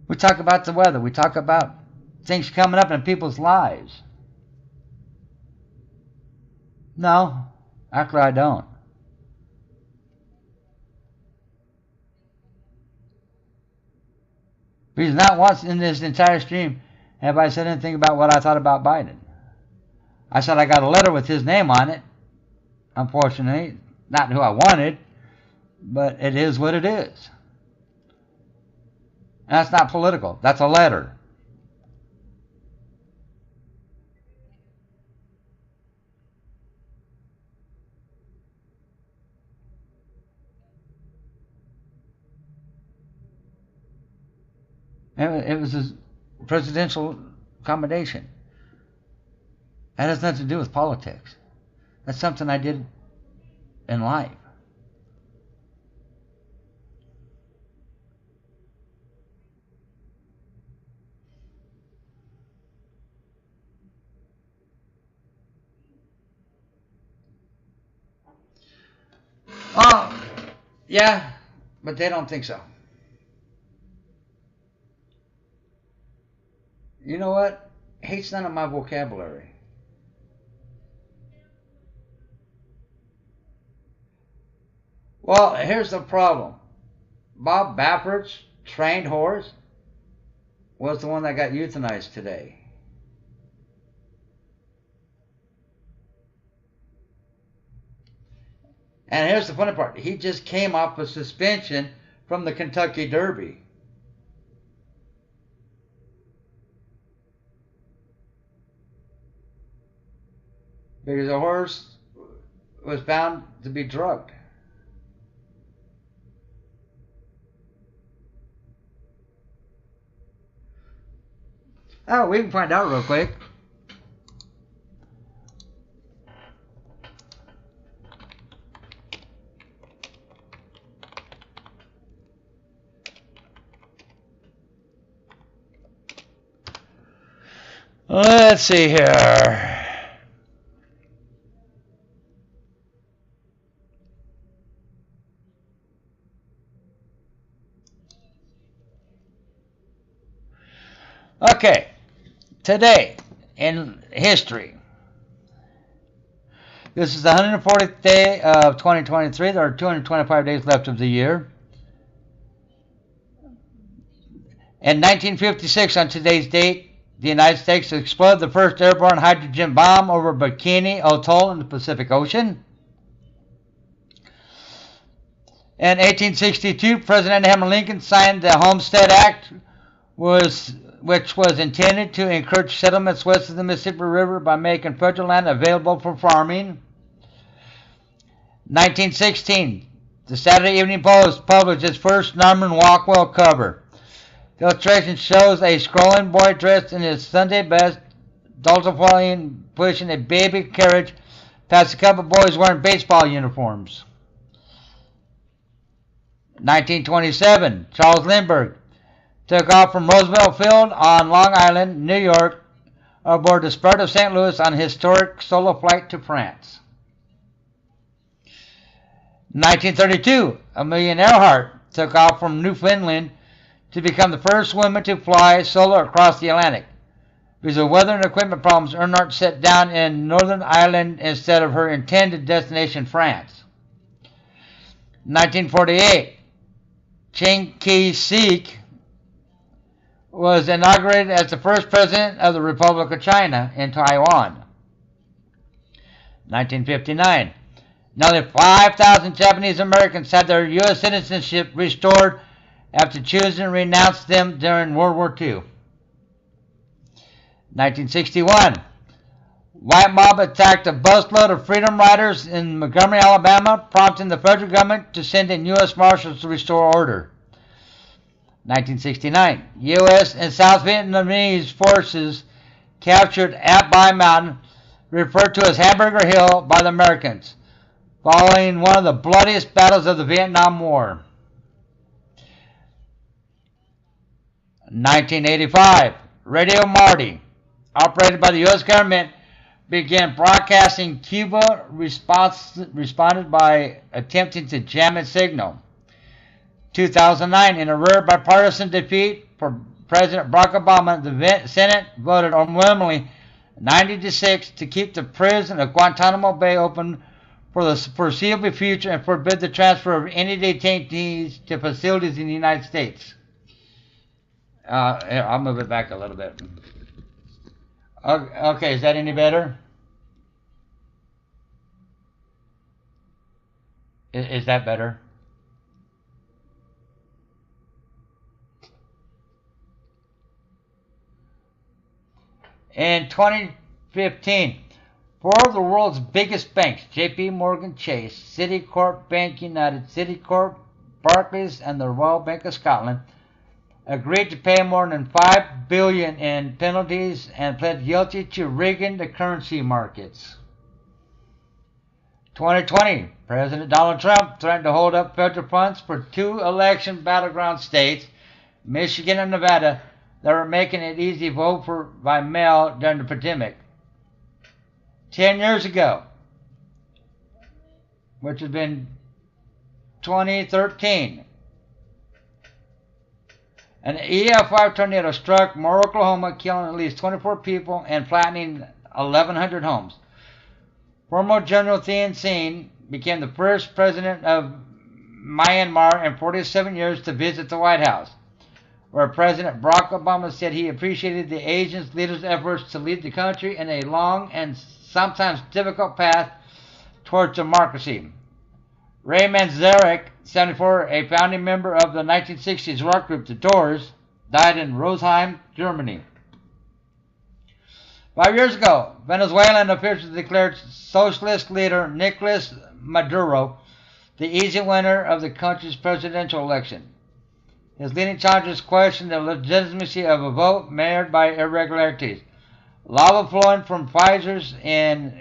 [SPEAKER 4] We talk about the weather. We talk about things coming up in people's lives. No, actually I don't. Because not once in this entire stream have I said anything about what I thought about Biden. I said I got a letter with his name on it. Unfortunately, not who I wanted, but it is what it is. And that's not political. That's a letter. It was a presidential accommodation. That has nothing to do with politics. That's something I did in life. Oh, yeah, but they don't think so. You know what? Hate's none of my vocabulary. Well, here's the problem. Bob Baffert's trained horse was the one that got euthanized today. And here's the funny part. He just came off a suspension from the Kentucky Derby. Because the horse was found to be drugged. Oh, we can find out real quick. Let's see here. Okay, today in history, this is the 140th day of 2023. There are 225 days left of the year. In 1956, on today's date, the United States exploded the first airborne hydrogen bomb over Bikini Atoll in the Pacific Ocean. In 1862, President Abraham Lincoln signed the Homestead Act, which was intended to encourage settlements west of the Mississippi River by making federal land available for farming. 1916, the Saturday Evening Post published its first Norman Rockwell cover. The illustration shows a scrolling boy dressed in his Sunday best, dolefully pushing a baby carriage past a couple of boys wearing baseball uniforms. 1927, Charles Lindbergh took off from Roosevelt Field on Long Island, New York, aboard the Spirit of St. Louis on a historic solo flight to France. 1932, Amelia Earhart took off from Newfoundland to become the first woman to fly solo across the Atlantic. Because of weather and equipment problems, Earhart set down in Northern Ireland instead of her intended destination, France. 1948, Chiang Kai-shek was inaugurated as the first president of the Republic of China in Taiwan. 1959, nearly 5,000 Japanese Americans had their U.S. citizenship restored after choosing to renounce them during World War II. 1961, white mob attacked a busload of Freedom Riders in Montgomery, Alabama, prompting the federal government to send in U.S. Marshals to restore order. 1969, U.S. and South Vietnamese forces captured Ap-Bai Mountain, referred to as Hamburger Hill by the Americans, following one of the bloodiest battles of the Vietnam War. 1985, Radio Marty, operated by the U.S. government, began broadcasting. Cuba responded by attempting to jam its signal. 2009, in a rare bipartisan defeat for President Barack Obama, the Senate voted overwhelmingly 90-6 to keep the prison of Guantanamo Bay open for the foreseeable future and forbid the transfer of any detainees to facilities in the United States. I'll move it back a little bit. Okay, is that any better? Is that better? In 2015, four of the world's biggest banks, J.P. Morgan Chase, Citicorp Bank United, Citicorp, Barclays, and the Royal Bank of Scotland, agreed to pay more than $5 billion in penalties and pled guilty to rigging the currency markets. 2020, President Donald Trump threatened to hold up federal funds for two election battleground states, Michigan and Nevada, that were making it easy to vote for by mail during the pandemic. 10 years ago, which has been 2013, an EF5 tornado struck Moore, Oklahoma, killing at least 24 people and flattening 1,100 homes. Former General Thein Sein became the first president of Myanmar in 47 years to visit the White House, where President Barack Obama said he appreciated the Asian leaders' efforts to lead the country in a long and sometimes difficult path towards democracy. Ray Manzarek, 74, a founding member of the 1960s rock group The Doors, died in Rosheim, Germany. 5 years ago, Venezuelan officials declared socialist leader Nicolas Maduro the easy winner of the country's presidential election. His leading challenges questioned the legitimacy of a vote marred by irregularities. Lava flowing from geysers in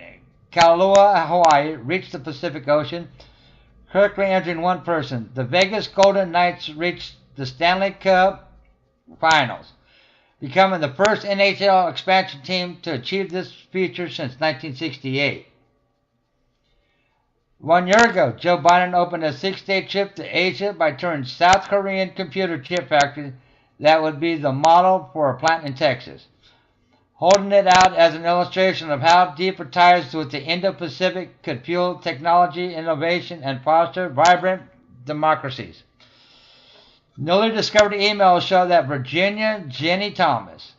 [SPEAKER 4] Kailua, Hawaii, reached the Pacific Ocean, quickly injuring one person. The Vegas Golden Knights reached the Stanley Cup Finals, becoming the first NHL expansion team to achieve this feature since 1968. 1 year ago, Joe Biden opened a 6-day trip to Asia by touring South Korean computer chip factory that would be the model for a plant in Texas, holding it out as an illustration of how deeper ties with the Indo-Pacific could fuel technology innovation and foster vibrant democracies. Newly discovered emails show that Virginia Jenny Thomas,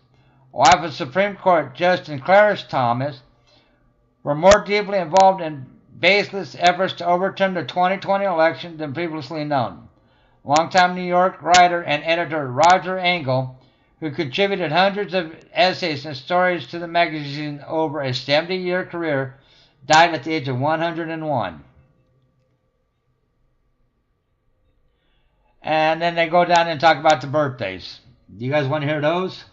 [SPEAKER 4] wife of Supreme Court Justice Clarence Thomas, were more deeply involved in baseless efforts to overturn the 2020 election than previously known. Longtime New York writer and editor Roger Engel, who contributed hundreds of essays and stories to the magazine over a 70-year career, died at the age of 101. And then they go down and talk about the birthdays. Do you guys want to hear those?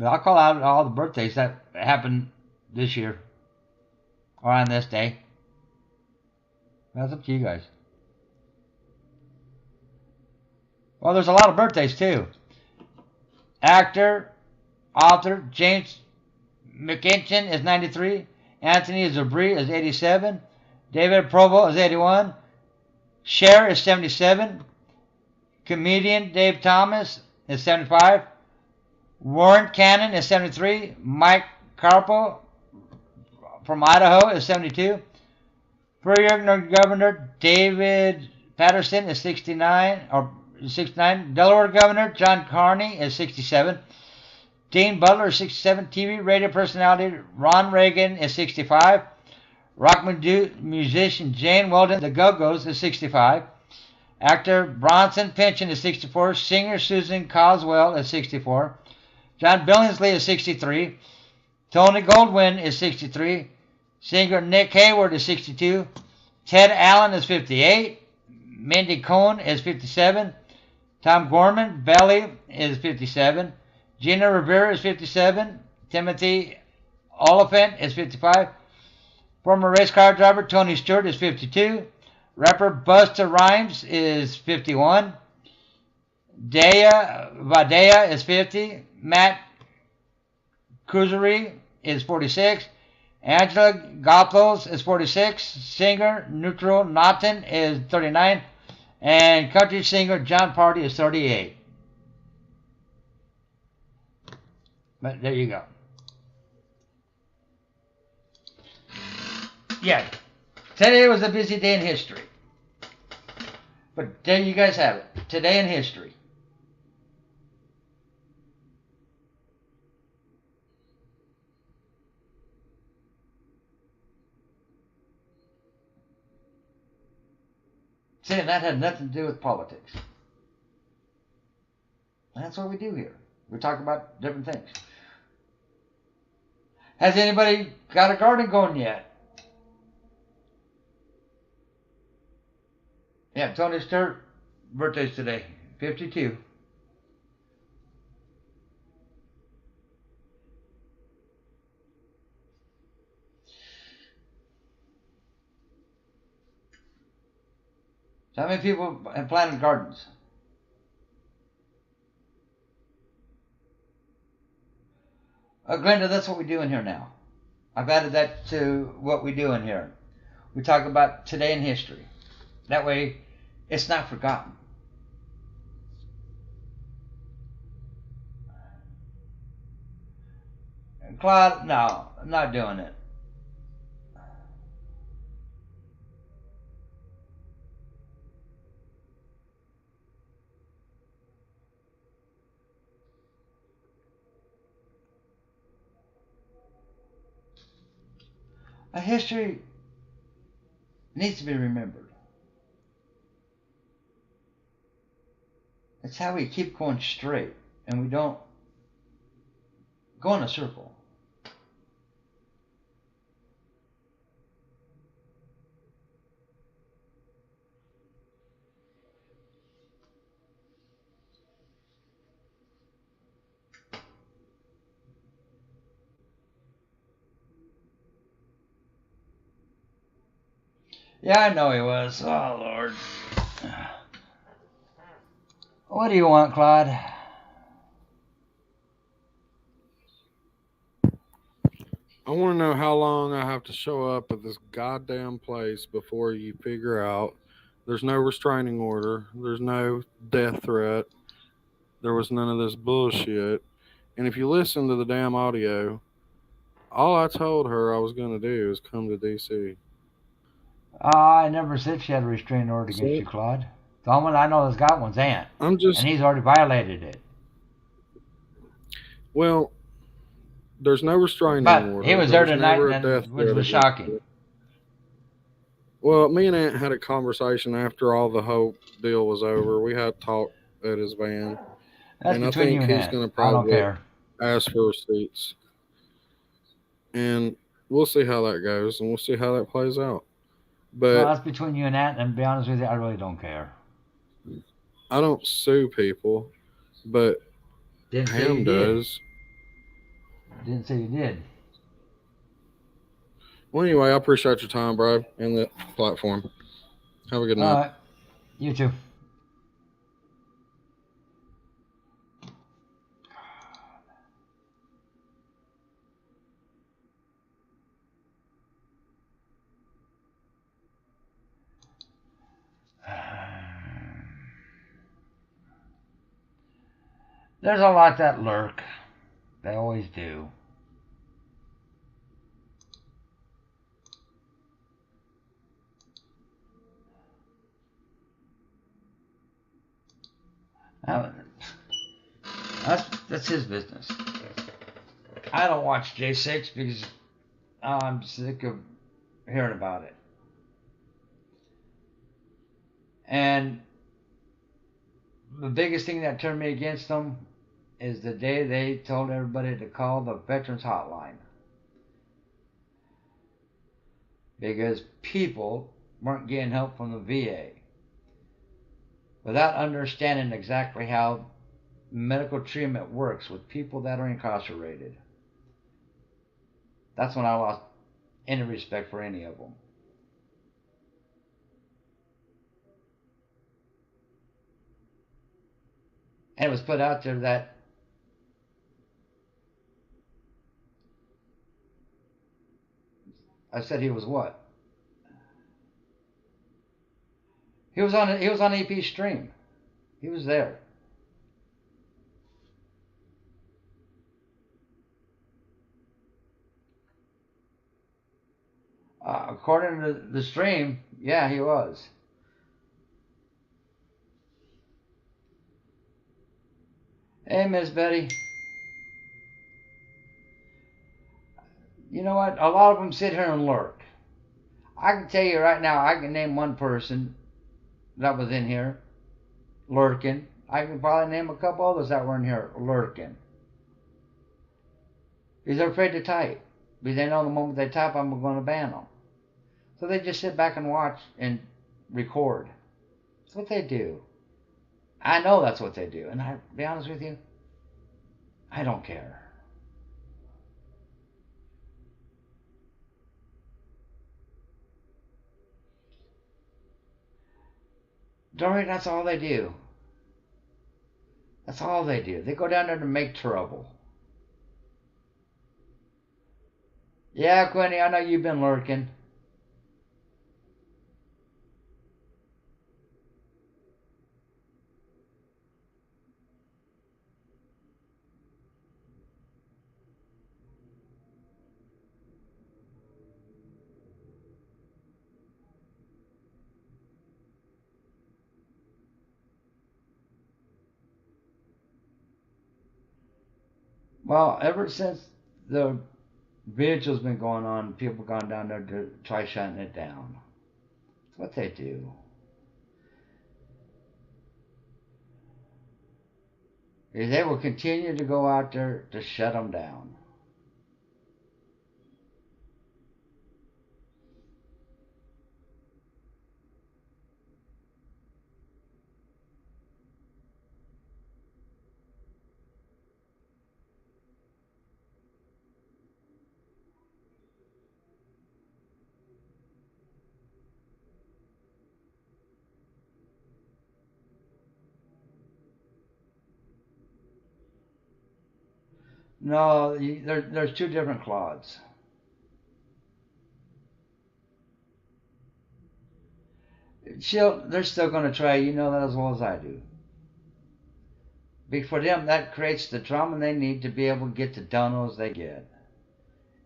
[SPEAKER 4] I'll call out all the birthdays that happened this year or on this day. That's up to you guys. Well, there's a lot of birthdays too. Actor, author James McInchin is 93. Anthony Zabri is 87. David Provo is 81. Cher is 77. Comedian Dave Thomas is 75. Warren Cannon is 73. Mike Carpo from Idaho is 72. Superior Governor David Patterson is 69. Delaware Governor John Carney is 67. Dean Butler is 67. TV radio personality Ron Reagan is 65. Rock musician Jane Weldon, the Go-Go's, is 65. Actor Bronson Pinchon is 64. Singer Susan Coswell is 64. John Billingsley is 63. Tony Goldwyn is 63. Singer Nick Hayward is 62. Ted Allen is 58. Mindy Cohn is 57. Tom Gorman Belly is 57. Gina Rivera is 57. Timothy Oliphant is 55. Former race car driver Tony Stewart is 52. Rapper Busta Rhymes is 51. Dea Vadea is 50. Matt Kuzari is 46. Angela Gothos is 46. Singer Neutral Naughton is 39. And country singer John Party is 38. But there you go. Yeah, today was a busy day in history. But there you guys have it. Today in history. See, and that had nothing to do with politics. That's what we do here. We talk about different things. Has anybody got a garden going yet? Yeah, Tony Stewart, birthday's today, 52. So how many people have planted gardens? Glenda, that's what we do in here now. I've added that to what we do in here. We talk about today in history. That way, it's not forgotten. And Claude, no, I'm not doing it. A history needs to be remembered. It's how we keep going straight and we don't go in a circle. Yeah, I know he was. Oh, Lord. What do you want, Claude?
[SPEAKER 5] I want to know how long I have to show up at this goddamn place before you figure out there's no restraining order, there's no death threat, there was none of this bullshit. And if you listen to the damn audio, all I told her I was going to do is come to DC.
[SPEAKER 4] I never said she had a restraining order against you, Claude. The only one I know that's got one's Ant.
[SPEAKER 5] I'm just.
[SPEAKER 4] And he's already violated it.
[SPEAKER 5] Well, there's no restraining order.
[SPEAKER 4] But he was there tonight, which was shocking.
[SPEAKER 5] Well, me and Ant had a conversation after all the Hope deal was over. We had talk at his van.
[SPEAKER 4] That's
[SPEAKER 5] and I
[SPEAKER 4] between
[SPEAKER 5] think
[SPEAKER 4] you and
[SPEAKER 5] he's
[SPEAKER 4] Ant.
[SPEAKER 5] going to
[SPEAKER 4] I don't
[SPEAKER 5] probably
[SPEAKER 4] care.
[SPEAKER 5] ask for receipts. And we'll see how that goes, and we'll see how that plays out. But
[SPEAKER 4] Well, that's between you and Ant, and to be honest with you, I really don't care.
[SPEAKER 5] I don't sue people, but
[SPEAKER 4] Didn't say you
[SPEAKER 5] Ham
[SPEAKER 4] did.
[SPEAKER 5] does.
[SPEAKER 4] Didn't say you did.
[SPEAKER 5] Well, anyway, I appreciate your time, bro, and the platform. Have a good
[SPEAKER 4] All
[SPEAKER 5] night.
[SPEAKER 4] right. You too. There's a lot that lurk. They always do. Now, that's his business. I don't watch J6 because I'm sick of hearing about it. And the biggest thing that turned me against them is the day they told everybody to call the Veterans Hotline. Because people weren't getting help from the VA. Without understanding exactly how medical treatment works with people that are incarcerated. That's when I lost any respect for any of them. And it was put out there that I said he was what? He was on EP Stream. He was there. According to the stream, yeah, he was. Hey, Miss Betty. You know what? A lot of them sit here and lurk. I can tell you right now, I can name one person that was in here lurking. I can probably name a couple others that were in here lurking. Because they're afraid to type. Because they know the moment they type, I'm going to ban them. So they just sit back and watch and record. That's what they do. I know that's what they do. And I be honest with you, I don't care. Dory, that's all they do. That's all they do. They go down there to make trouble. Yeah, Quinny, I know you've been lurking. Well, ever since the vigil's been going on, people have gone down there to try shutting it down. That's what they do. They will continue to go out there to shut them down. No, there's two different Claudes. They're still going to try. You know that as well as I do. Because for them, that creates the trauma they need to be able to get the donos they get.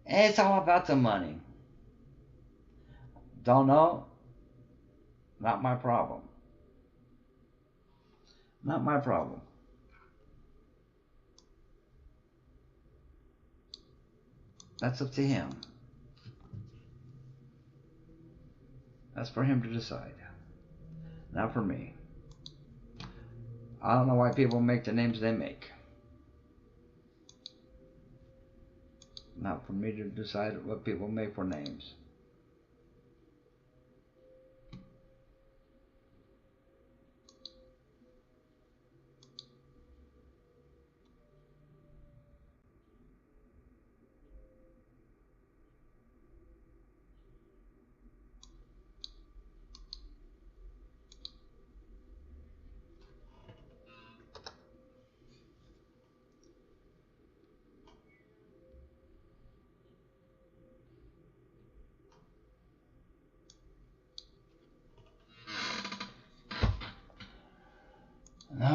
[SPEAKER 4] And it's all about the money. Don't know? Not my problem. Not my problem. That's up to him. That's for him to decide. Not for me. I don't know why people make the names they make. Not for me to decide what people make for names.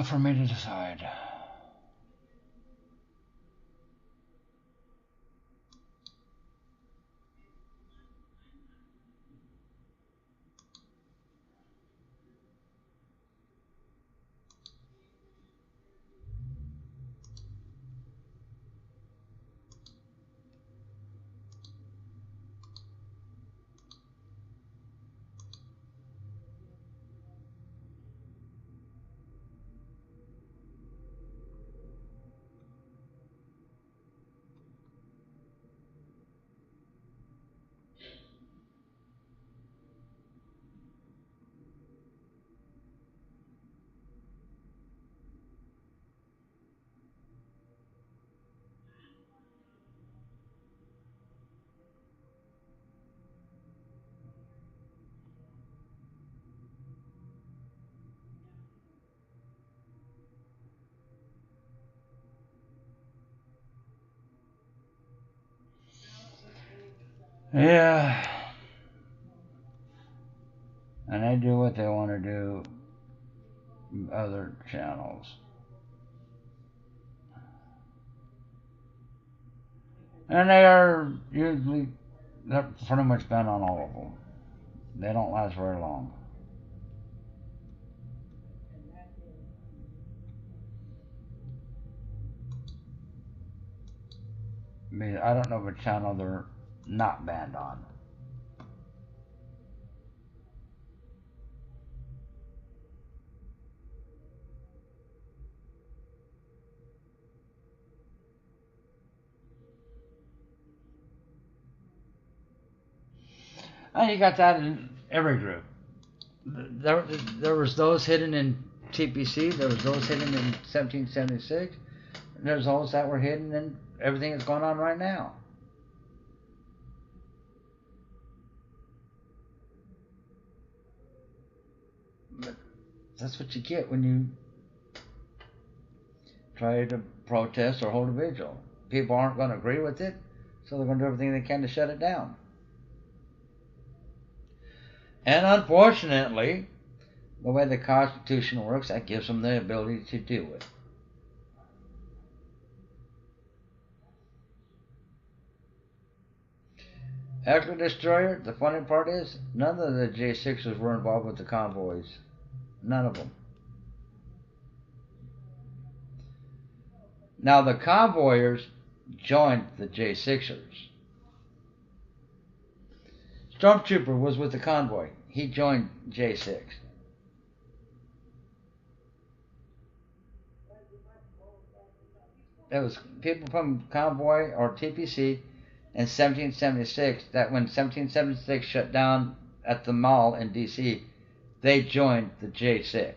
[SPEAKER 4] Not for me to decide. Yeah. And they do what they want to do. Other channels. And they are usually, they're pretty much been on all of them. They don't last very long. I mean, I don't know of a channel they're not banned on. And you got that in every group. There was those hidden in TPC. There was those hidden in 1776. And there's those that were hidden in everything that's going on right now. But that's what you get when you try to protest or hold a vigil. People aren't going to agree with it, so they're going to do everything they can to shut it down. And unfortunately, the way the Constitution works, that gives them the ability to do it. After the Destroyer, the funny part is, none of the J6ers were involved with the convoys. None of them. Now the convoyers joined the J6ers. Stormtrooper was with the convoy. He joined J6. There was people from convoy or TPC in 1776 that when 1776 shut down at the mall in DC, they joined the J6.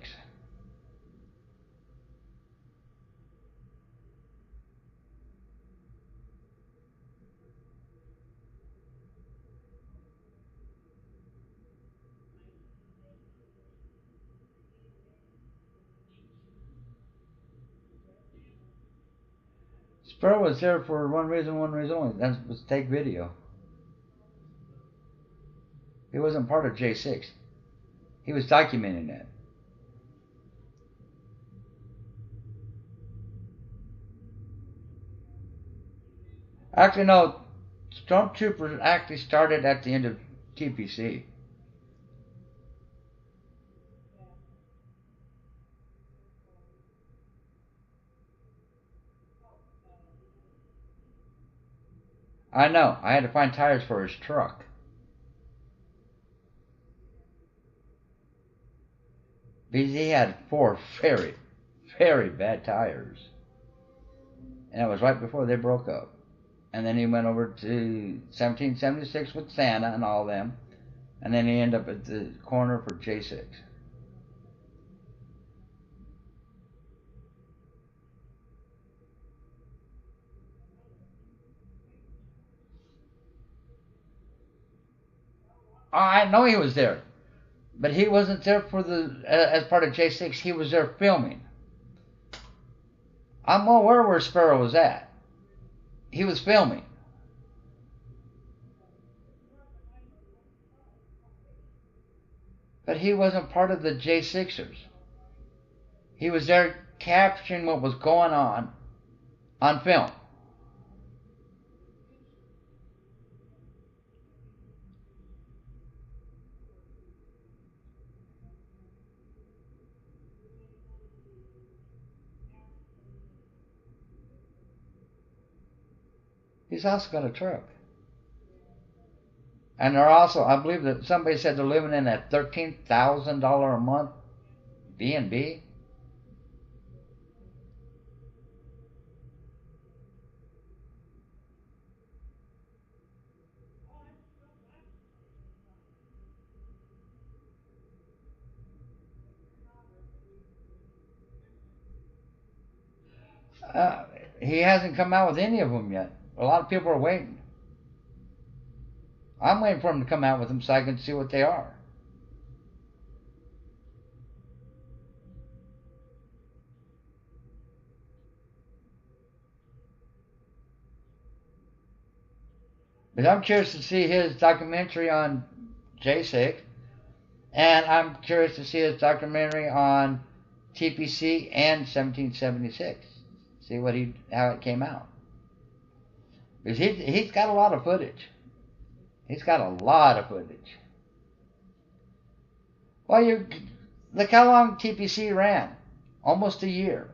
[SPEAKER 4] Sparrow was there for one reason only. That was to take video. He wasn't part of J6. He was documenting that. Actually, no. Stormtroopers actually started at the end of TPC. I know. I had to find tires for his truck. Because he had 4 very, very bad tires. And it was right before they broke up. And then he went over to 1776 with Santa and all them. And then he ended up at the corner for J6. I know he was there. But he wasn't there for as part of J6. He was there filming. I'm aware where Sparrow was at. He was filming. But he wasn't part of the J6ers.
[SPEAKER 1] He was there capturing what was going on film. He's also got a truck. And they're also, I believe that somebody said they're living in a $13,000 a month B&B. Uh, he hasn't come out with any of them yet. A lot of people are waiting. I'm waiting for him to come out with them so I can see what they are. But I'm curious to see his documentary on J6, and I'm curious to see his documentary on TPC and 1776. See how it came out. Because he's got a lot of footage. He's got a lot of footage. Well, look how long TPC ran. Almost a year.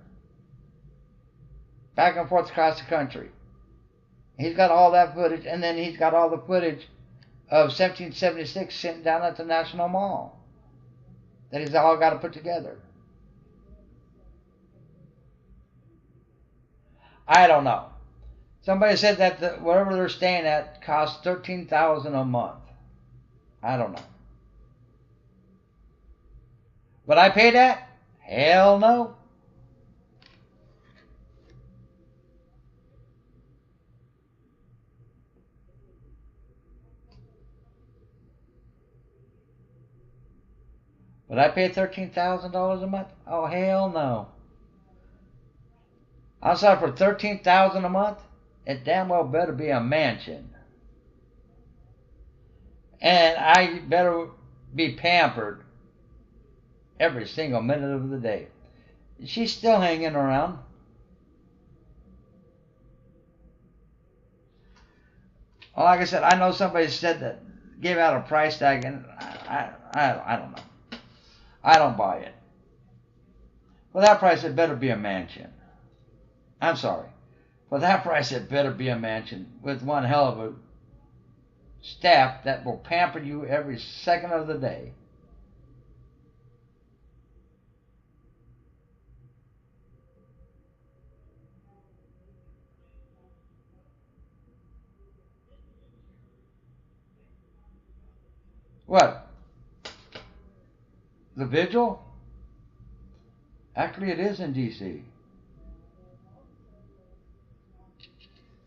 [SPEAKER 1] Back and forth across the country. He's got all that footage, and then he's got all the footage of 1776 sitting down at the National Mall that he's all got to put together. I don't know. Somebody said that wherever they're staying at costs $13,000 a month. I don't know. Would I pay that? Hell no. Would I pay $13,000 a month? Oh, hell no. I'm sorry, for $13,000 a month, it damn well better be a mansion. And I better be pampered every single minute of the day. She's still hanging around. Well, like I said, I know somebody said that, gave out a price tag, and I don't know. I don't buy it. For that price, it better be a mansion. I'm sorry. For that price, it better be a mansion with one hell of a staff that will pamper you every second of the day. What? The Vigil? Actually, it is in D.C.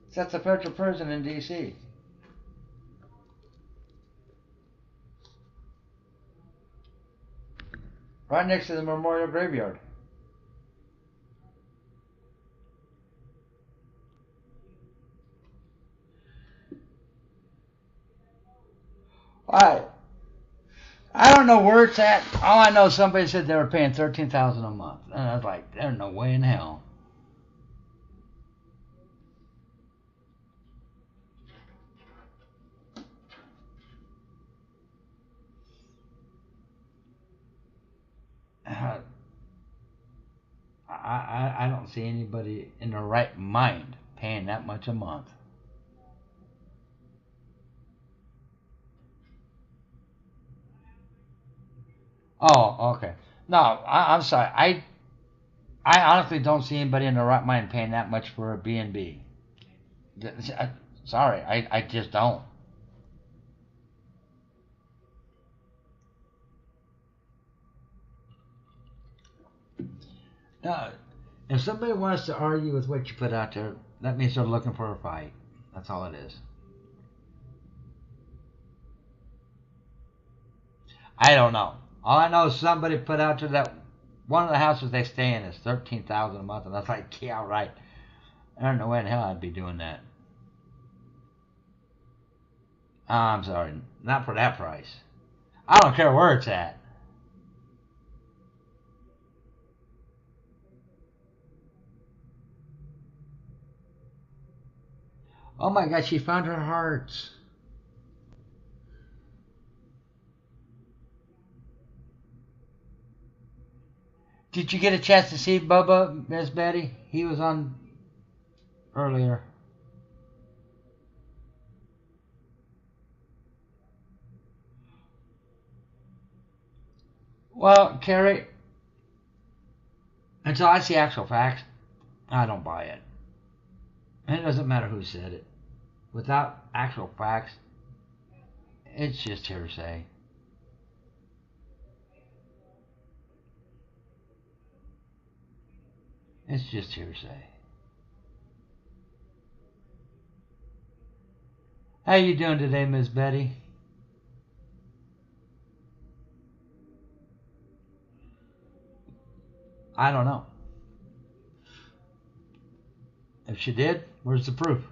[SPEAKER 1] It's at the federal prison in D.C. Right next to the Memorial Graveyard. I don't know where it's at. All I know, somebody said they were paying $13,000 a month, and I was like, "There's no way in hell." I don't see anybody in their right mind paying that much a month. Oh, okay. No, I'm sorry. I honestly don't see anybody in their right mind paying that much for a B&B. Sorry, I just don't. Now, if somebody wants to argue with what you put out there, that means they're looking for a fight. That's all it is. I don't know. All I know is somebody put out there that one of the houses they stay in is $13,000 a month, and I was like, yeah, right. I don't know when the hell I'd be doing that. Oh, I'm sorry, not for that price. I don't care where it's at.
[SPEAKER 4] Oh my God, she found her hearts. Did you get a chance to see Bubba, Miss Betty? He was on earlier. Well, Carrie, until I see actual facts, I don't buy it. And it doesn't matter who said it. Without actual facts, it's just hearsay. It's just hearsay. How you doing today, Miss Betty? I don't know. If she did, where's the proof?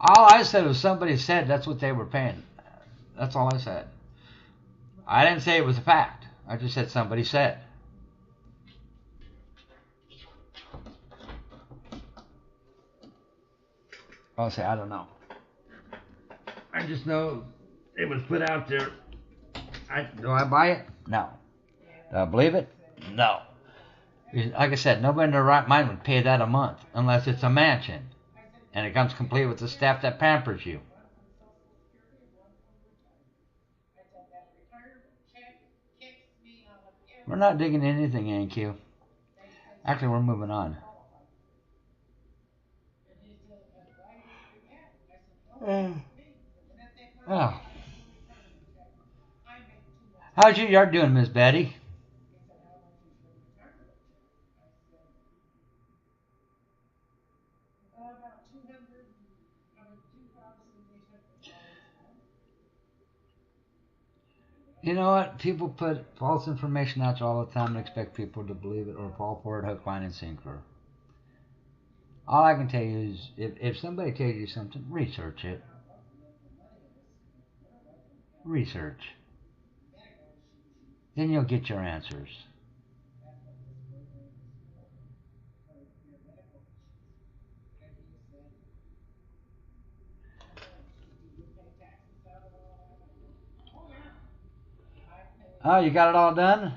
[SPEAKER 4] All I said was somebody said that's what they were paying. That's all I said. I didn't say it was a fact. I just said somebody said. I'll say I don't know. I just know it was put out there. Do I buy it? No. Do I believe it? No. Like I said, nobody in their right mind would pay that a month unless it's a mansion. And it comes complete with the staff that pampers you. We're not digging anything, AQ. Actually, we're moving on. Oh. How's your yard doing, Miss Betty? You know what? People put false information out there all the time and expect people to believe it or fall for it hook, line, and sinker. All I can tell you is if somebody tells you something, research it. Research. Then you'll get your answers. Oh, you got it all done?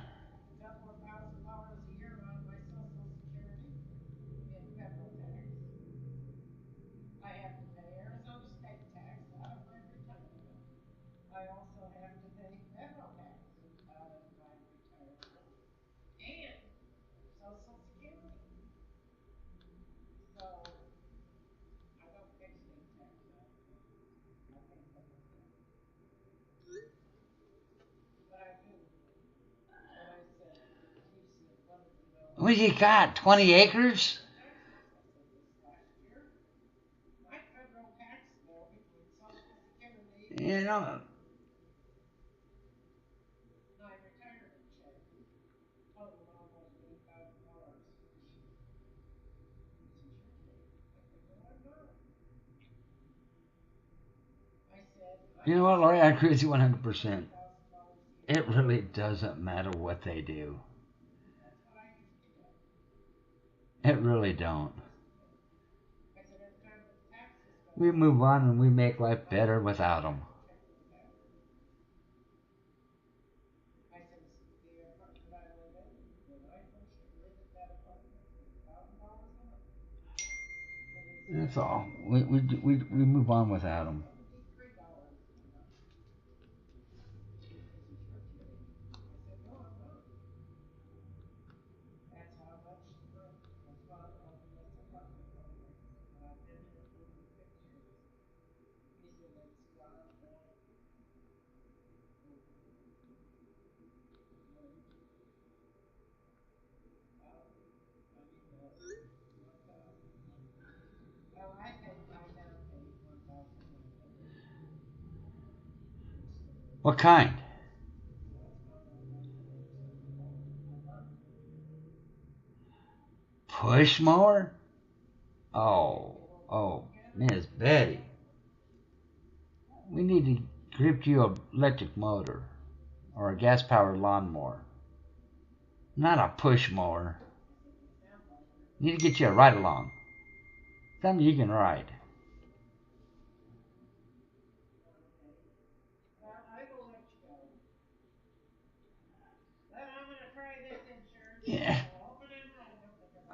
[SPEAKER 4] What you got? 20 acres? You know, you know what, Lori? I agree with you 100%. It really doesn't matter what they do. It really don't. We move on and we make life better without them. That's all. We move on without them. What kind? Push mower? Oh, Miss Betty, we need to gift you a electric motor or a gas-powered lawnmower, not a push mower. Need to get you a ride-along, something you can ride. Yeah.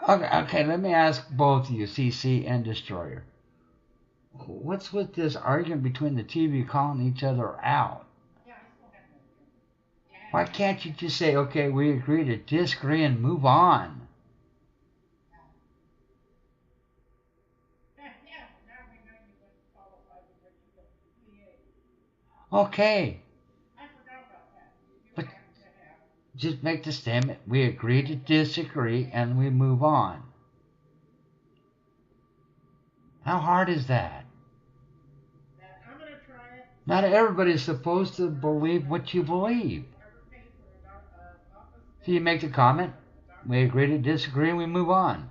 [SPEAKER 4] Okay, let me ask both of you, CC and Destroyer. What's with this argument between the two of you calling each other out? Why can't you just say, okay, we agree to disagree and move on? Okay, but just make the statement, we agree to disagree and we move on. How hard is that? Not everybody's supposed to believe what you believe. So you make the comment, we agree to disagree and we move on.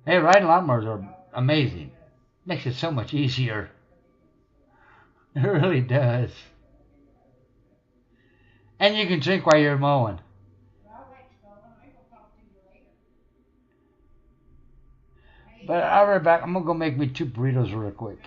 [SPEAKER 4] Hey, riding lawnmowers are amazing. Makes it so much easier. It really does. And you can drink while you're mowing. But I'll be right back. I'm gonna go make me 2 burritos real quick.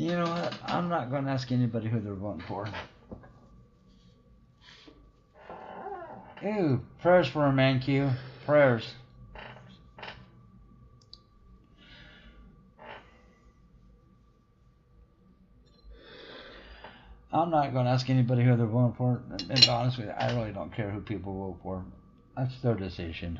[SPEAKER 4] You know what? I'm not going to ask anybody who they're voting for. Ew, prayers for a man, Q. Prayers. I'm not going to ask anybody who they're voting for. And honestly, I really don't care who people vote for. That's their decision.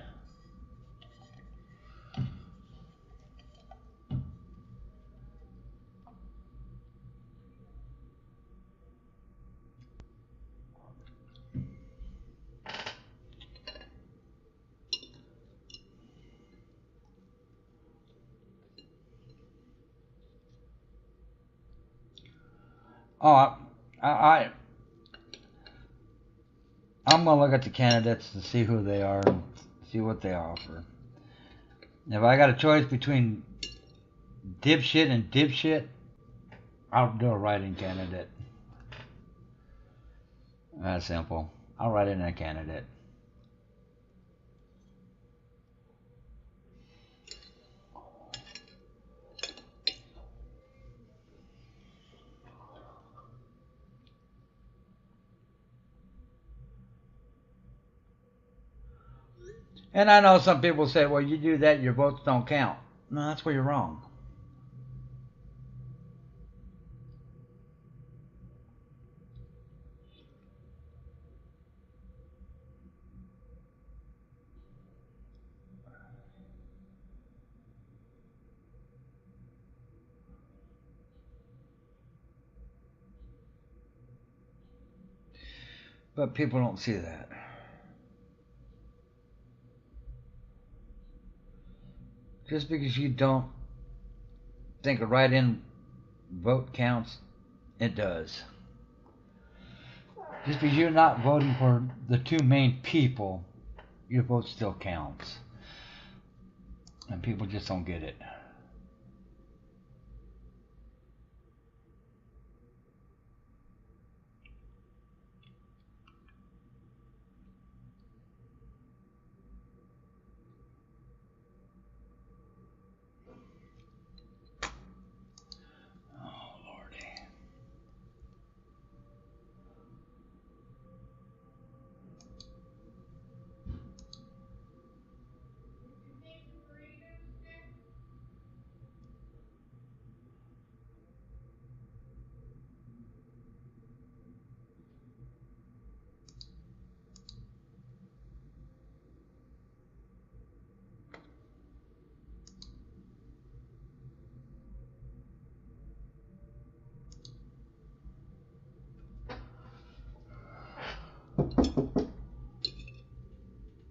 [SPEAKER 4] Oh, I'm going to look at the candidates to see who they are and see what they offer. If I got a choice between dipshit and dipshit, I'll do a write-in candidate. That's simple. I'll write in a candidate. And I know some people say, well, you do that, your votes don't count. No, that's where you're wrong. But people don't see that. Just because you don't think a write-in vote counts, it does. Just because you're not voting for the two main people, your vote still counts. And people just don't get it. Oh, Lordy.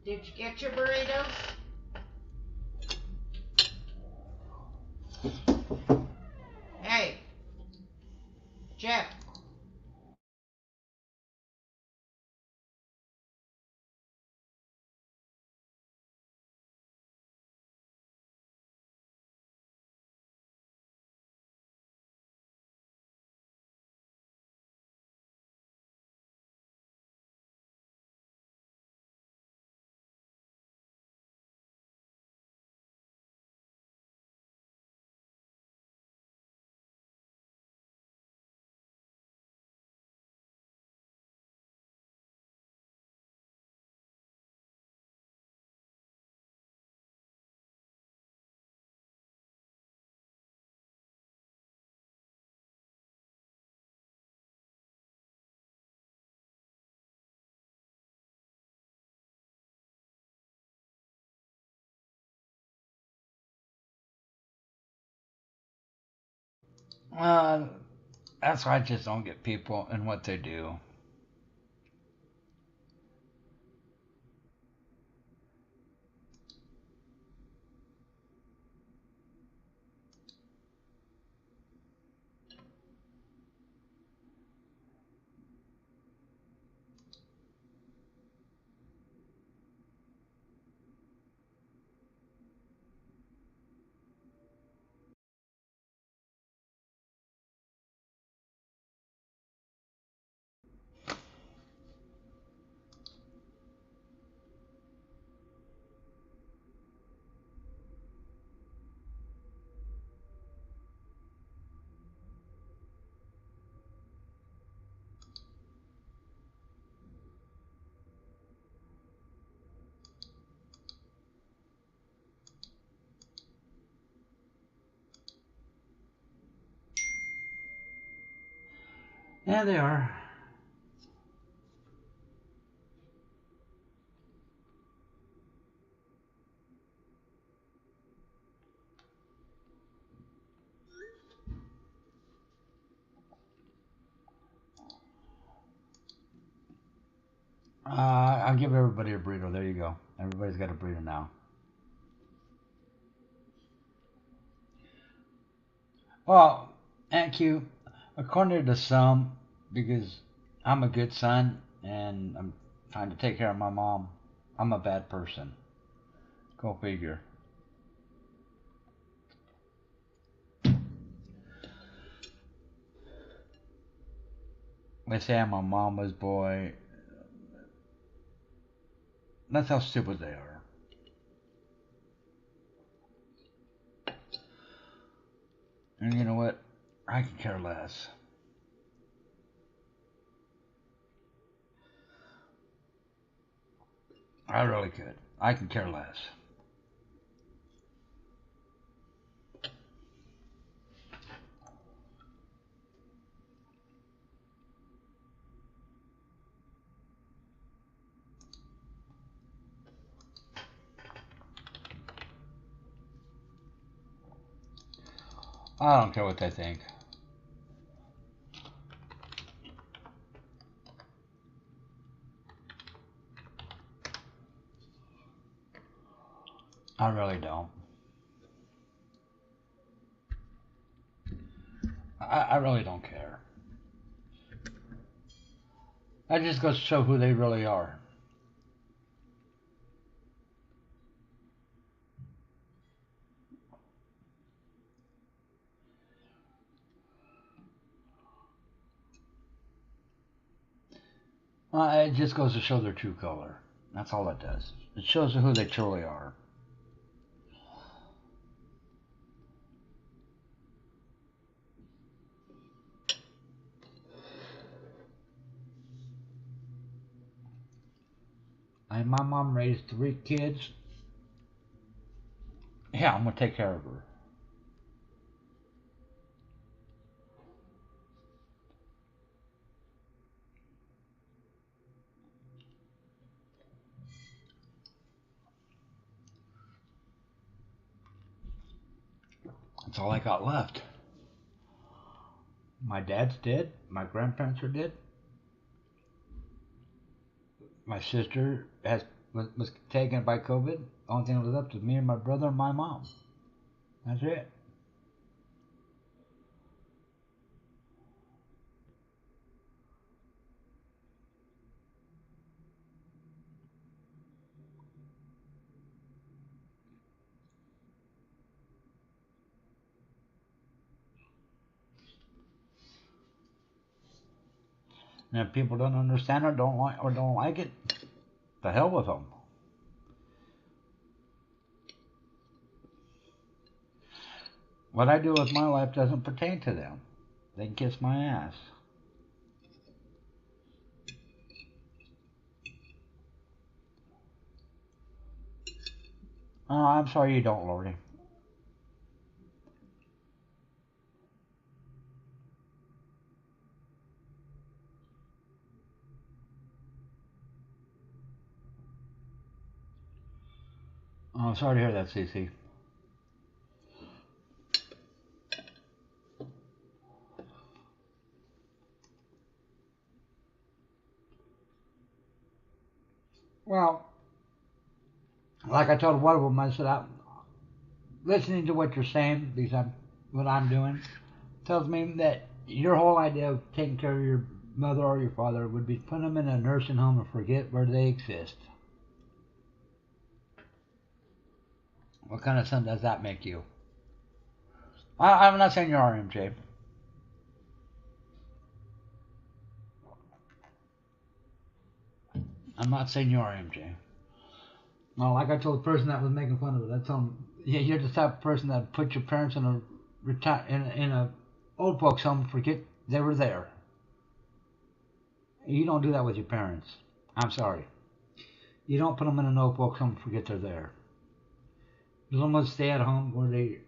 [SPEAKER 6] Did you get your burritos? Hey, Jeff.
[SPEAKER 4] Uh, that's why I just don't get people and what they do. Yeah, they are. I'll give everybody a burrito. There you go. Everybody's got a burrito now. Well, Aunt Q, according to some, because I'm a good son and I'm trying to take care of my mom, I'm a bad person. Go figure. They say I'm a mama's boy. That's how stupid they are. And you know what? I can care less. I really could. I can care less. I don't care what they think. I really don't. I really don't care. That just goes to show who they really are. It just goes to show their true color. That's all it does. It shows who they truly are. And my mom raised 3 kids. Yeah, I'm gonna take care of her. That's all I got left. My dad's dead. My grandparents are dead. My sister was taken by COVID. The only thing that was left was me and my brother and my mom. That's it. And if people don't understand or don't like it, the hell with them. What I do with my life doesn't pertain to them. They can kiss my ass. Oh, I'm sorry you don't, Lordy. Oh, sorry to hear that, Cece. Well, like I told one of them, I said, I'm listening to what you're saying, because what I'm doing tells me that your whole idea of taking care of your mother or your father would be putting them in a nursing home and forget where they exist. What kind of son does that make you? I'm not saying you're RMJ. I'm not saying you're RMJ. No, like I told the person that was making fun of it, I told him, yeah, you're the type of person that put your parents in a old folks home and forget they were there. You don't do that with your parents. I'm sorry. You don't put them in an old folks home and forget they're there. You let them stay at home where they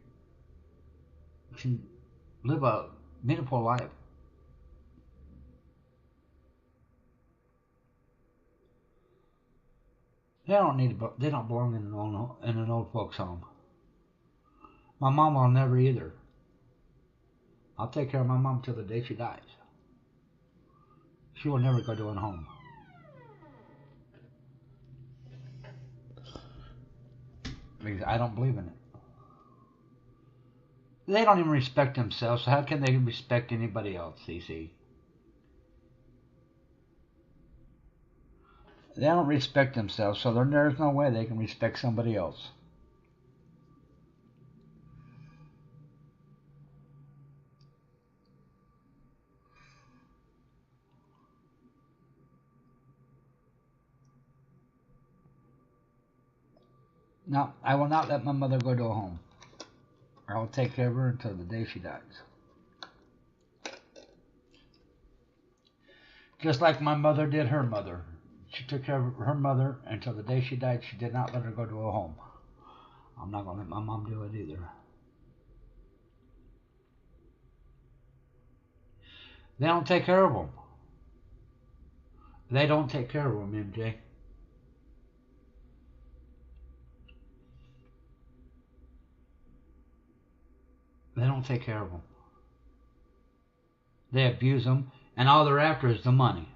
[SPEAKER 4] can live a meaningful life. They don't need. They don't belong in an old folks' home. My mom will never either. I'll take care of my mom till the day she dies. She will never go to a home. Because I don't believe in it. They don't even respect themselves, so how can they respect anybody else, CC? They don't respect themselves, so there's no way they can respect somebody else. No, I will not let my mother go to a home. I will take care of her until the day she dies. Just like my mother did her mother. She took care of her mother until the day she died. She did not let her go to a home. I'm not going to let my mom do it either. They don't take care of them. They don't take care of them, MJ. They don't take care of them. They abuse them, and all they're after is the money.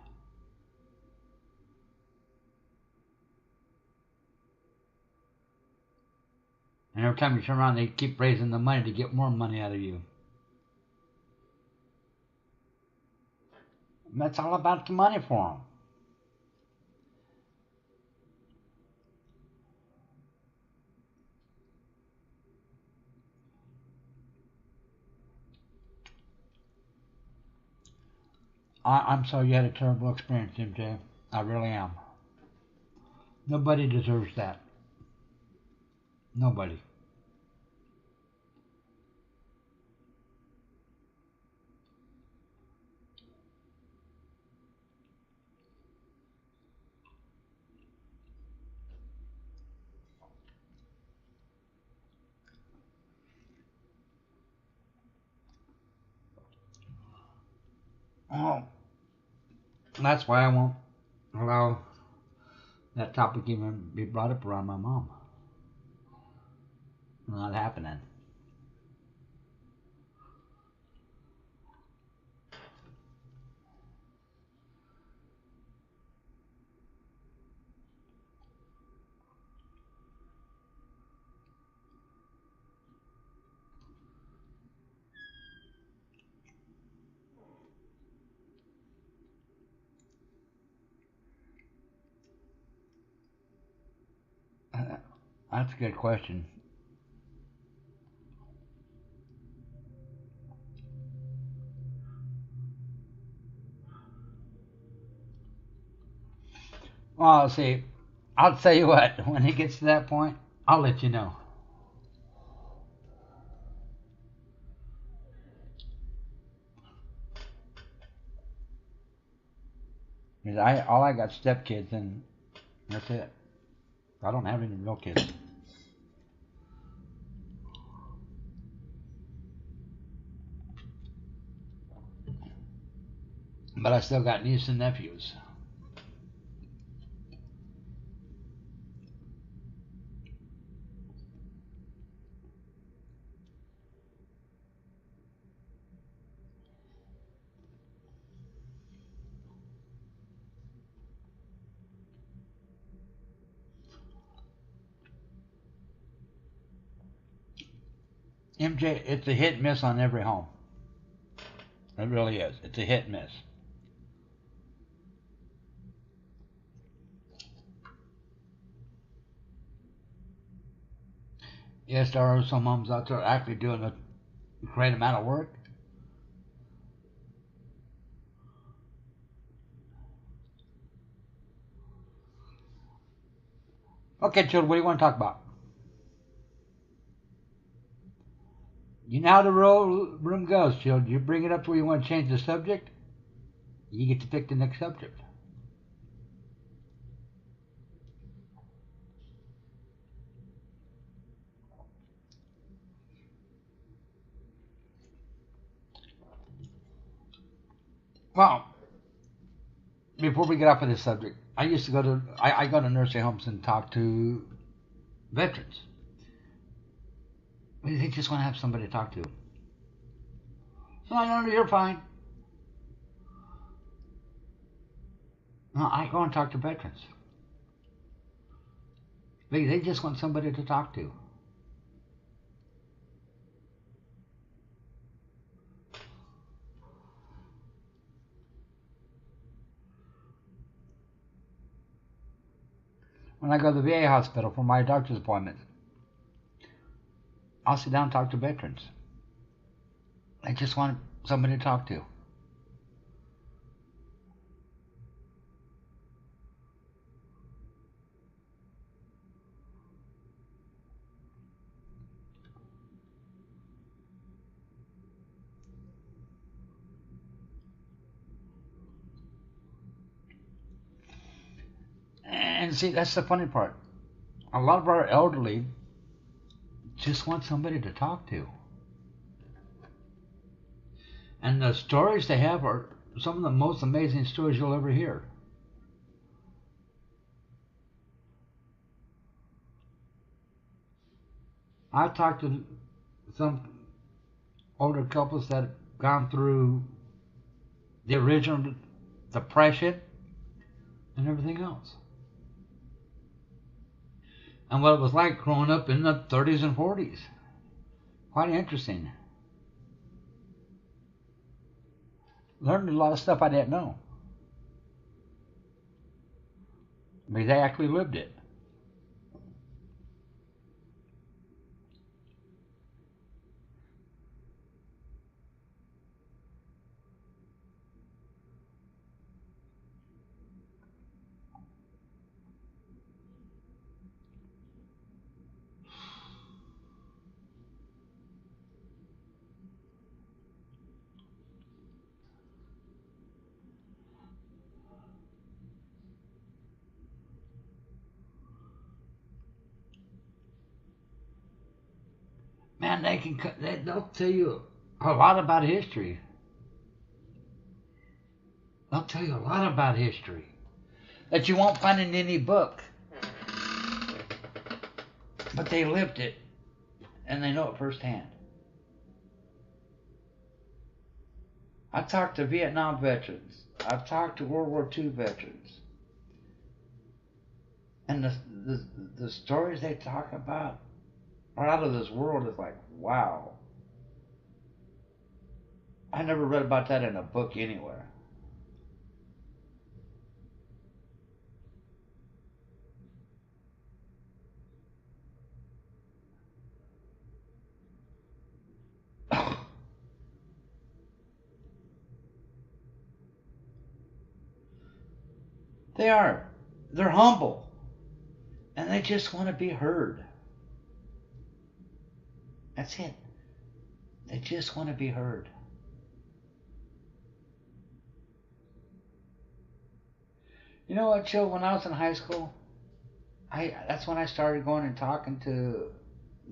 [SPEAKER 4] And every time you turn around, they keep raising the money to get more money out of you. And that's all about the money for them. I'm sorry you had a terrible experience, MJ. I really am. Nobody deserves that. Nobody. Oh, that's why I won't allow that topic even be brought up around my mom. Not happening. That's a good question. Well, see, I'll tell you what, when it gets to that point, I'll let you know. Because all I got stepkids, and that's it. I don't have any real kids. But I still got nieces and nephews. MJ, it's a hit and miss on every home. It really is. It's a hit and miss. Yes, there are some moms out there actually doing a great amount of work. Okay, children, what do you want to talk about? You know how the room goes, children. You bring it up to where you want to change the subject, you get to pick the next subject. Well, before we get off of this subject, I used to go to I go to nursing homes and talk to veterans. They just want to have somebody to talk to. No, you're fine. No, I go and talk to veterans. They just want somebody to talk to. When I go to the VA hospital for my doctor's appointments, I'll sit down and talk to veterans. They just want somebody to talk to. And see, that's the funny part. A lot of our elderly just want somebody to talk to. And the stories they have are some of the most amazing stories you'll ever hear. I've talked to some older couples that have gone through the original depression and everything else. And what it was like growing up in the 30s and 40s. Quite interesting. Learned a lot of stuff I didn't know. Because they actually lived it. Man, they'll tell you a lot about history. They'll tell you a lot about history that you won't find in any book. But they lived it, and they know it firsthand. I've talked to Vietnam veterans. I've talked to World War II veterans. And the stories they talk about are out of this world. It's like, wow. I never read about that in a book anywhere. They are. They're humble. And they just want to be heard. That's it. They just want to be heard. You know what, Joe? When I was in high school, that's when I started going and talking to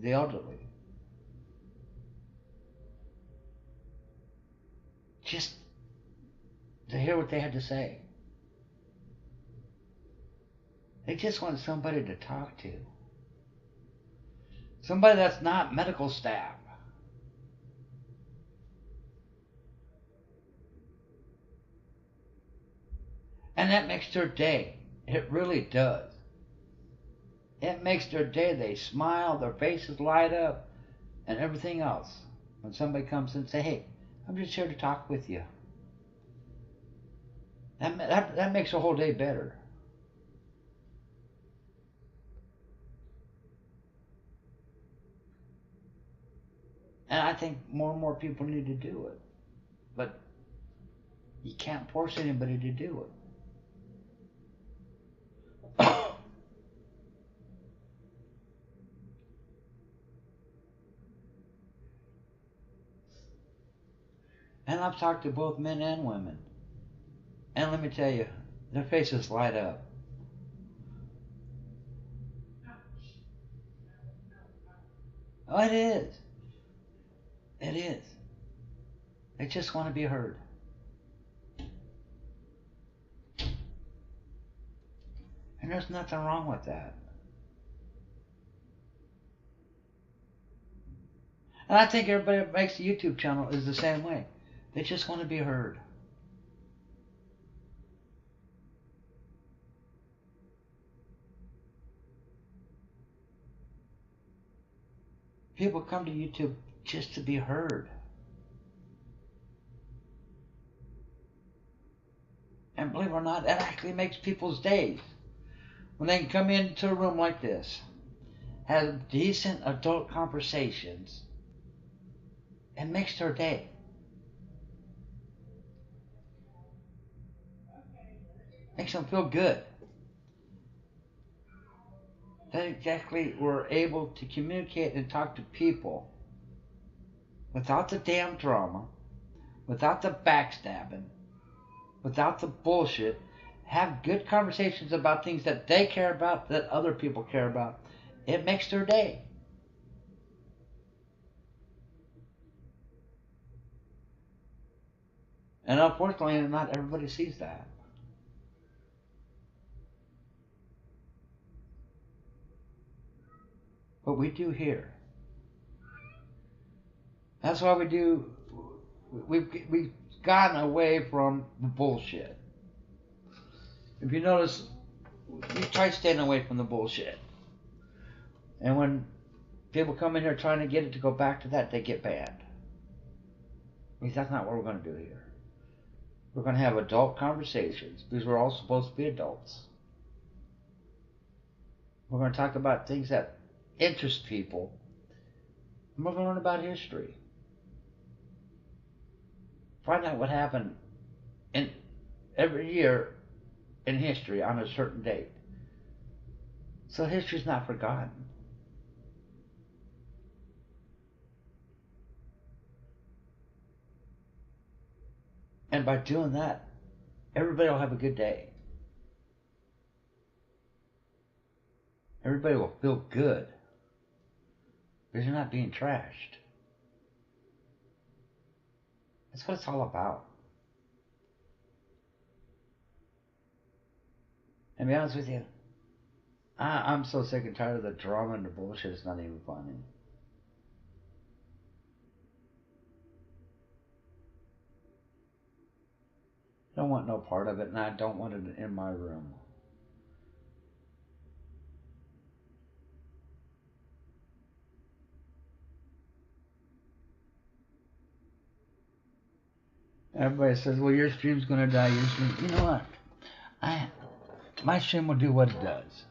[SPEAKER 4] the elderly. Just to hear what they had to say. They just want somebody to talk to. Somebody that's not medical staff. And that makes their day. It really does. It makes their day. They smile, their faces light up, and everything else. When somebody comes and say, hey, I'm just here to talk with you. That makes the whole day better. And I think more and more people need to do it. But you can't force anybody to do it. And I've talked to both men and women. And let me tell you, their faces light up. Oh, it is. It is. They just want to be heard. And there's nothing wrong with that. And I think everybody that makes a YouTube channel is the same way. They just want to be heard. People come to YouTube just to be heard. And believe it or not, that actually makes people's days. When they can come into a room like this, have decent adult conversations, it makes their day. Makes them feel good. They exactly were able to communicate and talk to people without the damn drama, without the backstabbing, without the bullshit. Have good conversations about things that they care about, that other people care about. It makes their day. And unfortunately, not everybody sees that. But we do here. That's why we do. We've gotten away from the bullshit. If you notice, we try staying away from the bullshit. And when people come in here trying to get it to go back to that, they get banned. Because that's not what we're going to do here. We're going to have adult conversations because we're all supposed to be adults. We're going to talk about things that interest people. And we're going to learn about history. Find out what happened in every year in history on a certain date. So history's not forgotten. And by doing that, everybody will have a good day. Everybody will feel good. Because you're not being trashed. That's what it's all about. And to be honest with you, I'm so sick and tired of the drama and the bullshit, it's not even funny. I don't want no part of it, and I don't want it in my room. Everybody says, well, your stream's going to die. Your stream. You know what? My stream will do what it does.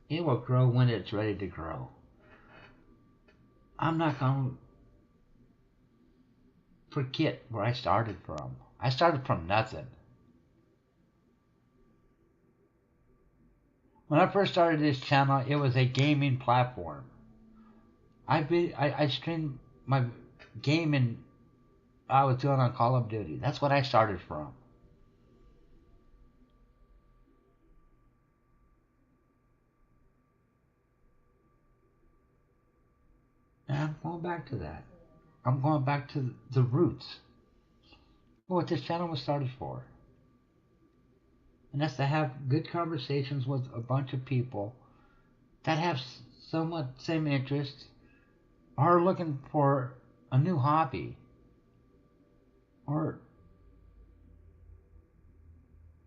[SPEAKER 4] It will grow when it's ready to grow. I'm not going to forget where I started from. I started from nothing. When I first started this channel, it was a gaming platform. I streamed my gaming I was doing on Call of Duty. That's what I started from. And I'm going back to that. I'm going back to the roots. What this channel was started for. And that's to have good conversations with a bunch of people that have somewhat same interests, are looking for a new hobby, or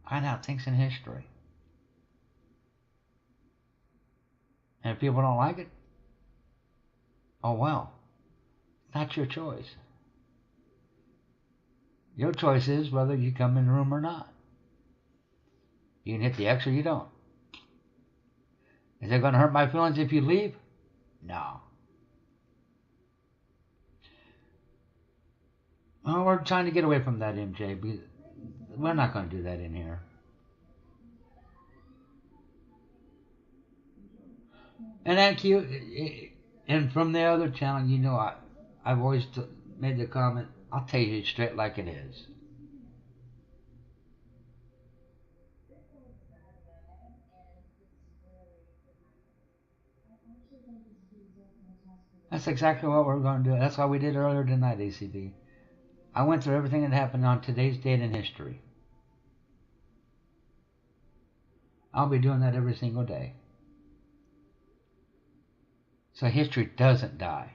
[SPEAKER 4] find out things in history. And if people don't like it, oh well, not your choice. Your choice is whether you come in the room or not. You can hit the X or you don't. Is it going to hurt my feelings if you leave? No. Well, we're trying to get away from that, MJ. Because we're not going to do that in here. And thank you. And from the other channel, you know, I've always made the comment, I'll tell you straight like it is. That's exactly what we're going to do. That's what we did earlier tonight, ACB. I went through everything that happened on today's date in history. I'll be doing that every single day. So history doesn't die.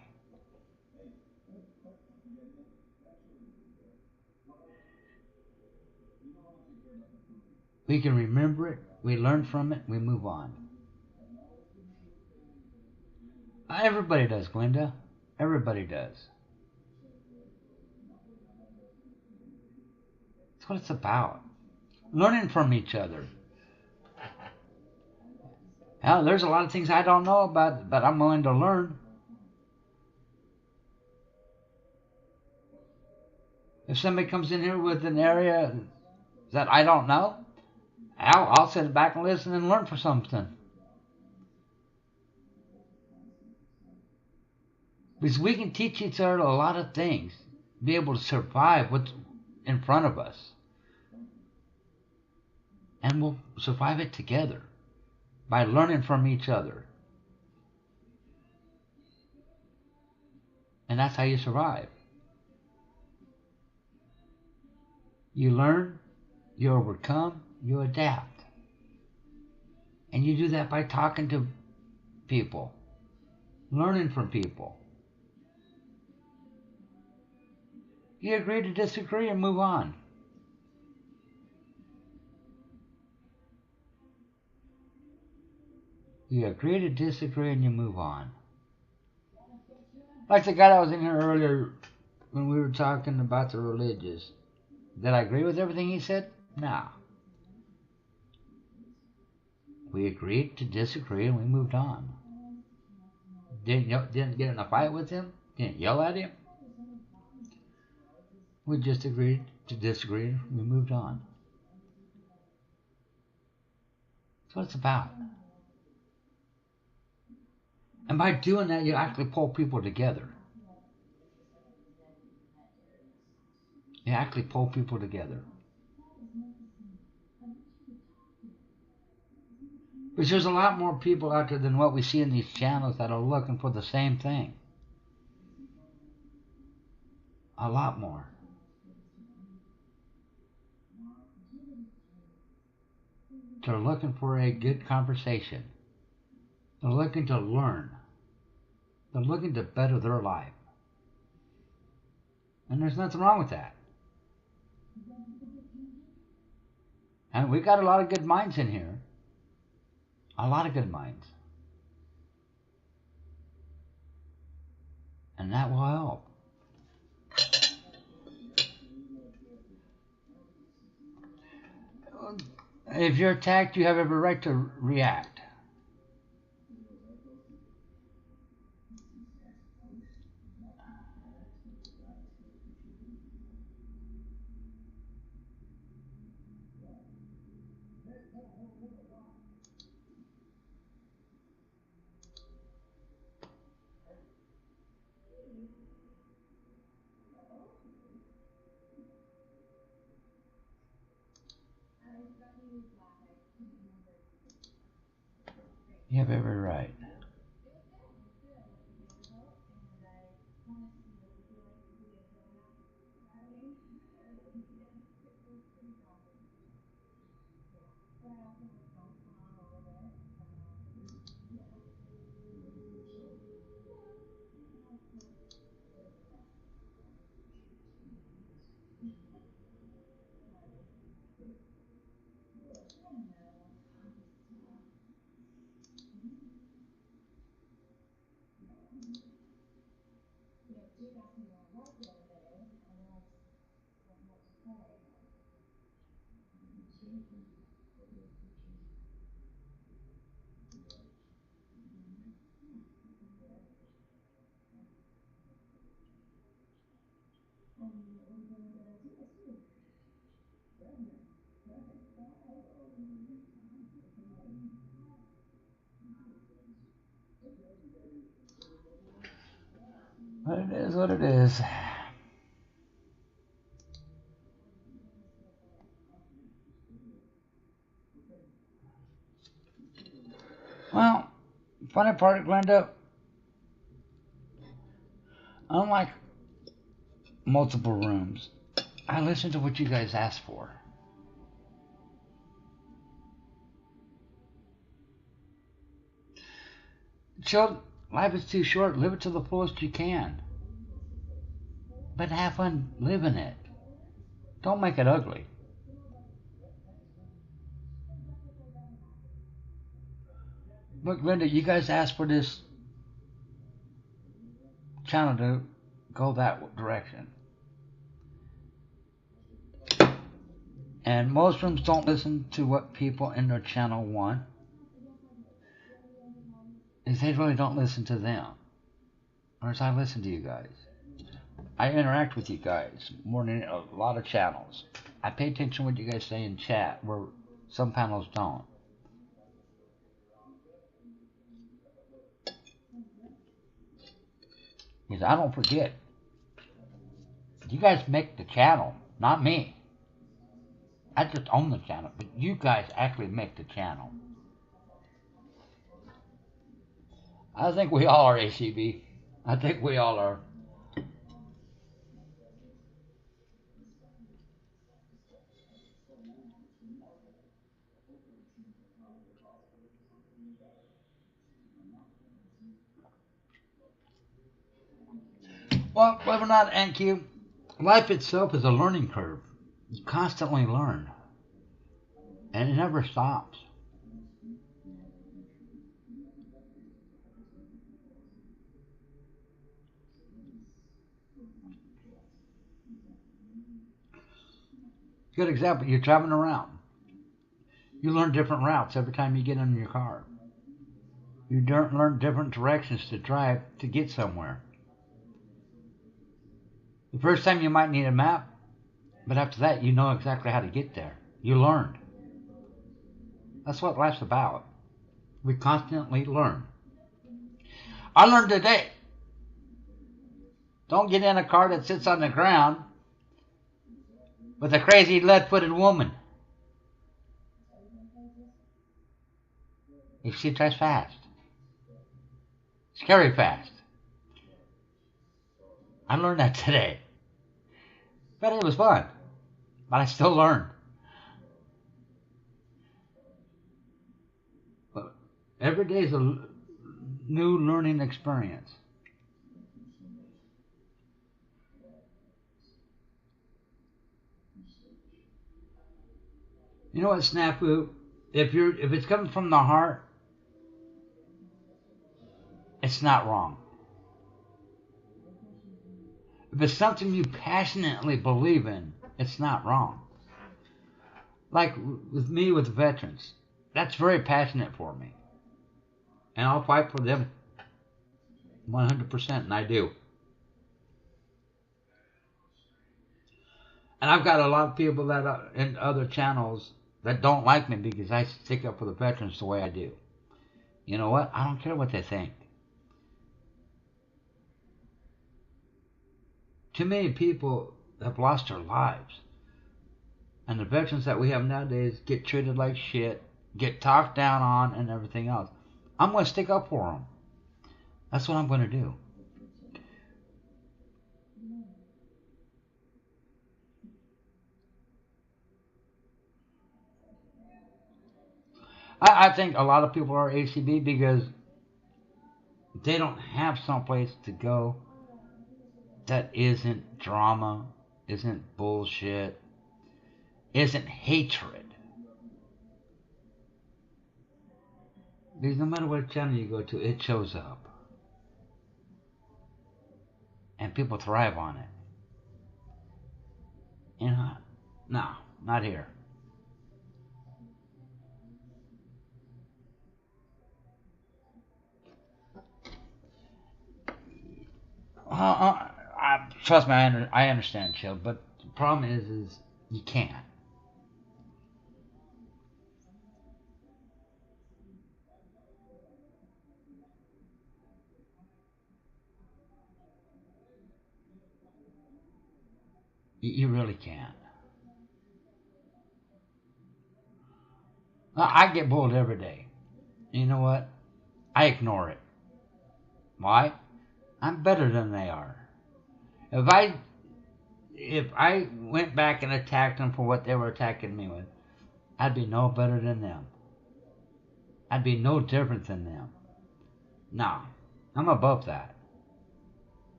[SPEAKER 4] We can remember it, we learn from it, we move on. Everybody does, Glenda. Everybody does. That's what it's about. Learning from each other. Hell, there's a lot of things I don't know about, but I'm willing to learn. If somebody comes in here with an area that I don't know, I'll sit back and listen and learn for something. Because we can teach each other a lot of things, be able to survive what's in front of us. And we'll survive it together by learning from each other. And that's how you survive. You learn, you overcome, you adapt. And you do that by talking to people, learning from people. You agree to disagree and move on. You agree to disagree and you move on. Like the guy that was in here earlier when we were talking about the religious. Did I agree with everything he said? No. We agreed to disagree and we moved on. Didn't get in a fight with him. Didn't yell at him. We just agreed to disagree and we moved on. That's what it's about. And by doing that, you actually pull people together. You actually pull people together. Because there's a lot more people out there than what we see in these channels that are looking for the same thing. A lot more. They're looking for a good conversation. They're looking to learn. They're looking to better their life. And there's nothing wrong with that. And we got a lot of good minds in here. A lot of good minds. And that will help. If you're attacked, you have every right to react. You have every right. But it is what it is. Well, funny part, Glenda, unlike multiple rooms, I listen to what you guys ask for. children, life is too short. Live it to the fullest you can. But have fun living it. Don't make it ugly. Look, Linda, you guys asked for this channel to go that direction. And most rooms don't listen to what people in their channel want. Is they really don't listen to them. Whereas I listen to you guys. I interact with you guys more than a lot of channels. I pay attention to what you guys say in chat, where some panels don't. Because I don't forget. You guys make the channel, not me. I just own the channel, but you guys actually make the channel. I think we all are ACB. I think we all are. Well, believe it or not, NQ, life itself is a learning curve. You constantly learn. And it never stops. Good example, you're traveling around. You learn different routes every time you get in your car. You learn different directions to drive to get somewhere. The first time you might need a map, but after that you know exactly how to get there. You learned. That's what life's about. We constantly learn. I learned today. Don't get in a car that sits on the ground with a crazy lead-footed woman. If she drives fast. Scary fast. I learned that today. But it was fun. But I still learned. But every day is a new learning experience. You know what, Snafu? If it's coming from the heart, it's not wrong. If it's something you passionately believe in, it's not wrong. Like with me with veterans, that's very passionate for me. And I'll fight for them 100%, and I do. And I've got a lot of people that are in other channels that don't like me because I stick up for the veterans the way I do. You know what? I don't care what they think. Too many people have lost their lives. And the veterans that we have nowadays get treated like shit, get talked down on, and everything else. I'm going to stick up for them. That's what I'm going to do. I think a lot of people are ACB because they don't have someplace to go that isn't drama, isn't bullshit, isn't hatred. Because no matter what channel you go to, it shows up. And people thrive on it. You know, no, not here. Trust me, I understand, Chill, but the problem is you can't. You really can't. I get bullied every day. You know what? I ignore it. Why? I'm better than they are. If I went back and attacked them for what they were attacking me with, I'd be no better than them. I'd be no different than them. No, I'm above that.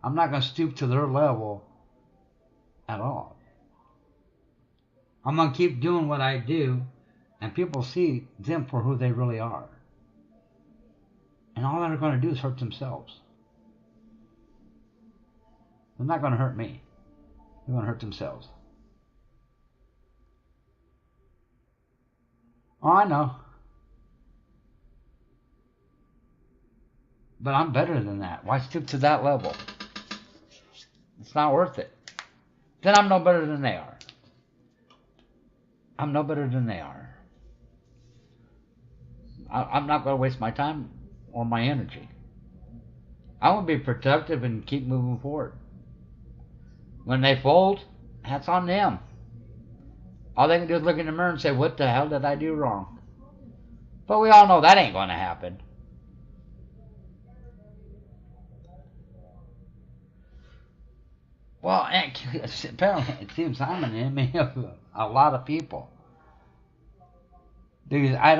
[SPEAKER 4] I'm not going to stoop to their level at all. I'm going to keep doing what I do, and people see them for who they really are. And all they're going to do is hurt themselves. They're not going to hurt me. They're going to hurt themselves. Oh, I know. But I'm better than that. Why stoop to that level? It's not worth it. Then I'm no better than they are. I'm no better than they are. I'm not going to waste my time or my energy. I want to be productive and keep moving forward. When they fold, that's on them. All they can do is look in the mirror and say, what the hell did I do wrong? But we all know that ain't going to happen. Well, apparently it seems I'm an enemy of a lot of people. Because I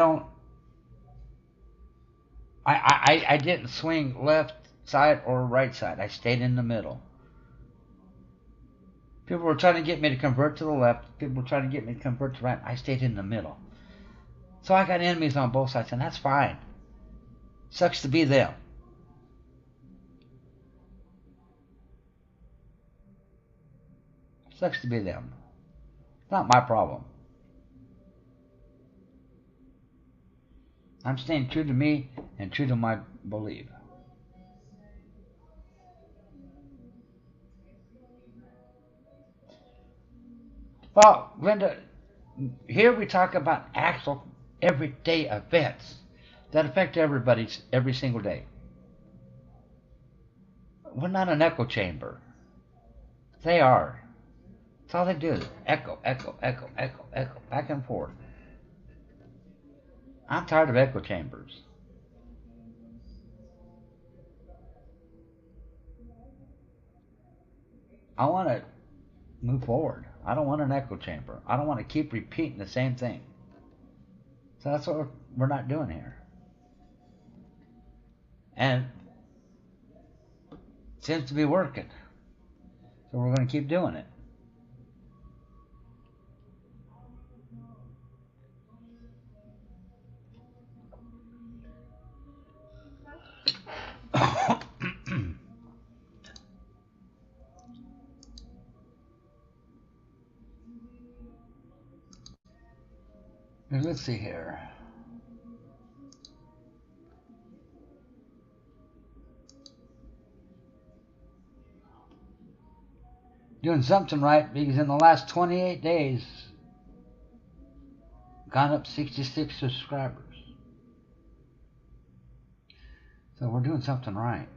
[SPEAKER 4] didn't swing left side or right side. I stayed in the middle. People were trying to get me to convert to the left. People were trying to get me to convert to right. I stayed in the middle. So I got enemies on both sides, and that's fine. Sucks to be them. Sucks to be them. It's not my problem. I'm staying true to me and true to my belief. Well, Glenda, here we talk about actual everyday events that affect everybody every single day. We're not an echo chamber. They are. That's all they do. Echo, echo, echo, echo, echo, back and forth. I'm tired of echo chambers. I want to move forward. I don't want an echo chamber. I don't want to keep repeating the same thing. So that's what we're not doing here. And it seems to be working. So we're going to keep doing it. Let's see here. Doing something right because in the last 28 days, gone up 66 subscribers. So we're doing something right.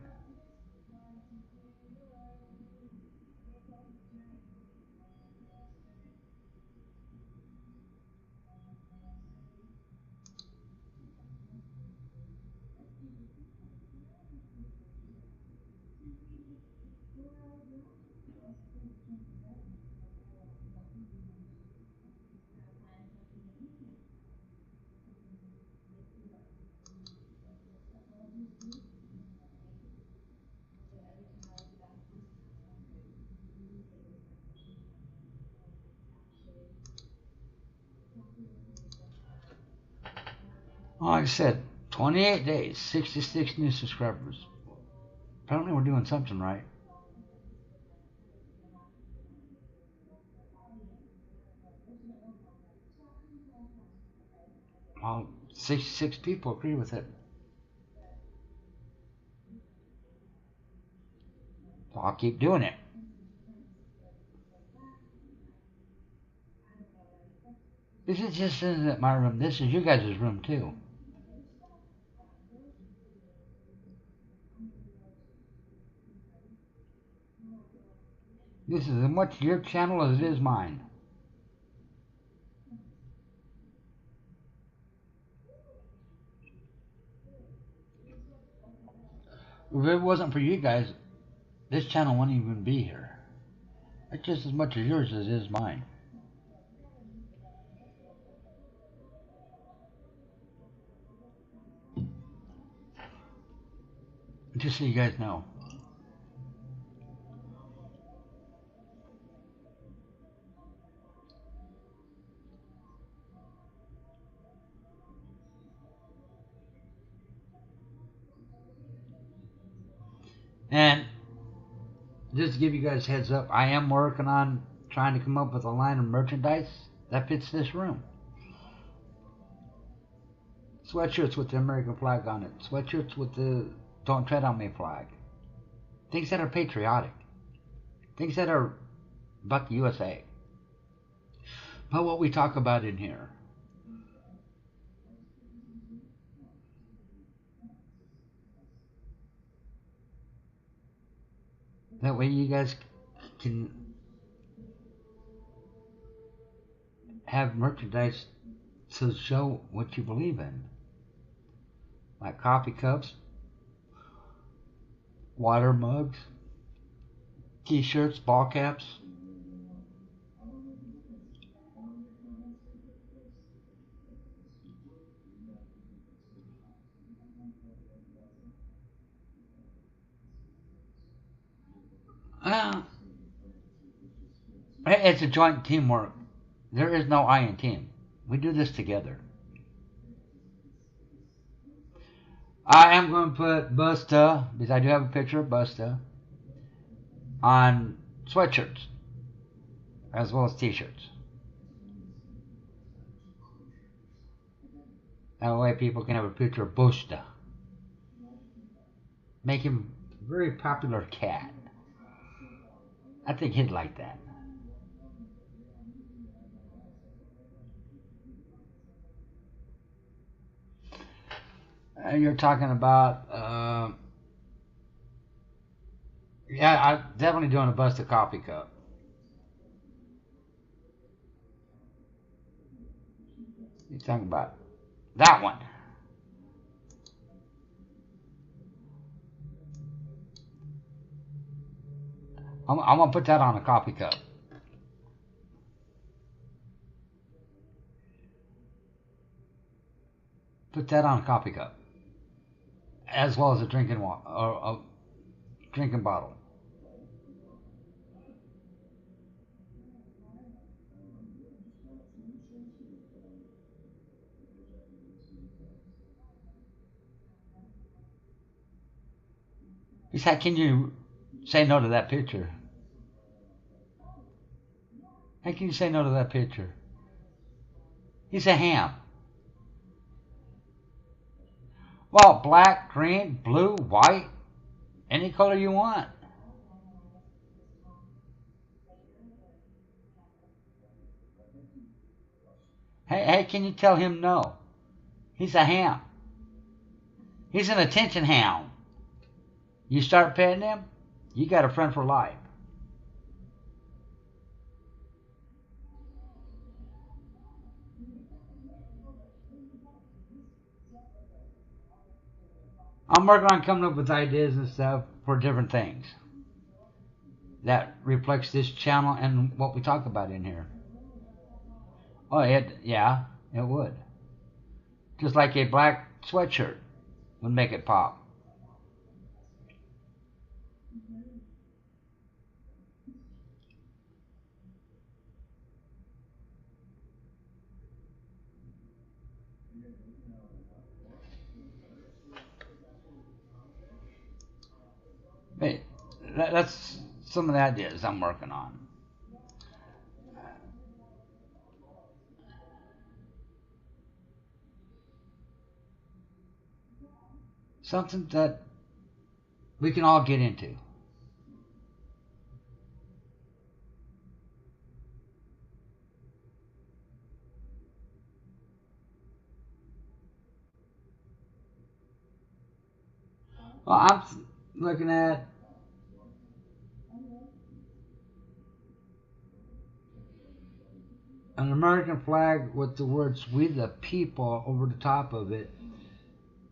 [SPEAKER 4] Like I said, 28 days, 66 new subscribers. Apparently we're doing something right. Well, 66 people agree with it. So I'll keep doing it. This is just isn't my room. This is you guys' room too. This is as much your channel as it is mine. If it wasn't for you guys, this channel wouldn't even be here. It's just as much as yours as it is mine. Just so you guys know. And just to give you guys a heads up, I am working on trying to come up with a line of merchandise that fits this room. Sweatshirts with the American flag on it. Sweatshirts with the Don't Tread on Me flag. Things that are patriotic. Things that are about the USA. About what we talk about in here. That way you guys can have merchandise to show what you believe in. Like coffee cups, water mugs, t-shirts, ball caps. Uh, it's a joint teamwork. There is no I in team. We do this together. I am going to put Busta, because I do have a picture of Busta, on sweatshirts as well as t-shirts. That way people can have a picture of Busta. Make him a very popular cat. I think he'd like that. You're talking about, yeah, I'm definitely doing a Busta coffee cup. You're talking about that one. I'm going to put that on a coffee cup. Put that on a coffee cup. As well as a drinking water, or a drinking bottle. He said, can you say no to that picture? How can you say no to that picture? He's a ham. Well, black, green, blue, white, any color you want. Hey, can you tell him no? He's a ham. He's an attention hound. You start petting him, you got a friend for life. I'm working on coming up with ideas and stuff for different things that reflects this channel and what we talk about in here. Oh, yeah, it would. Just like a black sweatshirt would make it pop. Hey, that's some of the ideas I'm working on. Something that we can all get into. Well, I'm looking at an American flag with the words "We the People" over the top of it,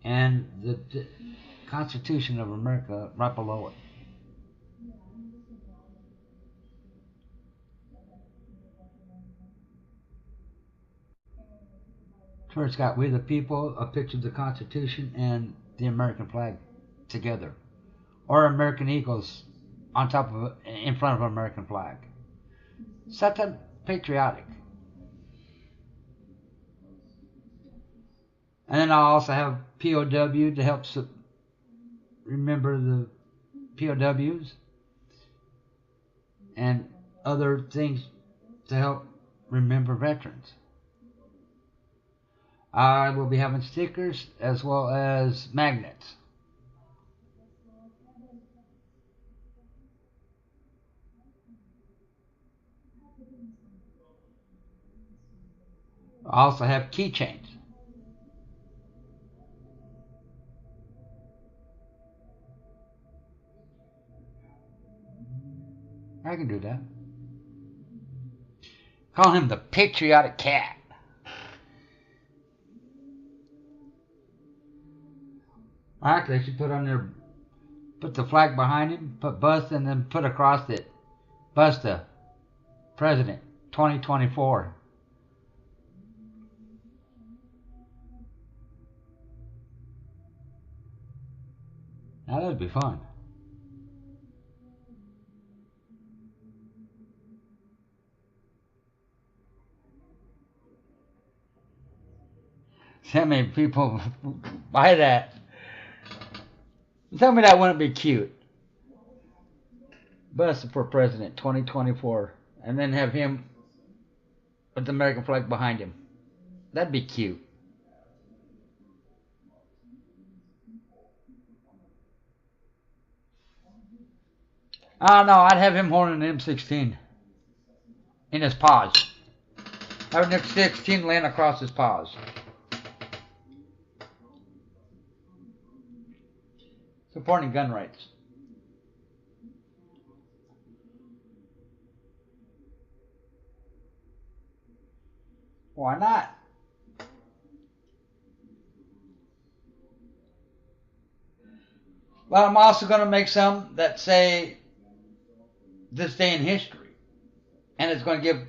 [SPEAKER 4] and the Constitution of America right below it. So it's got "We the People," a picture of the Constitution, and the American flag together. or American eagles on top of in front of an American flag. Something patriotic. And then I'll also have POW to help remember the POWs and other things to help remember veterans. I will be having stickers as well as magnets. I also have keychains. I can do that. Call him the Patriotic Cat. Actually, I should put on there, put the flag behind him, put bust, and then put across it, Busta, President, 2024. Now that'd be fun. See how many people buy that. Tell me that wouldn't be cute. Busta for President 2024. And then have him with the American flag behind him. That'd be cute. I don't know. I'd have him holding an M16 in his paws. Have an M16 laying across his paws. Supporting gun rights. Why not? But I'm also going to make some that say this day in history. And it's going to give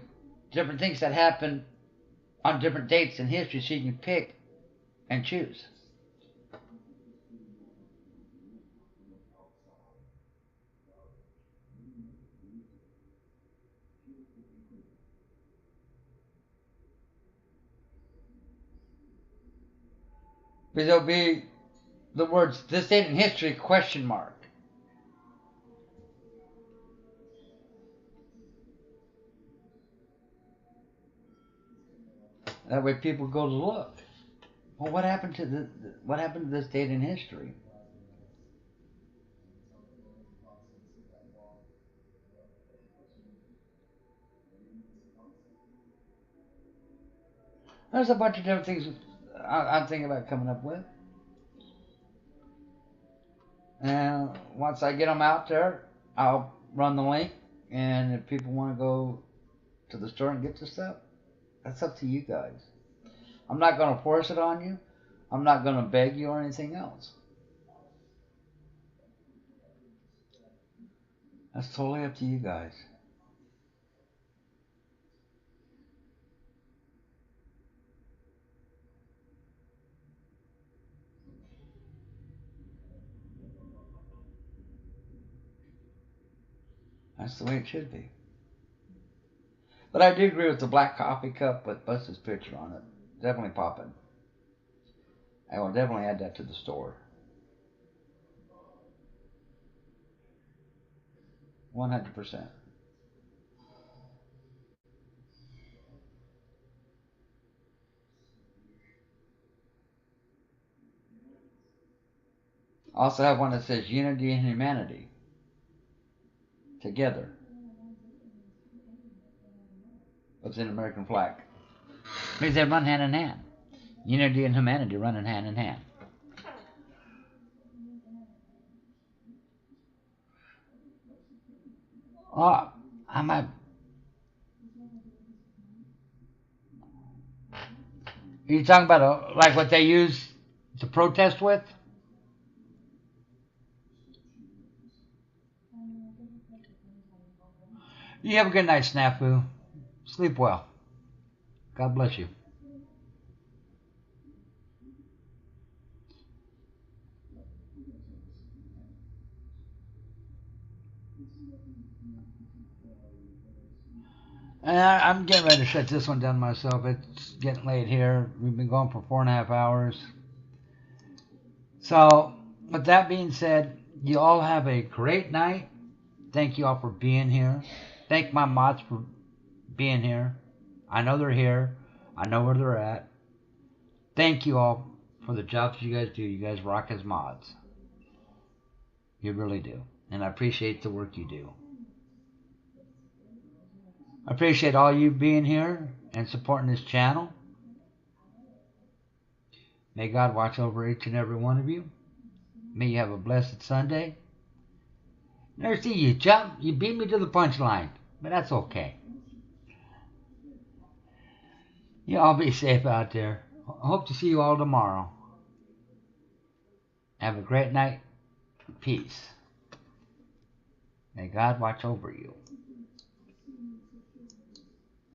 [SPEAKER 4] different things that happen on different dates in history so you can pick and choose. Because there'll be the words this date in history question mark. That way people go to look. Well, what happened to this date in history? There's a bunch of different things I'm thinking about coming up with. And once I get them out there, I'll run the link. And if people want to go to the store and get the stuff, that's up to you guys. I'm not going to force it on you. I'm not going to beg you or anything else. That's totally up to you guys. That's the way it should be. But I do agree with the black coffee cup with Busta's picture on it. Definitely popping. I will definitely add that to the store. 100%. Also have one that says unity and humanity. Together. What's an American flag? Means they run hand in hand. Unity and humanity running hand in hand. Oh, I might. Are you talking about like what they use to protest with? You have a good night, Snafu. Sleep well. God bless you. And I'm getting ready to shut this one down myself. It's getting late here. We've been going for 4.5 hours. So, with that being said, you all have a great night. Thank you all for being here. Thank my mods for being here. I know they're here. I know where they're at. Thank you all for the jobs you guys do. You guys rock as mods. You really do. And I appreciate the work you do. I appreciate all you being here and supporting this channel. May God watch over each and every one of you. May you have a blessed Sunday. Never see you jump. You beat me to the punchline. But that's okay. You all be safe out there. Hope to see you all tomorrow. Have a great night. Peace. May God watch over you.